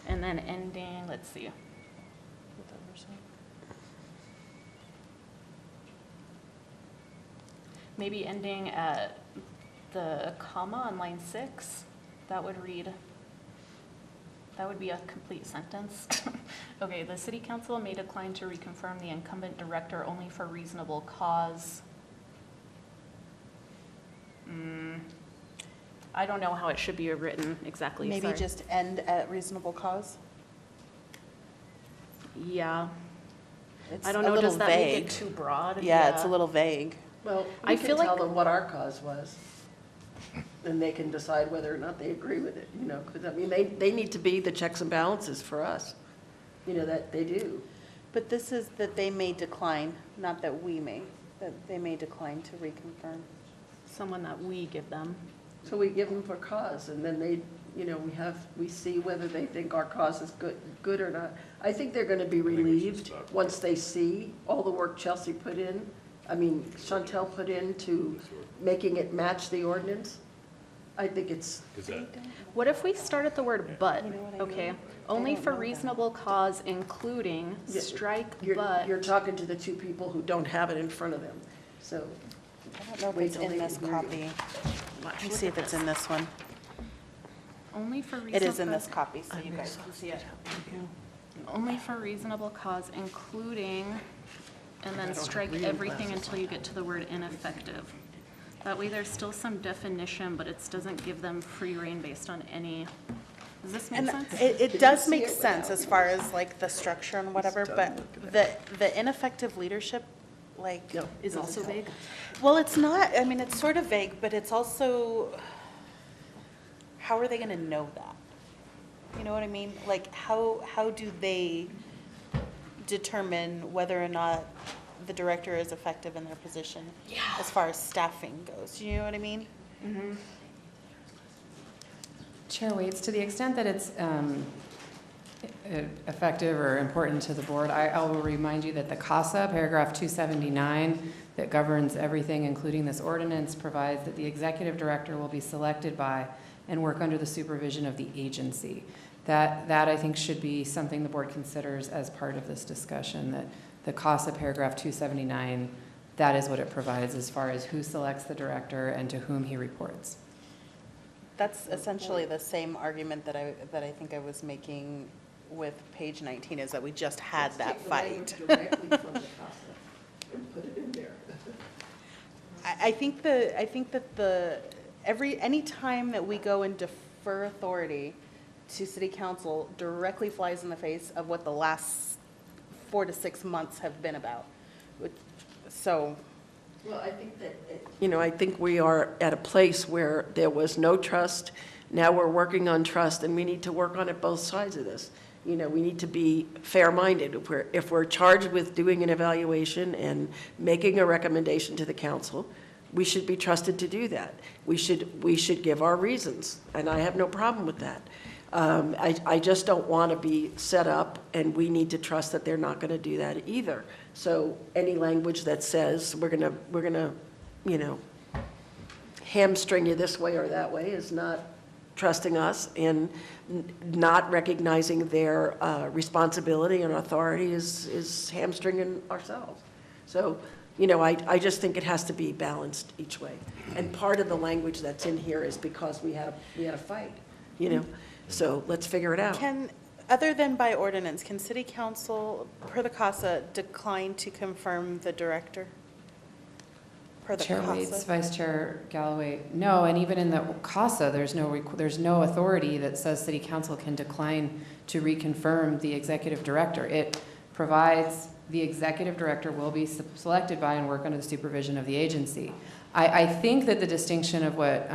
and then ending, let's see. Maybe ending at the comma on line 6, that would read, that would be a complete sentence. Okay, the city council may decline to reconfirm the incumbent director only for reasonable cause. I don't know how it should be written exactly, Maybe sorry. just end at reasonable cause? Yeah, It's I don't a know, little does that make vague. it too broad? Yeah, it's a little vague. Well, I we feel can tell like- them what our cause was, and they can decide whether or not they agree with it, you know, because, I mean, they need to be the checks and balances for us, you know, that they do. But this is that they may decline, not that we may, that they may decline to reconfirm. Someone that we give them. So we give them for cause, and then they, you know, we see whether they think our cause is good or not. I think they're gonna be relieved once they see all the work Chelsea put in, Chantel put in to making it match the ordinance. I think it's, What if we start at the word but, You know what I okay? mean? Only don't for know that. reasonable cause including, Yeah, strike you're but. talking to the two people who don't have it in front of them, so. I don't know if Wait it's till in they this agree. copy. Let me see if it's in this one. Only for reasonable. It is in this copy, so you guys can see it. Only for reasonable cause including, and then strike everything until you get to the word ineffective. That way there's still some definition, but it doesn't give them free rein based on any, does this make And sense? it does make sense as far as like the structure and whatever, but the ineffective leadership, like. No, Is also vague? Well, it's not, I mean, it's sort of vague, but it's also, how are they gonna know that? You know what I mean? Like, how do they determine whether or not the director is effective in their position? As far as staffing goes, you know what I mean? Chair Waits, to the extent that it's effective or important to the board, I will remind you that the CASA, paragraph 279, that governs everything, including this ordinance, provides that the executive director will be selected by and work under the supervision of the agency. That I think should be something the board considers as part of this discussion, that the CASA paragraph 279, that is what it provides as far as who selects the director and to whom he reports. That's essentially the same argument that I think I was making with page 19, is that we just had that fight. I think that any time that we go and defer authority to city council directly flies in the face of what the last 4 to 6 months have been about. So. Well, I think that, you know, I think we are at a place where there was no trust. Now we're working on trust, and we need to work on it both sides of this. You know, we need to be fair-minded. If we're charged with doing an evaluation and making a recommendation to the council, we should be trusted to do that. We should give our reasons, and I have no problem with that. I just don't want to be set up, and we need to trust that they're not going to do that either. So any language that says we're gonna, you know, hamstring you this way or that way is not trusting us, and not recognizing their responsibility and authority is hamstringing ourselves. So, you know, I just think it has to be balanced each way. And part of the language that's in here is because we had a fight, you know? So let's figure it out. Other than by ordinance, can city council, per the CASA, decline to confirm the director? Per the Chair Waits, CASA? Vice Chair Galloway, no, and even in the CASA, there's no authority that says city council can decline to reconfirm the executive director. It provides the executive director will be selected by and work under the supervision of the agency. I think that the distinction of what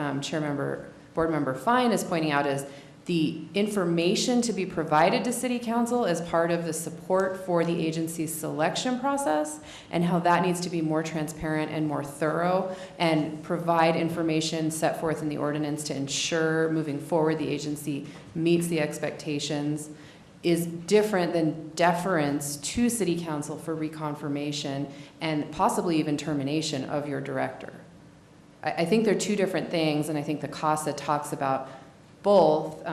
Board Member Fine is pointing out is the information to be provided to City Council as part of the support for the agency's selection process, and how that needs to be more transparent and more thorough, and provide information set forth in the ordinance to ensure moving forward the agency meets the expectations, is different than deference to City Council for reconfirmation and possibly even termination of your director. I think they're two different things, and I think the CASA talks about both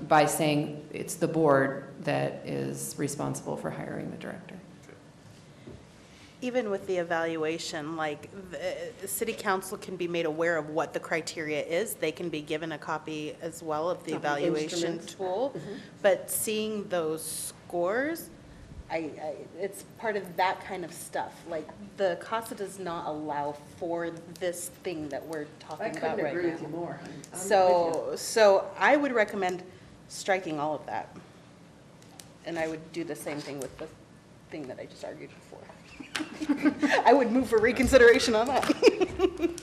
by saying it's the board that is responsible for hiring the director. Even with the evaluation, like, the city council can be made aware of what the criteria is. They can be given a copy as well of the Of the evaluation instrument. tool. But seeing those scores, it's part of that kind of stuff. Like, the CASA does not allow for this thing that we're talking about right now. I couldn't agree with you more. I'm with So I would recommend striking all of that. And I would do the same thing with the thing that I just argued before. I would move for reconsideration on that.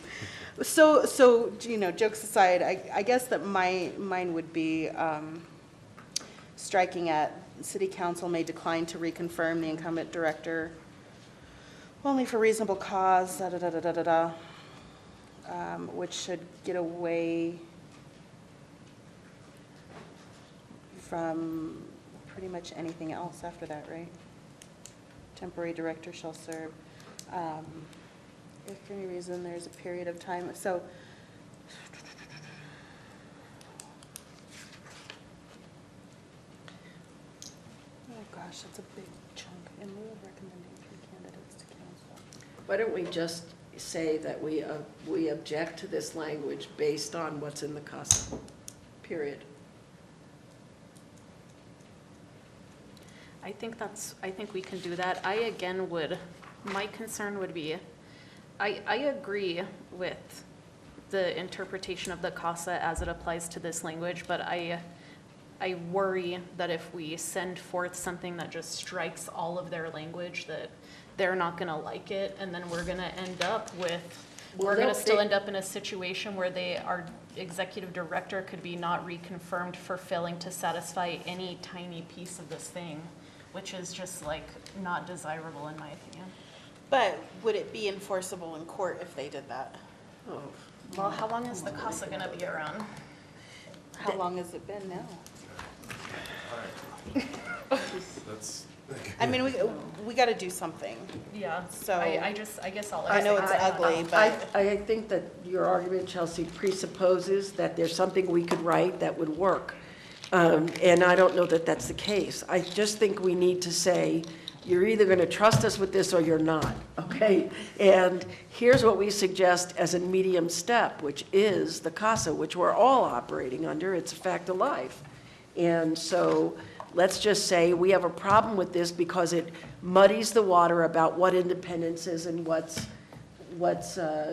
So, you know, jokes aside, I guess that mine would be striking at city council may decline to reconfirm the incumbent director only for reasonable cause, which should get away from pretty much anything else after that, right? Temporary director shall serve, if for any reason there's a period of time, so. Oh gosh, that's a big chunk, in lieu of recommending 3 candidates to council. Why don't we just say that we object to this language based on what's in the CASA, period? I think we can do that. My concern would be, I agree with the interpretation of the CASA as it applies to this language, but I worry that if we send forth something that just strikes all of their language, that they're not gonna like it, and then we're gonna end up in a situation where our executive director could be not reconfirmed for failing to satisfy any tiny piece of this thing, which is just like not desirable in my opinion. But would it be enforceable in court if they did that? Oh, Well, how long is the CASA gonna be around? How long has it been now? That's, I mean, we gotta do something. Yeah, So- I guess I'll. I know it's ugly, but. I think that your argument, Chelsea, presupposes that there's something we could write that would work. And I don't know that that's the case. I just think we need to say, you're either going to trust us with this or you're not, okay? And here's what we suggest as a medium step, which is the CASA, which we're all operating under. It's a fact of life. And so let's just say we have a problem with this because it muddies the water about what independence is and what's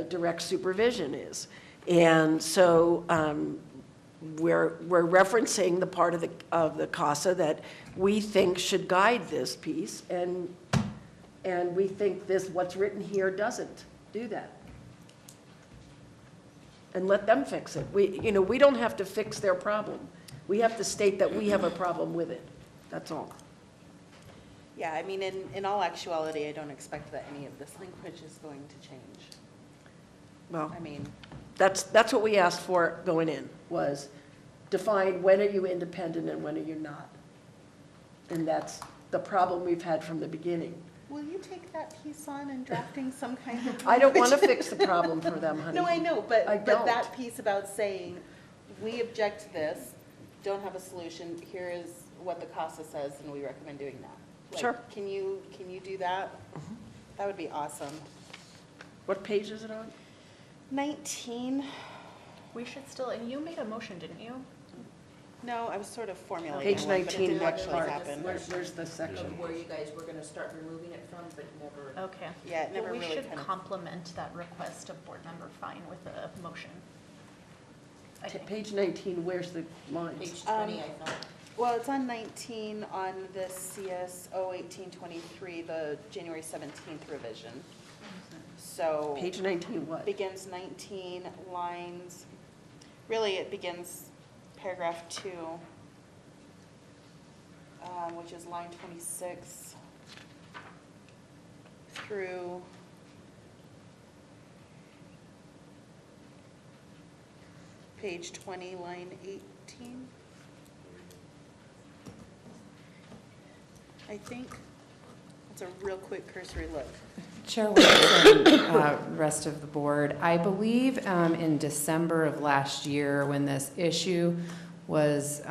direct supervision is. And so we're referencing the part of the CASA that we think should guide this piece, and we think what's written here doesn't do that. And let them fix it. We don't have to fix their problem. We have to state that we have a problem with it. That's all. Yeah, I mean, in all actuality, I don't expect that any of this language is going to change. Well, I mean, that's what we asked for going in, was define when are you independent and when are you not. And that's the problem we've had from the beginning. will you take that piece on in drafting some kind of? I don't want to fix the problem for them, honey. No, I know, but I don't. that piece about saying, we object to this, don't have a solution, here is what the CASA says, and we recommend doing that. Like, Sure. Can you do that? That would be awesome. What page is it on? 19. We should still, and you made a motion, didn't you? No, I was sort of formulating Page one, but it 19, didn't what actually part? happen. Where's the section? Where you guys were gonna start removing it from, but never. Okay. Yeah, it never Well, really we should kind of- complement that request of Board Member Fine with a motion. I think. Page 19, where's the lines? Page 20, I thought. Well, it's on 19 on the CSO 1823, the January 17th revision. So. Page 19 what? Begins 19 lines, really it begins paragraph 2. which is line 26 through page 20, line 18. I think it's a real quick cursory look. Chair Wilson, rest of the board, I believe in December of last year when this issue was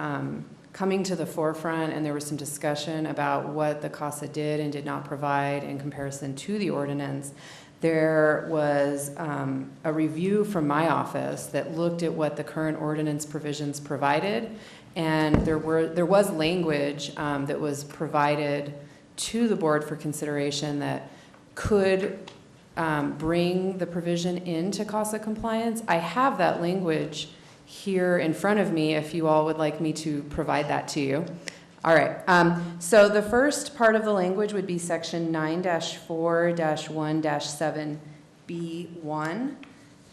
coming to the forefront and there was some discussion about what the CASA did and did not provide in comparison to the ordinance, there was a review from my office that looked at what the current ordinance provisions provided, and there was language that was provided to the board for consideration that could bring the provision into CASA compliance. I have that language here in front of me if you all would like me to provide that to you. All right, so the first part of the language would be section 9-4-1-7B1.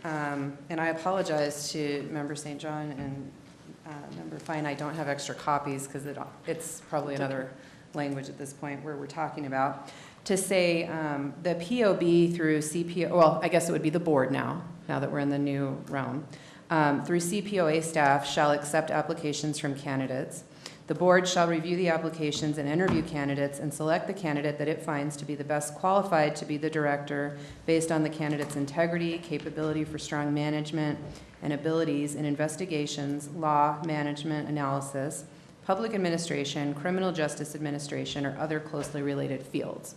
And I apologize to Member St. John and Member Fine, I don't have extra copies because it's probably another language at this point where we're talking about. To say the POB through CPO, well, I guess it would be the board now that we're in the new realm, through CPOA staff shall accept applications from candidates. The board shall review the applications and interview candidates and select the candidate that it finds to be the best qualified to be the director based on the candidate's integrity, capability for strong management, and abilities in investigations, law, management, analysis, public administration, criminal justice administration, or other closely related fields.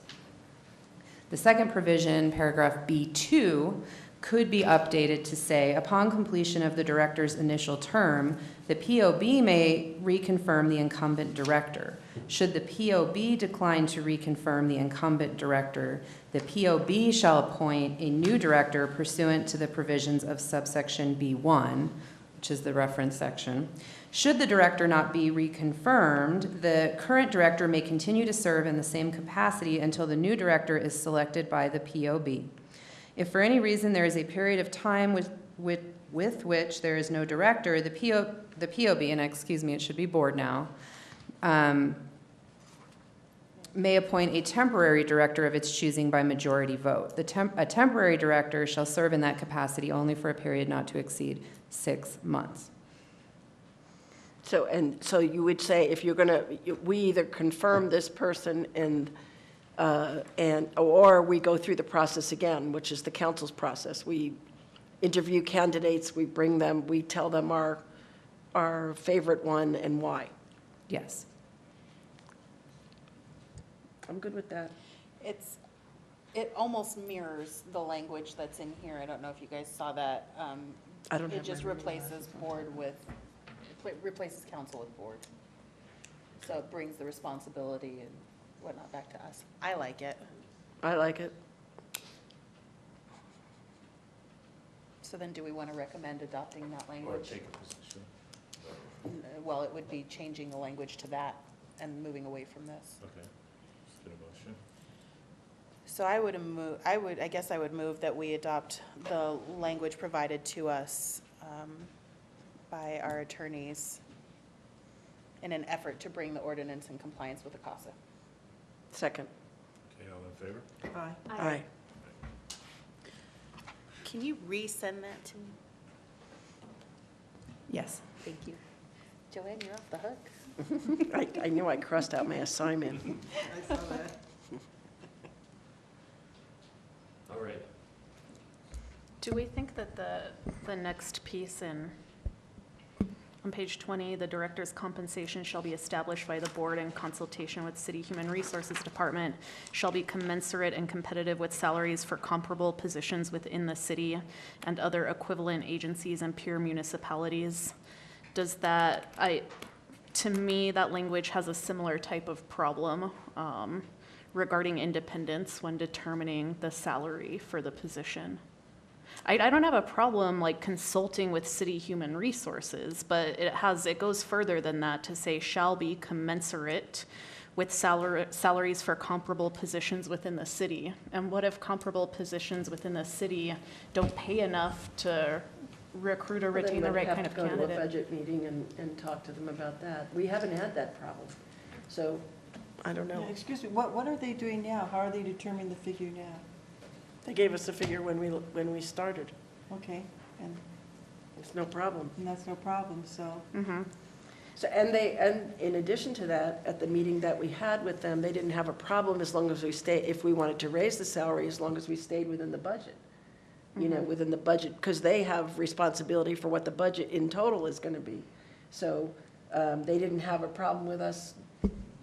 The second provision, paragraph B2, could be updated to say, upon completion of the director's initial term, the POB may reconfirm the incumbent director. Should the POB decline to reconfirm the incumbent director, the POB shall appoint a new director pursuant to the provisions of subsection B1, which is the reference section. Should the director not be reconfirmed, the current director may continue to serve in the same capacity until the new director is selected by the POB. If for any reason there is a period of time with which there is no director, the POB, and excuse me, it should be board now, may appoint a temporary director of its choosing by majority vote. A temporary director shall serve in that capacity only for a period not to exceed 6 months. So you would say if you're going to, we either confirm this person or we go through the process again, which is the council's process. We interview candidates, we bring them, we tell them our favorite one and why. Yes. I'm good with that. It almost mirrors the language that's in here. I don't know if you guys saw that. I don't have It just my replaces replaces council with board. So it brings the responsibility and whatnot back to us. I like it. I like it. So then do we want to recommend adopting that Or language? take a position. Well, it would be changing the language to that and moving away from this. Okay. Just get a motion. So I guess I would move that we adopt the language provided to us by our attorneys in an effort to bring the ordinance in compliance with the CASA. Second. Okay, all in favor? Aye. Can you resend that to me? Yes. Thank you. Joanne, you're off the hook. I knew I crossed out my assignment. I saw that. All right. Do we think that the next piece on page 20, the director's compensation shall be established by the board in consultation with City Human Resources Department, shall be commensurate and competitive with salaries for comparable positions within the city and other equivalent agencies and peer municipalities? Does that, to me, that language has a similar type of problem regarding independence when determining the salary for the position. I don't have a problem like consulting with City Human Resources, but it goes further than that to say shall be commensurate with salaries for comparable positions within the city. And what if comparable positions within the city don't pay enough to recruit or retain the right kind of Then we'd have to go to a candidate? budget meeting and talk to them about that. We haven't had that problem. So, I don't know. Yeah, excuse me, what are they doing now? How are they determining the figure now? They gave us a figure when we started. Okay, and It's no problem. that's no problem, so. So, and in addition to that, at the meeting that we had with them, they didn't have a problem as long as we if we wanted to raise the salary, as long as we stayed within the budget. You know, within the budget, because they have responsibility for what the budget in total is gonna be. So, they didn't have a problem with us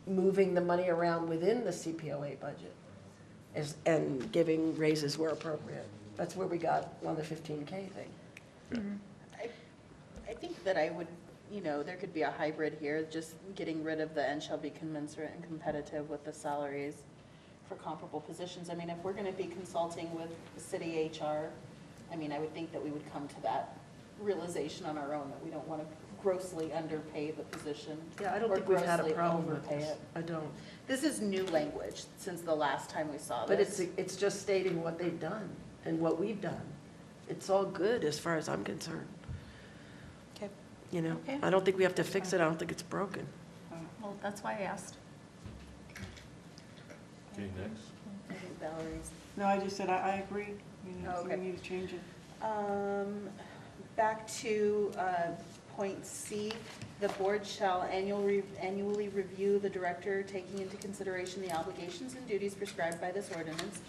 moving the money around within the CPOA budget and giving raises where appropriate. That's where we got on the 15K thing. I think that I would, there could be a hybrid here, just getting rid of the and shall be commensurate and competitive with the salaries for comparable positions. I mean, if we're going to be consulting with city HR, I mean, I would think that we would come to that realization on our own, that we don't want to grossly underpay the position. Yeah, I don't or think we've had a grossly problem with overpay this. it. I don't. This is new language since the last time we saw But this. it's just stating what they've done and what we've done. It's all good as far as I'm concerned. Okay. You know, Okay. I don't think we have to fix it. I don't think it's broken. Well, that's why I asked. Okay, next. I think Valerie's. No, I just said, I agree. You know, Oh, so okay. we need to change it. Back to point C, the board shall annually review the director, taking into consideration the obligations and duties prescribed by this ordinance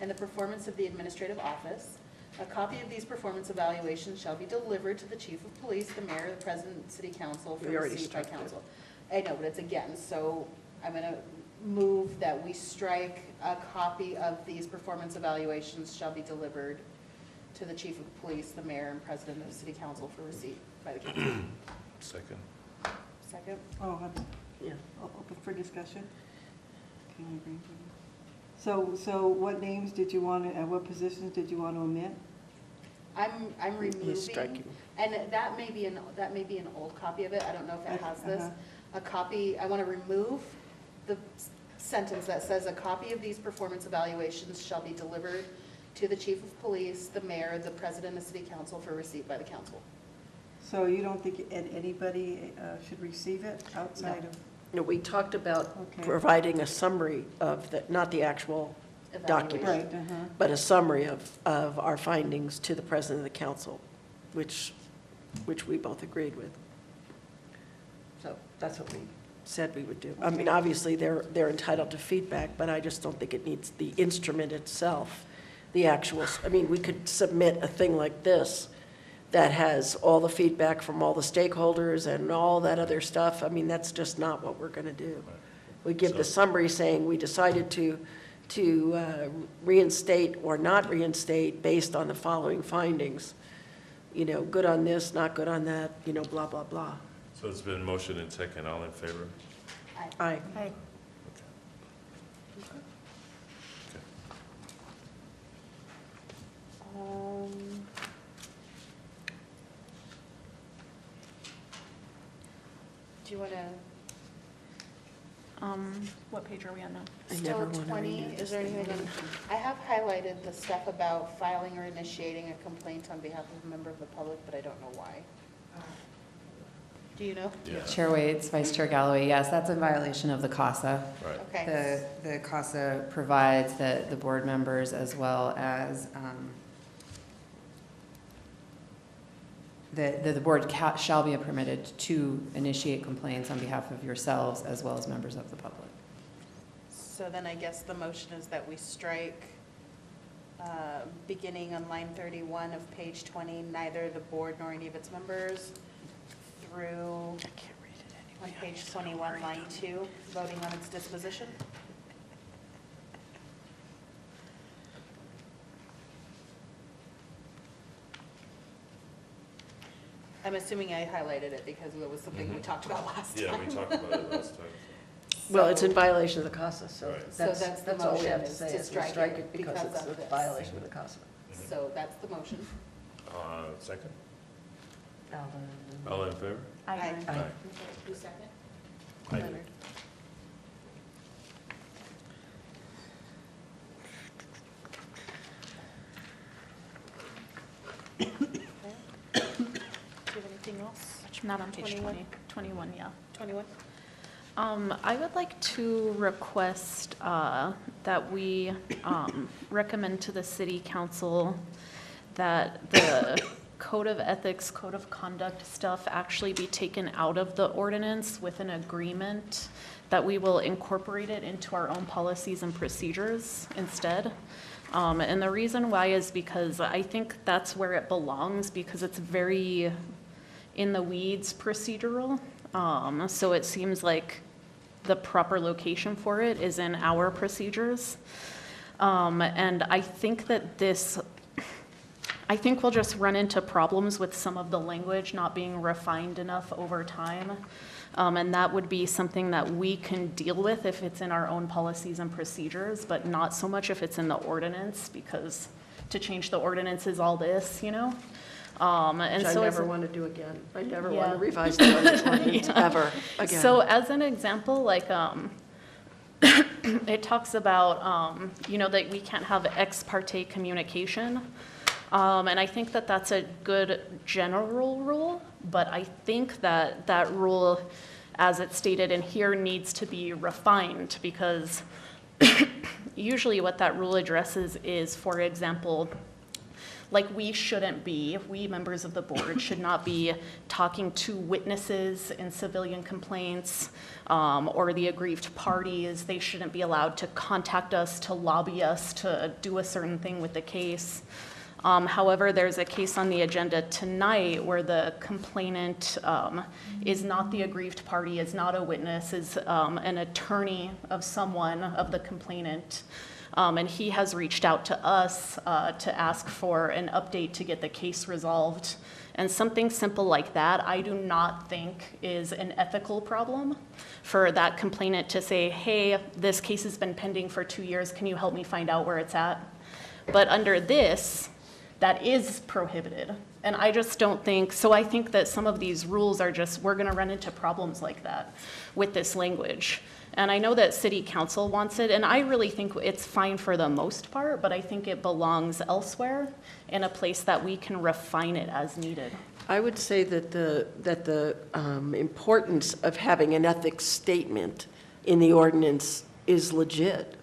and the performance of the administrative office. A copy of these performance evaluations shall be delivered to the chief of police, the mayor, the president, city council for We already receipt by struck it. council. I know, but it's again, so I'm going to move that we strike a copy of these performance evaluations shall be delivered to the chief of police, the mayor, and president of the city council for receipt by the council. Second. Second? Oh, Yeah. open for discussion? Can I bring it? So what names did you want to, and what positions did you want to omit? I'm removing, striking. and that may be an old copy of it, I don't know if it has this. Uh-huh. A copy, I want to remove the sentence that says, "A copy of these performance evaluations shall be delivered to the chief of police, the mayor, the president of city council for receipt by the council." So you don't think anybody should receive it outside of? You know, we talked about Okay. providing a summary of the, not the actual document, Right, but a summary of our findings to the president of the council, which we both agreed with. So that's what we said we would do. I mean, obviously, they're entitled to feedback, but I just don't think it needs the instrument itself, the actual, I mean, we could submit a thing like this that has all the feedback from all the stakeholders and all that other stuff. I mean, that's just not what we're going to do. We give the summary saying we decided to reinstate or not reinstate based on the following findings. You know, good on this, not good on that, you know, blah, blah, blah. So it's been motion and second, all in favor? Aye. Do you want to? What page are we on now? I Still never wanna 20, renew is this there thing. anything, I have highlighted the stuff about filing or initiating a complaint on behalf of a member of the public, but I don't know why. Do you know? Yeah. Chair Waits, Vice Chair Galloway, yes, that's in violation of the CASA. Right. Okay. The CASA provides that the board members as well as, that the board shall be permitted to initiate complaints on behalf of yourselves as well as members of the public. So then I guess the motion is that we strike, beginning on line 31 of page 20, neither the board nor any of its members, through on page 21, line 2, voting on its disposition. I'm assuming I highlighted it because it was something we talked about last time. Yeah, we talked about it last time. Well, it's in violation of the CASA, so Right. So that's the all we motion, have to is say to is we strike it it because because it's of a this. violation of the CASA. So that's the motion. Second, all in favor? Aye. Aye. Who's second? I did. Leonard. Do you have anything else? Not on page 21? 20, 21, yeah. 21? I would like to request that we recommend to the city council that the code of ethics, code of conduct stuff actually be taken out of the ordinance with an agreement that we will incorporate it into our own policies and procedures instead. And the reason why is because I think that's where it belongs, because it's very in the weeds procedural. So it seems like the proper location for it is in our procedures. And I think that I think we'll just run into problems with some of the language not being refined enough over time. And that would be something that we can deal with if it's in our own policies and procedures, but not so much if it's in the ordinance, because to change the ordinance is all this, you know? And Which so I as never a- want to do again. I never Yeah. want to revise the ordinance Yeah. ever again. So as an example, like, it talks about, you know, that we can't have ex parte communication. And I think that that's a good general rule, but I think that that rule, as it's stated in here, needs to be refined, because usually what that rule addresses is, for example, like we members of the board should not be talking to witnesses in civilian complaints, or the aggrieved parties. They shouldn't be allowed to contact us, to lobby us to do a certain thing with the case. However, there's a case on the agenda tonight where the complainant is not the aggrieved party, is not a witness, is an attorney of someone, of the complainant. And he has reached out to us to ask for an update to get the case resolved. And something simple like that, I do not think is an ethical problem for that complainant to say, hey, this case has been pending for 2 years, can you help me find out where it's at? But under this, that is prohibited. And I just don't think, so I think that some of these rules are just, we're gonna run into problems like that with this language. And I know that city council wants it, and I really think it's fine for the most part, but I think it belongs elsewhere in a place that we can refine it as needed. I would say that the importance of having an ethics statement in the ordinance is legit.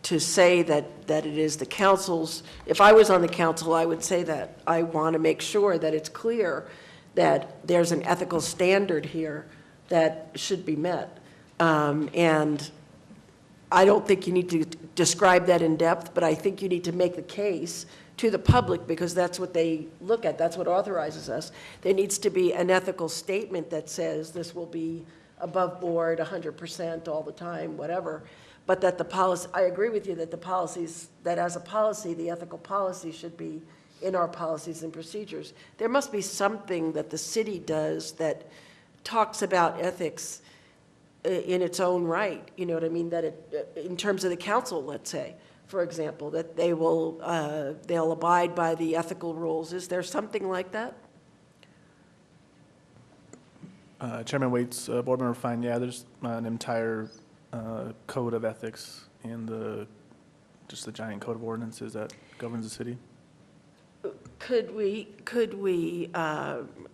To say that it is the council's, if I was on the council, I would say that. I want to make sure that it's clear that there's an ethical standard here that should be met. And I don't think you need to describe that in depth, but I think you need to make the case to the public, because that's what they look at, that's what authorizes us. There needs to be an ethical statement that says this will be above board, 100% all the time, whatever. But that the policy, I agree with you that the policies, that as a policy, the ethical policy should be in our policies and procedures. There must be something that the city does that talks about ethics in its own right, you know what I mean? That it, in terms of the council, let's say, for example, that they will, they'll abide by the ethical rules. Is there something like that? Chairman Waits, Board Member Fine, yeah, there's an entire code of ethics in just the giant code of ordinances that governs the city. Could we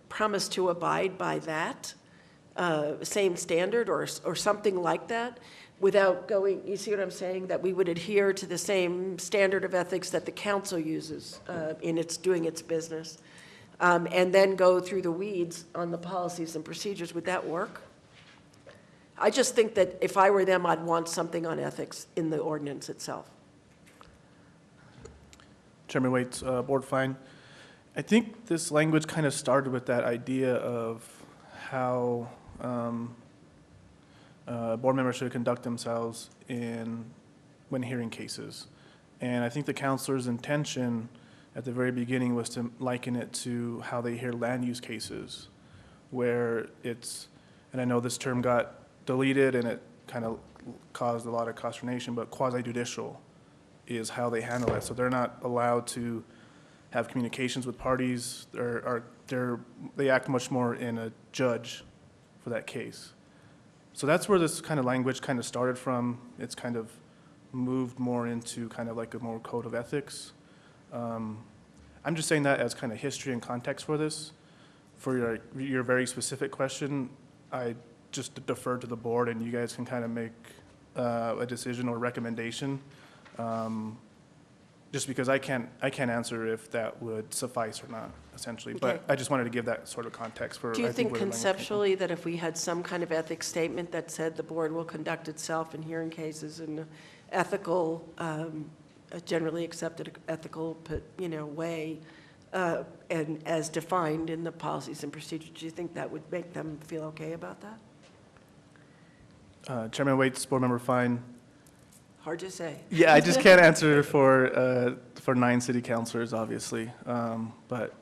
promise to abide by that same standard or something like that without going, you see what I'm saying? That we would adhere to the same standard of ethics that the council uses in doing its business, and then go through the weeds on the policies and procedures. Would that work? I just think that if I were them, I'd want something on ethics in the ordinance itself. Chairman Waits, Board Fine. I think this language kind of started with that idea of how board members should conduct themselves when hearing cases. And I think the councilor's intention at the very beginning was to liken it to how they hear land use cases, where it's, and I know this term got deleted and it kind of caused a lot of consternation, but quasi-judicial is how they handle it. So they're not allowed to have communications with parties, they act much more in a judge for that case. So that's where this kind of language kind of started from. It's kind of moved more into kind of like a more code of ethics. I'm just saying that as kind of history and context for this. For your very specific question, I just defer to the board, and you guys can kind of make a decision or recommendation. Just because I can't answer if that would suffice or not, essentially. But Okay. I just wanted to give that sort of context for. Do you I think where the language came from. conceptually that if we had some kind of ethics statement that said the board will conduct itself in hearing cases in an ethical, a generally accepted ethical, way, and as defined in the policies and procedures, do you think that would make them feel okay about that? Chairman Waits, Board Member Fine. Hard to say. Yeah, I just can't answer for 9 city councilors, obviously. But,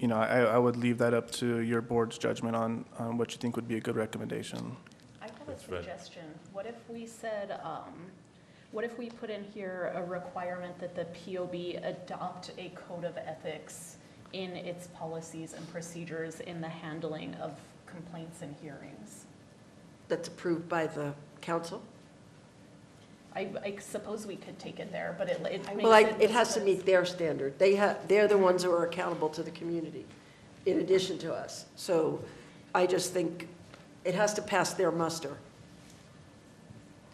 I would leave that up to your board's judgment on what you think would be a good recommendation. I have a suggestion. What if we said, what if we put in here a requirement that the POB adopt a code of ethics in its policies and procedures in the handling of complaints and hearings? That's approved by the council? I suppose we could take it there, but it makes Well, it has to meet their standard. They're the ones who are accountable to the community, in addition to us. So I just think it has to pass their muster.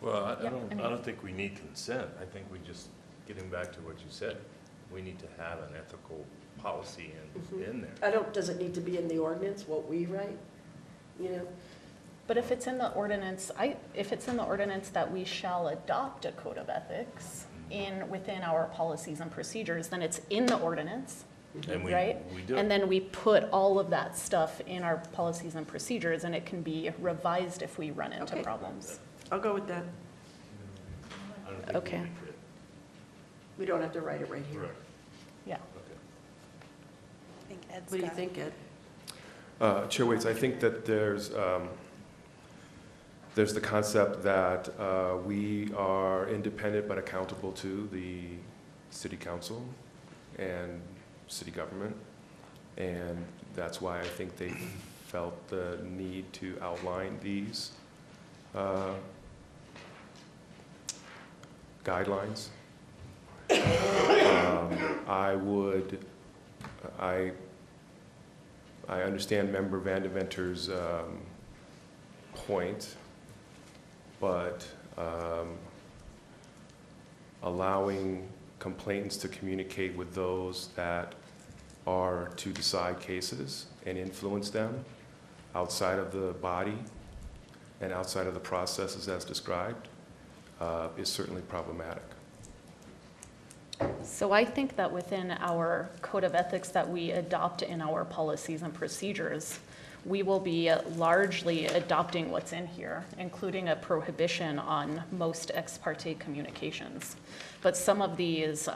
Well, I Yeah, I mean- don't think we need consent. I think we just, getting back to what you said, we need to have an ethical policy in there. Does it need to be in the ordinance, what we write? But if it's in the ordinance, if it's in the ordinance that we shall adopt a code of ethics within our policies and procedures, then it's in the ordinance, And right? we do. And then we put all of that stuff in our policies and procedures, and it can be revised if we run into Okay. problems. I'll go with that. I don't think Okay. we could. We don't have to write it right here. Right. Yeah. Okay. I think Ed's What do you got- think, Ed? Chair Waits, I think that there's the concept that we are independent but accountable to the city council and city government. And that's why I think they felt the need to outline these guidelines. I understand Member Van Deventer's point, but allowing complainants to communicate with those that are to decide cases and influence them outside of the body and outside of the processes as described is certainly problematic. So I think that within our code of ethics that we adopt in our policies and procedures, we will be largely adopting what's in here, including a prohibition on most ex parte communications. But some of these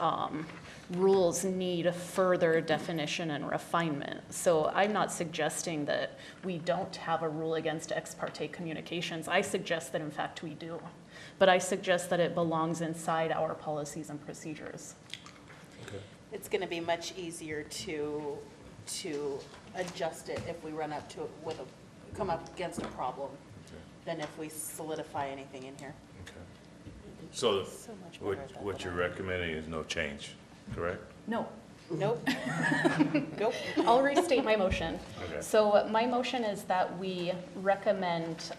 rules need further definition and refinement. So I'm not suggesting that we don't have a rule against ex parte communications. I suggest that in fact we do. But I suggest that it belongs inside our policies and procedures. It's going to be much easier to adjust it if we run up to it come up against a problem than if we solidify anything in here. Okay. So So much what better what you're recommending is no change, correct? No. Nope. Nope. I'll restate my motion. Okay. So my motion is that we recommend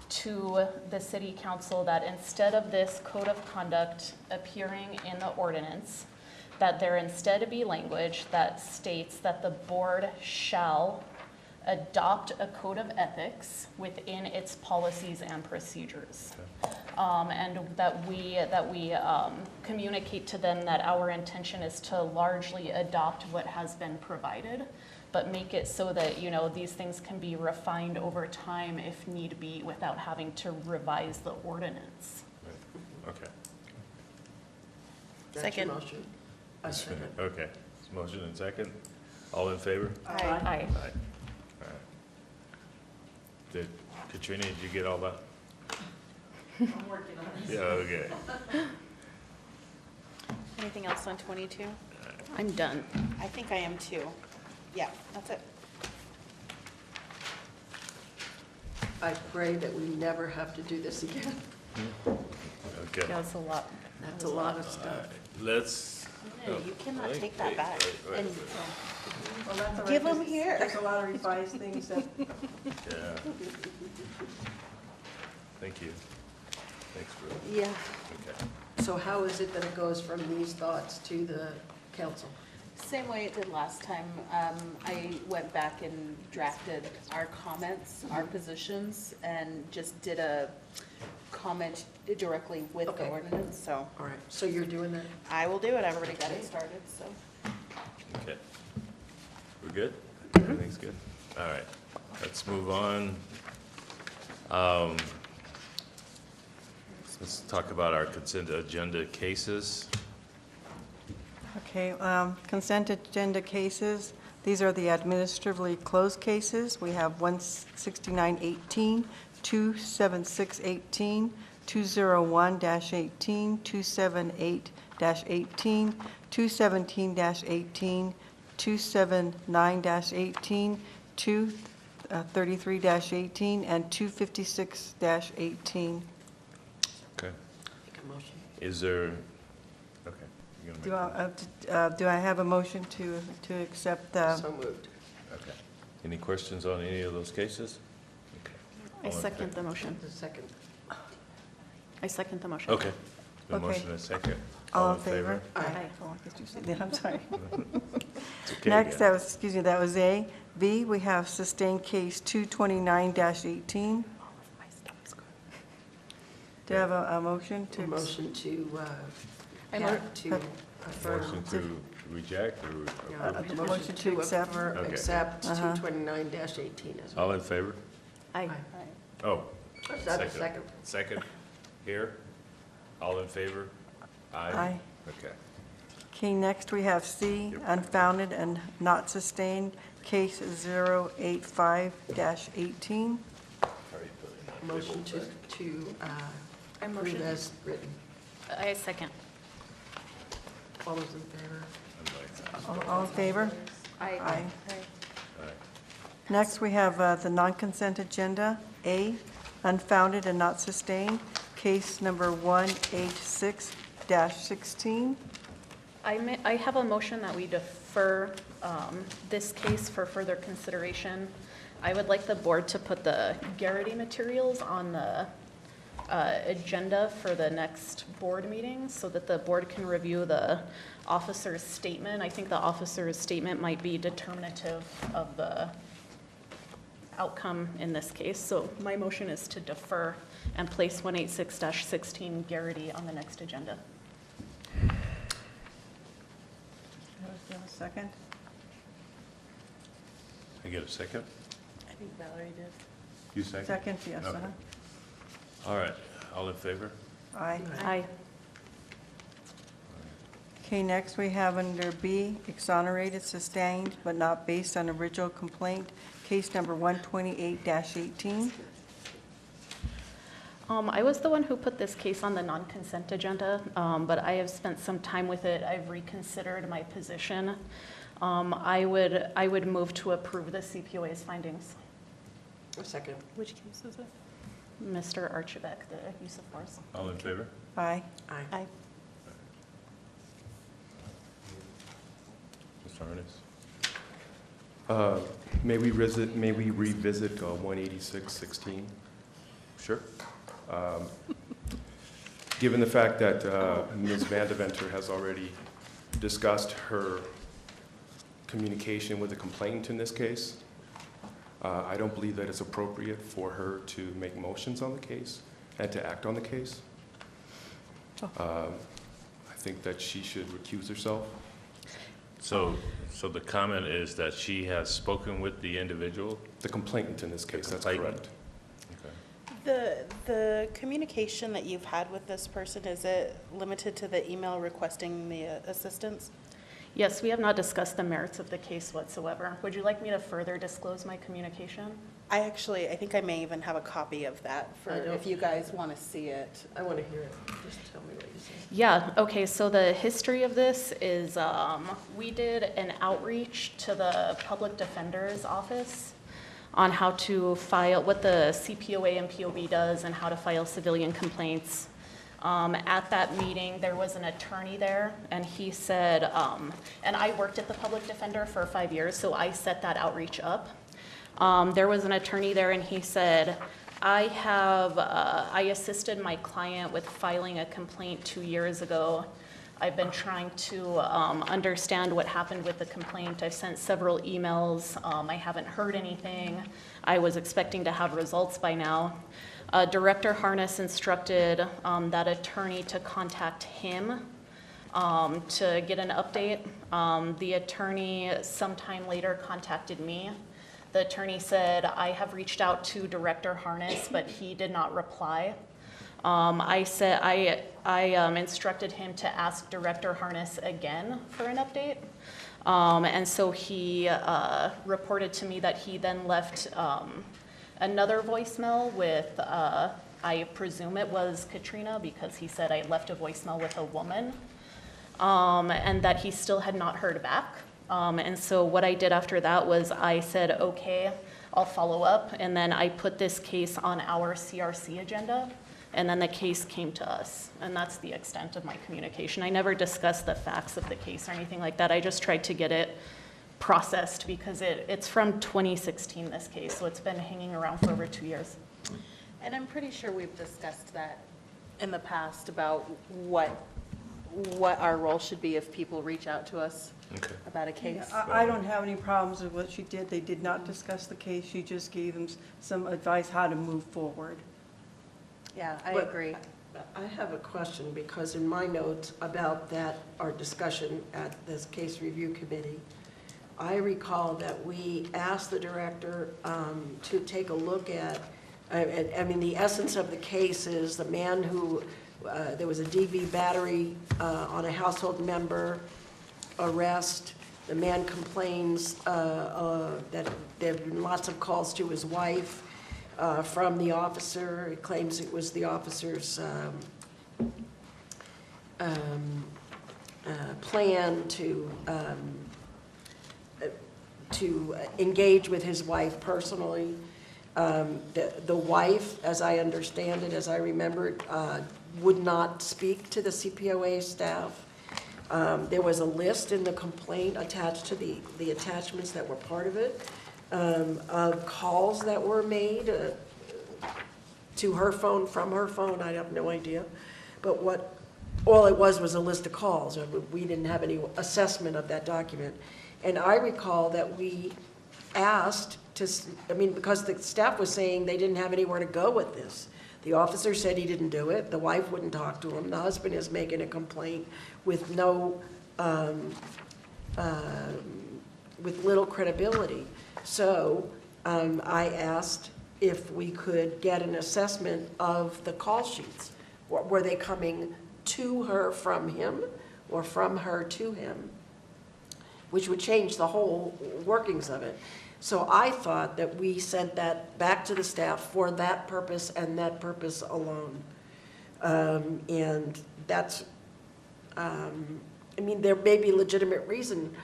to the city council that instead of this code of conduct appearing in the ordinance, that there instead be language that states that the board shall adopt a code of ethics within its policies and procedures. And that we communicate to them that our intention is to largely adopt what has been provided, but make it so that, these things can be refined over time if need be without having to revise the ordinance. Okay. That's your Second. motion. I second. Okay. Motion and second. All in favor? Aye. Aye. All right. Did Katrina, did you get all that? I'm working on it. Yeah, okay. Anything else on 22? I'm done. I think I am too. Yeah, that's it. I pray that we never have to do this again. Okay. That's a lot. That's a lot of stuff. Let's, You cannot take that back. Wait. And Well, that's all right, Give 'em 'cause here. There's a lot of revised things that, Yeah. Thank you. Thanks, Ruth. yeah. Okay. So how is it that it goes from these thoughts to the council? same way it did last time, I went back and drafted our comments, our positions, and just did a comment directly with the Okay. ordinance, so All right, so you're doing that? I will do it. I've already got it started, so. Okay. We're good? Everything's good? All right, let's move on. Let's talk about our consent agenda cases. Okay, consent agenda cases, these are the administratively closed cases. We have 16918, 27618, 201-18, 278-18, 217-18, 279-18, 233-18, and 256-18. Okay. Is there, okay. you're gonna make Do I have a motion to accept the? So moved. Okay. Any questions on any of those cases? Okay. I All in second fa- the motion. The second. I second the motion. Okay. The Okay. motion is second. All in favor? Aye. Oh, I guess you said that, I'm sorry. It's okay, Next, yeah. that was A. B, we have sustained case 229-18. Do I have a motion to? A motion to, I have mo- to affirm. Motion to reject or Yeah, approve? a Motion to accept. Okay. Accept Uh-huh. 229-18 as well. All in favor? Aye. Oh. Is that the second? Second. Here? All in favor? Aye. Okay. Okay, next we have C, unfounded and not sustained, case 085-18. Motion to I approve motion. as written. I second. All those in favor? All in favor? Aye. Aye. All right. Next, we have the non-consent agenda, A, unfounded and not sustained, case number 186-16. I have a motion that we defer this case for further consideration. I would like the board to put the Garrity materials on the agenda for the next board meeting so that the board can review the officer's statement. I think the officer's statement might be determinative of the outcome in this case. So my motion is to defer and place 186-16 Garrity on the next agenda. Second? I get a second? I think Valerie did. You second? Second, yes. Okay. All right. All in favor? Aye. Aye. Okay, next we have under B, exonerated, sustained, but not based on original complaint, case number 128-18. I was the one who put this case on the non-consent agenda, but I have spent some time with it. I've reconsidered my position. I would move to approve the CPOA's findings. A second. Which case is it? Mr. Archibek, the use of force. All in favor? Aye. Aye. Aye. Mr. Harness? May we revisit 186-16? Sure. Given the fact that Ms. Vandeventer has already discussed her communication with the complainant in this case, I don't believe that it's appropriate for her to make motions on the case and to act on the case. I think that she should recuse herself. So the comment is that she has spoken with the individual? The complainant in this case, that's complainant. correct. The communication that you've had with this person, is it limited to the email requesting the assistance? Yes, we have not discussed the merits of the case whatsoever. Would you like me to further disclose my communication? I think I may even have a copy of that for if you guys want to see it. I want to hear it. Just tell me what you say. Yeah, okay, so the history of this is we did an outreach to the public defender's office on how to file, what the CPOA and POB does and how to file civilian complaints. At that meeting, there was an attorney there, and he said, and I worked at the public defender for 5 years, so I set that outreach up. There was an attorney there, and he said, I assisted my client with filing a complaint 2 years ago. I've been trying to understand what happened with the complaint. I've sent several emails. I haven't heard anything. I was expecting to have results by now. Director Harness instructed that attorney to contact him to get an update. The attorney sometime later contacted me. The attorney said, I have reached out to Director Harness, but he did not reply. I instructed him to ask Director Harness again for an update. And so he reported to me that he then left another voicemail with, I presume it was Katrina, because he said I left a voicemail with a woman, and that he still had not heard back. And so what I did after that was I said, okay, I'll follow up. And then I put this case on our CRC agenda. And then the case came to us. And that's the extent of my communication. I never discussed the facts of the case or anything like that. I just tried to get it processed because it's from 2016, this case. So it's been hanging around for over 2 years. And I'm pretty sure we've discussed that in the past about what our role should be if people reach out to us about a case. I don't have any problems with what she did. They did not discuss the case. She just gave them some advice how to move forward. Yeah, I But agree. I have a question, because in my notes about that, our discussion at this case review committee, I recall that we asked the director to take a look at, I mean, the essence of the case is the man who, there was a DV battery on a household member, arrest. The man complains that there have been lots of calls to his wife from the officer. He claims it was the officer's plan to engage with his wife personally. The wife, as I understand it, as I remember it, would not speak to the CPOA staff. There was a list in the complaint attached to the attachments that were part of it, of calls that were made to her phone, from her phone. I have no idea. But all it was a list of calls. We didn't have any assessment of that document. And I recall that we asked because the staff was saying they didn't have anywhere to go with this. The officer said he didn't do it. The wife wouldn't talk to him. The husband is making a complaint with with little credibility. So I asked if we could get an assessment of the call sheets. Were they coming to her from him or from her to him? Which would change the whole workings of it. So I thought that we sent that back to the staff for that purpose and that purpose alone. And that's, I mean, there may be legitimate reason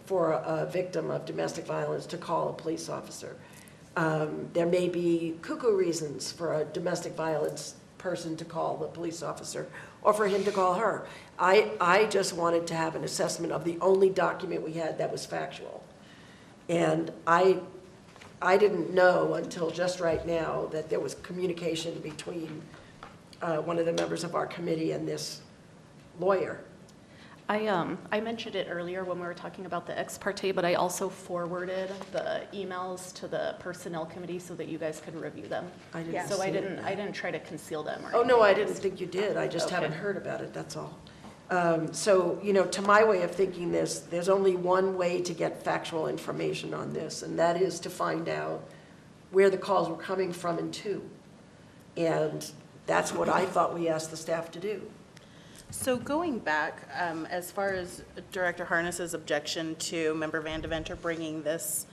for a victim of domestic violence to call a police officer. There may be cuckoo reasons for a domestic violence person to call the police officer or for him to call her. I just wanted to have an assessment of the only document we had that was factual. And I didn't know until just right now that there was communication between one of the members of our committee and this lawyer. I mentioned it earlier when we were talking about the ex parte, but I also forwarded the emails to the personnel committee so that you guys could review them. I didn't So see I it. didn't try to conceal them or Oh, no, I anything. didn't think you did. I just Okay. haven't heard about it, that's all. So, you know, to my way of thinking this, there's only one way to get factual information on this, and that is to find out where the calls were coming from and to. And that's what I thought we asked the staff to do. So going back, as far as Director Harness's objection to Member Van Deventer bringing this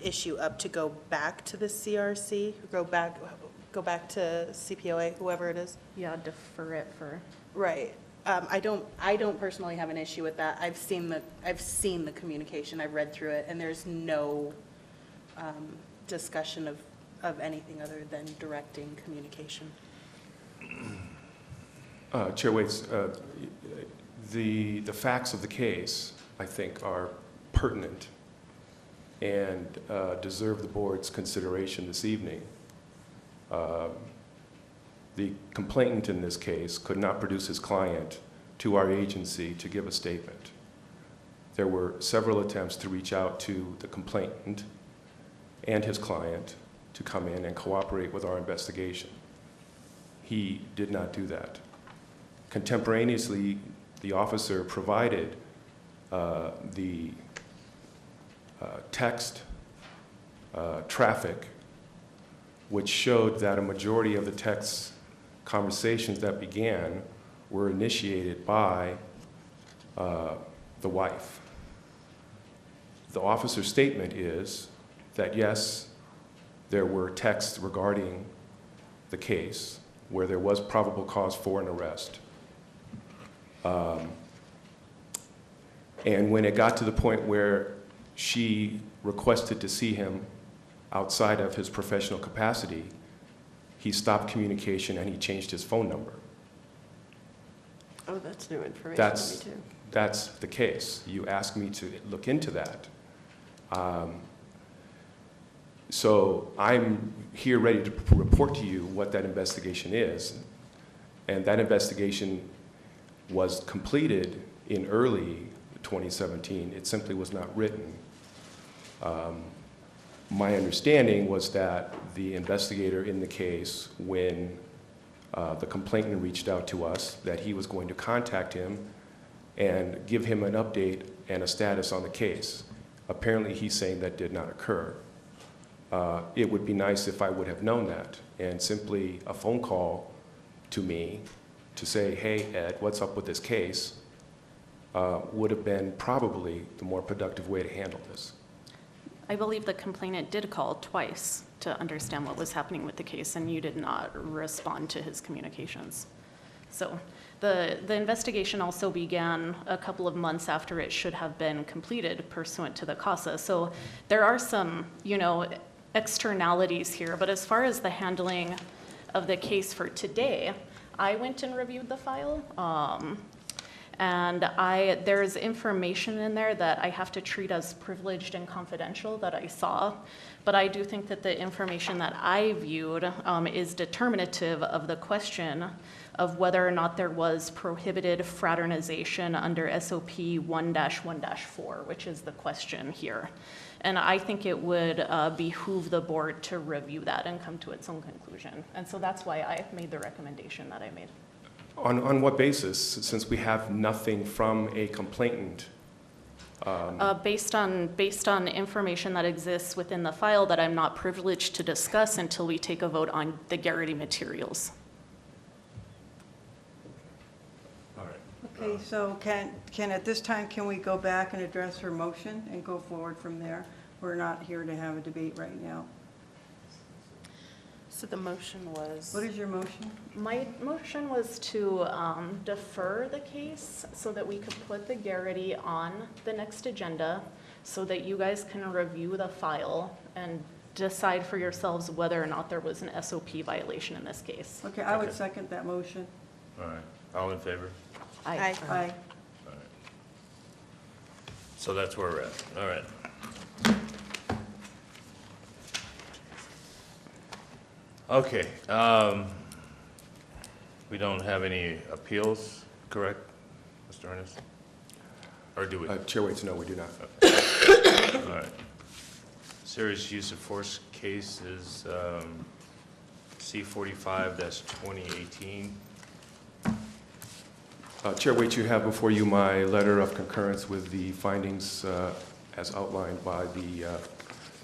issue up to go back to the CRC, go back to CPOA, whoever it is? Yeah, defer it for. Right. I don't personally have an issue with that. I've seen the communication, I've read through it, and there's no discussion of anything other than directing communication. Chair Waits, the facts of the case, I think, are pertinent and deserve the board's consideration this evening. The complainant in this case could not produce his client to our agency to give a statement. There were several attempts to reach out to the complainant and his client to come in and cooperate with our investigation. He did not do that. Contemporaneously, the officer provided the text traffic, which showed that a majority of the text conversations that began were initiated by the wife. The officer's statement is that yes, there were texts regarding the case where there was probable cause for an arrest. And when it got to the point where she requested to see him outside of his professional capacity, he stopped communication and he changed his phone number. Oh, that's new information That's, to me, too. that's the case. You asked me to look into that. So I'm here ready to report to you what that investigation is. And that investigation was completed in early 2017. It simply was not written. My understanding was that the investigator in the case, when the complainant reached out to us, that he was going to contact him and give him an update and a status on the case. Apparently, he's saying that did not occur. It would be nice if I would have known that, and simply a phone call to me to say, hey, Ed, what's up with this case, would have been probably the more productive way to handle this. I believe the complainant did call twice to understand what was happening with the case, and you did not respond to his communications. So the investigation also began a couple of months after it should have been completed pursuant to the CASA. So there are some, externalities here, but as far as the handling of the case for today, I went and reviewed the file. And there's information in there that I have to treat as privileged and confidential that I saw. But I do think that the information that I viewed is determinative of the question of whether or not there was prohibited fraternization under SOP 1-1-4, which is the question here. And I think it would behoove the board to review that and come to its own conclusion. And so that's why I made the recommendation that I made. On what basis, since we have nothing from a complainant? Based on information that exists within the file that I'm not privileged to discuss until we take a vote on the Garrity materials. All right. Okay, so at this time, can we go back and address her motion and go forward from there? We're not here to have a debate right now. So the motion was? What is your motion? My motion was to defer the case so that we could put the Garrity on the next agenda so that you guys can review the file and decide for yourselves whether or not there was an SOP violation in this case. Okay, I would second that motion. All right. All in favor? Aye. Aye. All right. So that's where we're at. All right. Okay, we don't have any appeals, correct, Mr. Ernest? Or do we? Chair Waits, no, we do not. All right. Serious use of force case is C-45-2018. Chair Waits, you have before you my letter of concurrence with the findings as outlined by the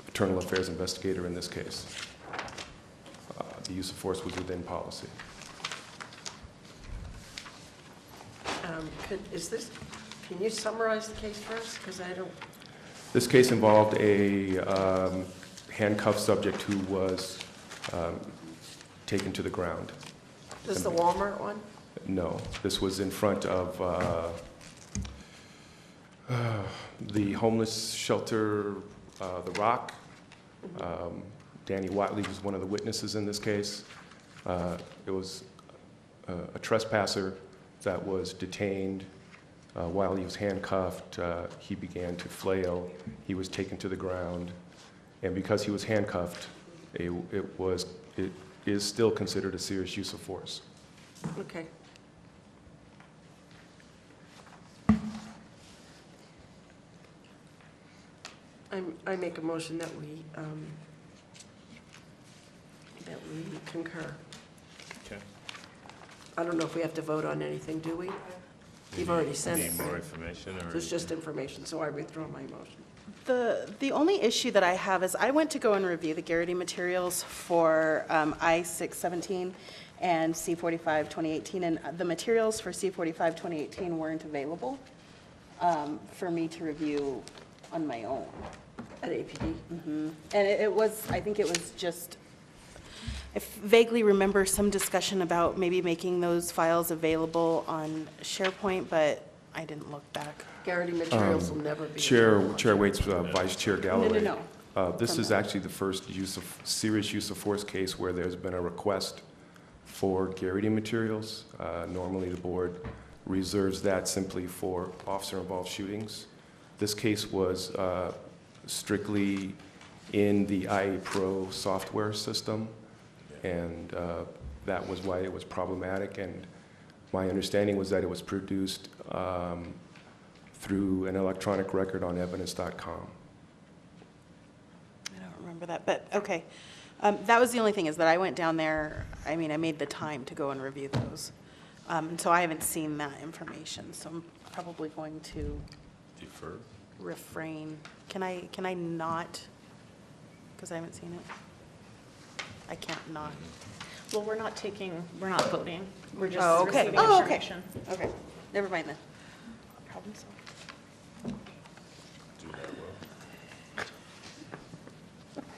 Internal Affairs investigator in this case. The use of force was within policy. Can you summarize the case first? Because I don't. This case involved a handcuffed subject who was taken to the ground. This is the Walmart one? No, this was in front of the homeless shelter, The Rock. Danny Watley was one of the witnesses in this case. It was a trespasser that was detained while he was handcuffed. He began to flail. He was taken to the ground. And because he was handcuffed, it is still considered a serious use of force. Okay. I make a motion that we concur. Okay. I don't know if we have to vote on anything, do we? You've already sent it. Need more right? information or? It's just information, so I withdraw my motion. The only issue that I have is I went to go and review the Garrity materials for I-617 and C-45 2018, and the materials for C-45 2018 weren't available for me to review on my own. At APD? And it was, I think it was just, I vaguely remember some discussion about maybe making those files available on SharePoint, but I didn't look back. Garrity materials will never be. Chair Waits, Vice Chair Galloway. No. This is actually the first serious use of force case where there's been a request for Garrity materials. Normally, the board reserves that simply for officer-involved shootings. This case was strictly in the IA Pro software system, and that was why it was problematic. And my understanding was that it was produced through an electronic record on evidence.com. I don't remember that, but okay. That was the only thing, is that I went down there, I mean, I made the time to go and review those. And so I haven't seen that information, so I'm probably going to Defer. refrain. Can I not? Because I haven't seen it. I can't not. Well, we're not voting. We're just Oh, okay. receiving Oh, okay. information. Okay, never mind then. Problem solved. Do that well.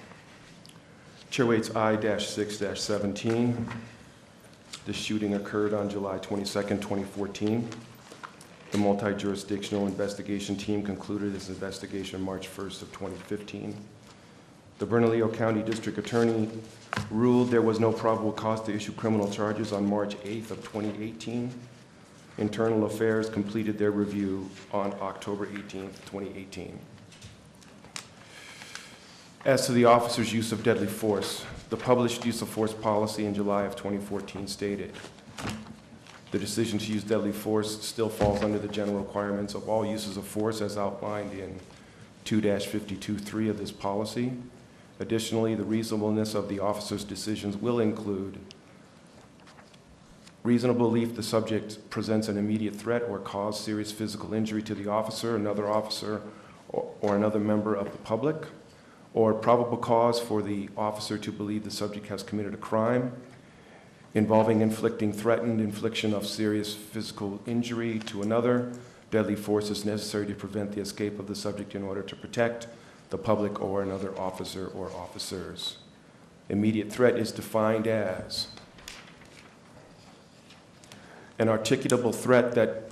Chair Waits, I-6-17. The shooting occurred on July 22nd, 2014. The multi-jurisdictional investigation team concluded its investigation March 1st of 2015. The Bernalillo County District Attorney ruled there was no probable cause to issue criminal charges on March 8th of 2018. Internal Affairs completed their review on October 18th, 2018. As to the officer's use of deadly force, the published use of force policy in July of 2014 stated, the decision to use deadly force still falls under the general requirements of all uses of force as outlined in 2-52(3) of this policy. Additionally, the reasonableness of the officer's decisions will include reasonable belief the subject presents an immediate threat or cause serious physical injury to the officer, another officer, or another member of the public, or probable cause for the officer to believe the subject has committed a crime involving threatened infliction of serious physical injury to another. Deadly force is necessary to prevent the escape of the subject in order to protect the public or another officer or officers. Immediate threat is defined as an articulable threat that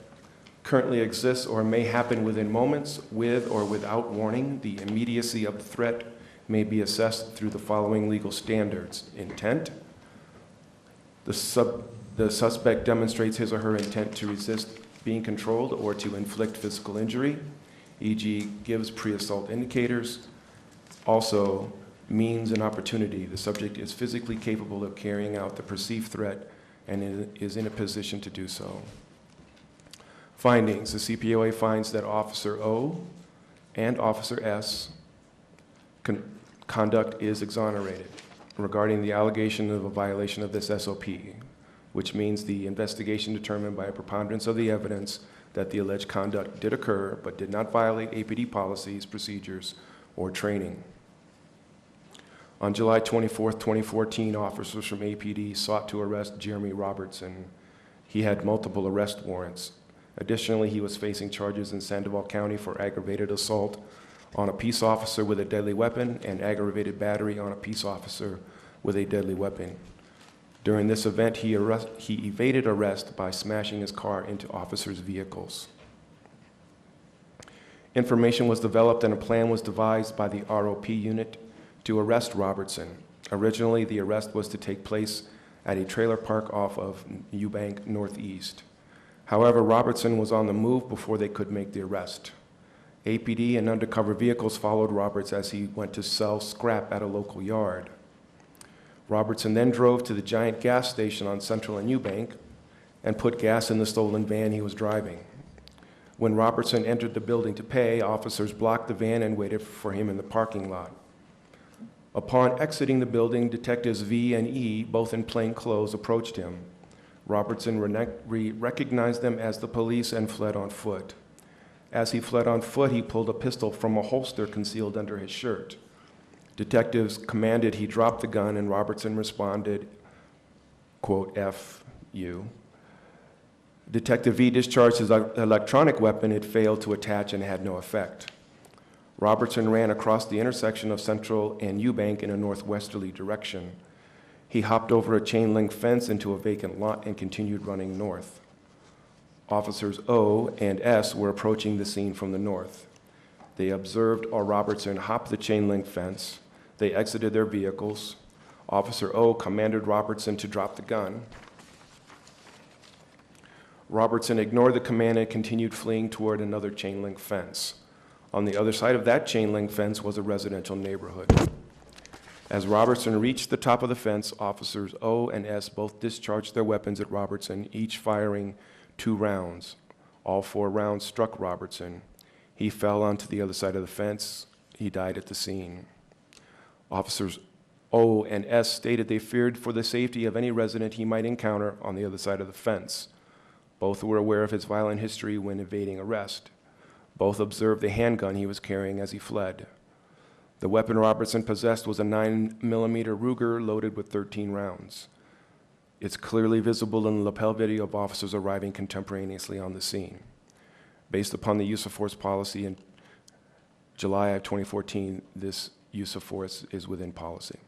currently exists or may happen within moments, with or without warning. The immediacy of the threat may be assessed through the following legal standards: intent. The suspect demonstrates his or her intent to resist being controlled or to inflict physical injury, e.g. gives pre-assault indicators. Also, means and opportunity. The subject is physically capable of carrying out the perceived threat and is in a position to do so. Findings. The CPOA finds that Officer O and Officer S conduct is exonerated regarding the allegation of a violation of this SOP, which means the investigation determined by a preponderance of the evidence that the alleged conduct did occur but did not violate APD policies, procedures, or training. On July 24, 2014, officers from APD sought to arrest Jeremy Robertson. He had multiple arrest warrants. Additionally, he was facing charges in Sandoval County for aggravated assault on a peace officer with a deadly weapon and aggravated battery on a peace officer with a deadly weapon. During this event, he evaded arrest by smashing his car into officers' vehicles. Information was developed and a plan was devised by the ROP unit to arrest Robertson. Originally, the arrest was to take place at a trailer park off of Eubank Northeast. However, Robertson was on the move before they could make the arrest. APD and undercover vehicles followed Roberts as he went to sell scrap at a local yard. Robertson then drove to the Giant gas station on Central and Eubank and put gas in the stolen van he was driving. When Robertson entered the building to pay, officers blocked the van and waited for him in the parking lot. Upon exiting the building, detectives V and E, both in plain clothes, approached him. Robertson recognized them as the police and fled on foot. As he fled on foot, he pulled a pistol from a holster concealed under his shirt. Detectives commanded he drop the gun, and Robertson responded, quote, F you. Detective V discharged his electronic weapon. It failed to attach and had no effect. Robertson ran across the intersection of Central and Eubank in a northwesterly direction. He hopped over a chain link fence into a vacant lot and continued running north. Officers O and S were approaching the scene from the north. They observed Robertson hop the chain link fence. They exited their vehicles. Officer O commanded Robertson to drop the gun. Robertson ignored the command and continued fleeing toward another chain link fence. On the other side of that chain link fence was a residential neighborhood. As Robertson reached the top of the fence, officers O and S both discharged their weapons at Robertson, each firing 2 rounds. All 4 rounds struck Robertson. He fell onto the other side of the fence. He died at the scene. Officers O and S stated they feared for the safety of any resident he might encounter on the other side of the fence. Both were aware of his violent history when evading arrest. Both observed the handgun he was carrying as he fled. The weapon Robertson possessed was a 9mm Ruger loaded with 13 rounds. It's clearly visible in the lapel video of officers arriving contemporaneously on the scene. Based upon the use of force policy in July of 2014, this use of force is within policy.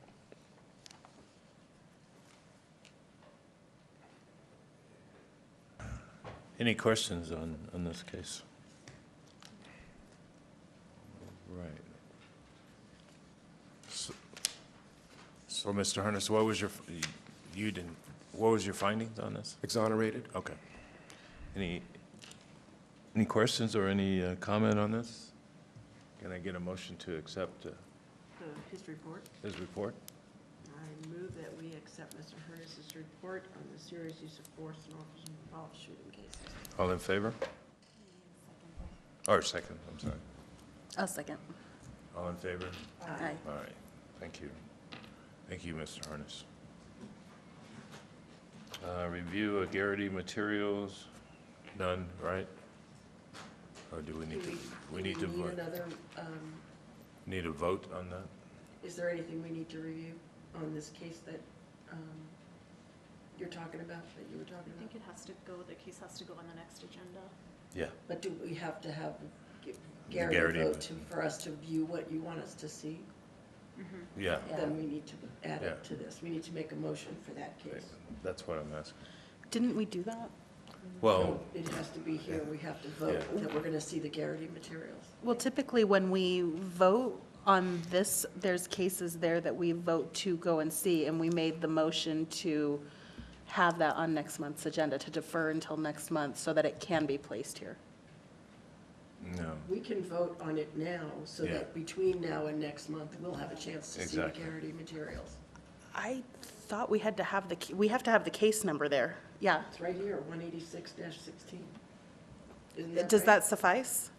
Any questions on this case? Right. So Mr. Harness, what was your findings on this? Exonerated. Okay. Any questions or any comment on this? Can I get a motion to accept His report. his report? I move that we accept Mr. Hernandez's report on the serious use of force in officer-involved shooting cases. All in favor? Or second, I'm sorry. I'll second. All in favor? Aye. All right, thank you. Thank you, Mr. Harness. Review of Garrity materials, none, right? Or do we need to, we need to vote? Another, Need a vote on that? is there anything we need to review on this case that you're talking about, that you were talking I think about? it has to go, the case has to go on the next agenda. Yeah. But do we have to have Garrity Garrity vote for us to view what you want us to see? Yeah, Then we need to add it Yeah. to this. We need to make a motion for that case. that's what I'm asking. Didn't we do that? Well, It has to be here. We have to vote Yeah. that we're going to see the Garrity materials. Well, typically, when we vote on this, there's cases there that we vote to go and see, and we made the motion to have that on next month's agenda, to defer until next month so that it can be placed here. no, We can vote on it now, so Yeah. that between now and next month, we'll have a chance to see the Exactly. Garrity materials. I thought we had to have we have to have the case number there. Yeah. It's right here, 186-16. Isn't Does right? that suffice?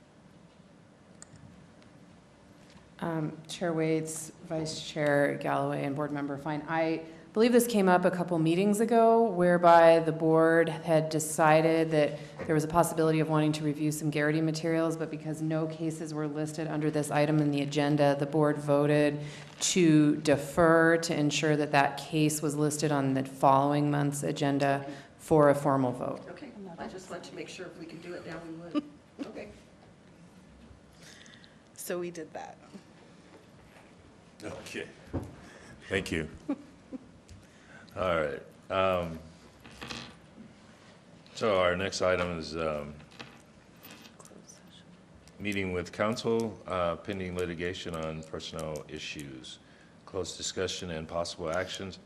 Chair Waits, Vice Chair Galloway, and Board Member Fine. I believe this came up a couple meetings ago whereby the board had decided that there was a possibility of wanting to review some Garrity materials, but because no cases were listed under this item in the agenda, the board voted to defer to ensure that that case was listed on the following month's agenda for a formal vote. Okay, I just want to make sure if we could do it now, we would. Okay. So we did that. okay. Thank you. All right. So our next item is meeting with counsel pending litigation on personnel issues, closed discussion and possible actions.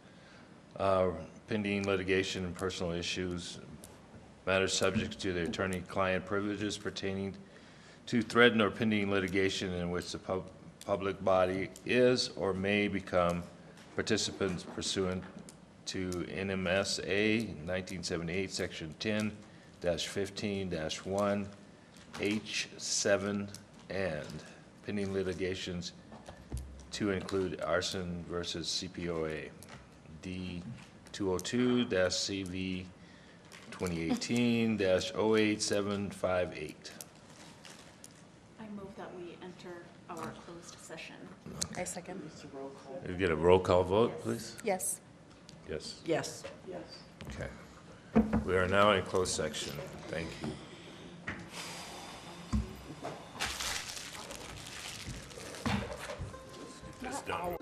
pending litigation and personal issues, matters subject to the attorney-client privileges pertaining to threatened or pending litigation in which the public body is or may become participants pursuant to NMSA 1978, Section 10-15-1, H7, and pending litigations to include arson versus CPOA, D 202-CV 2018-08758. I move that we enter our closed session. I second. You get a roll call vote, please? Yes. Yes. Yes. Okay. We are now in closed section. Thank you. It's done.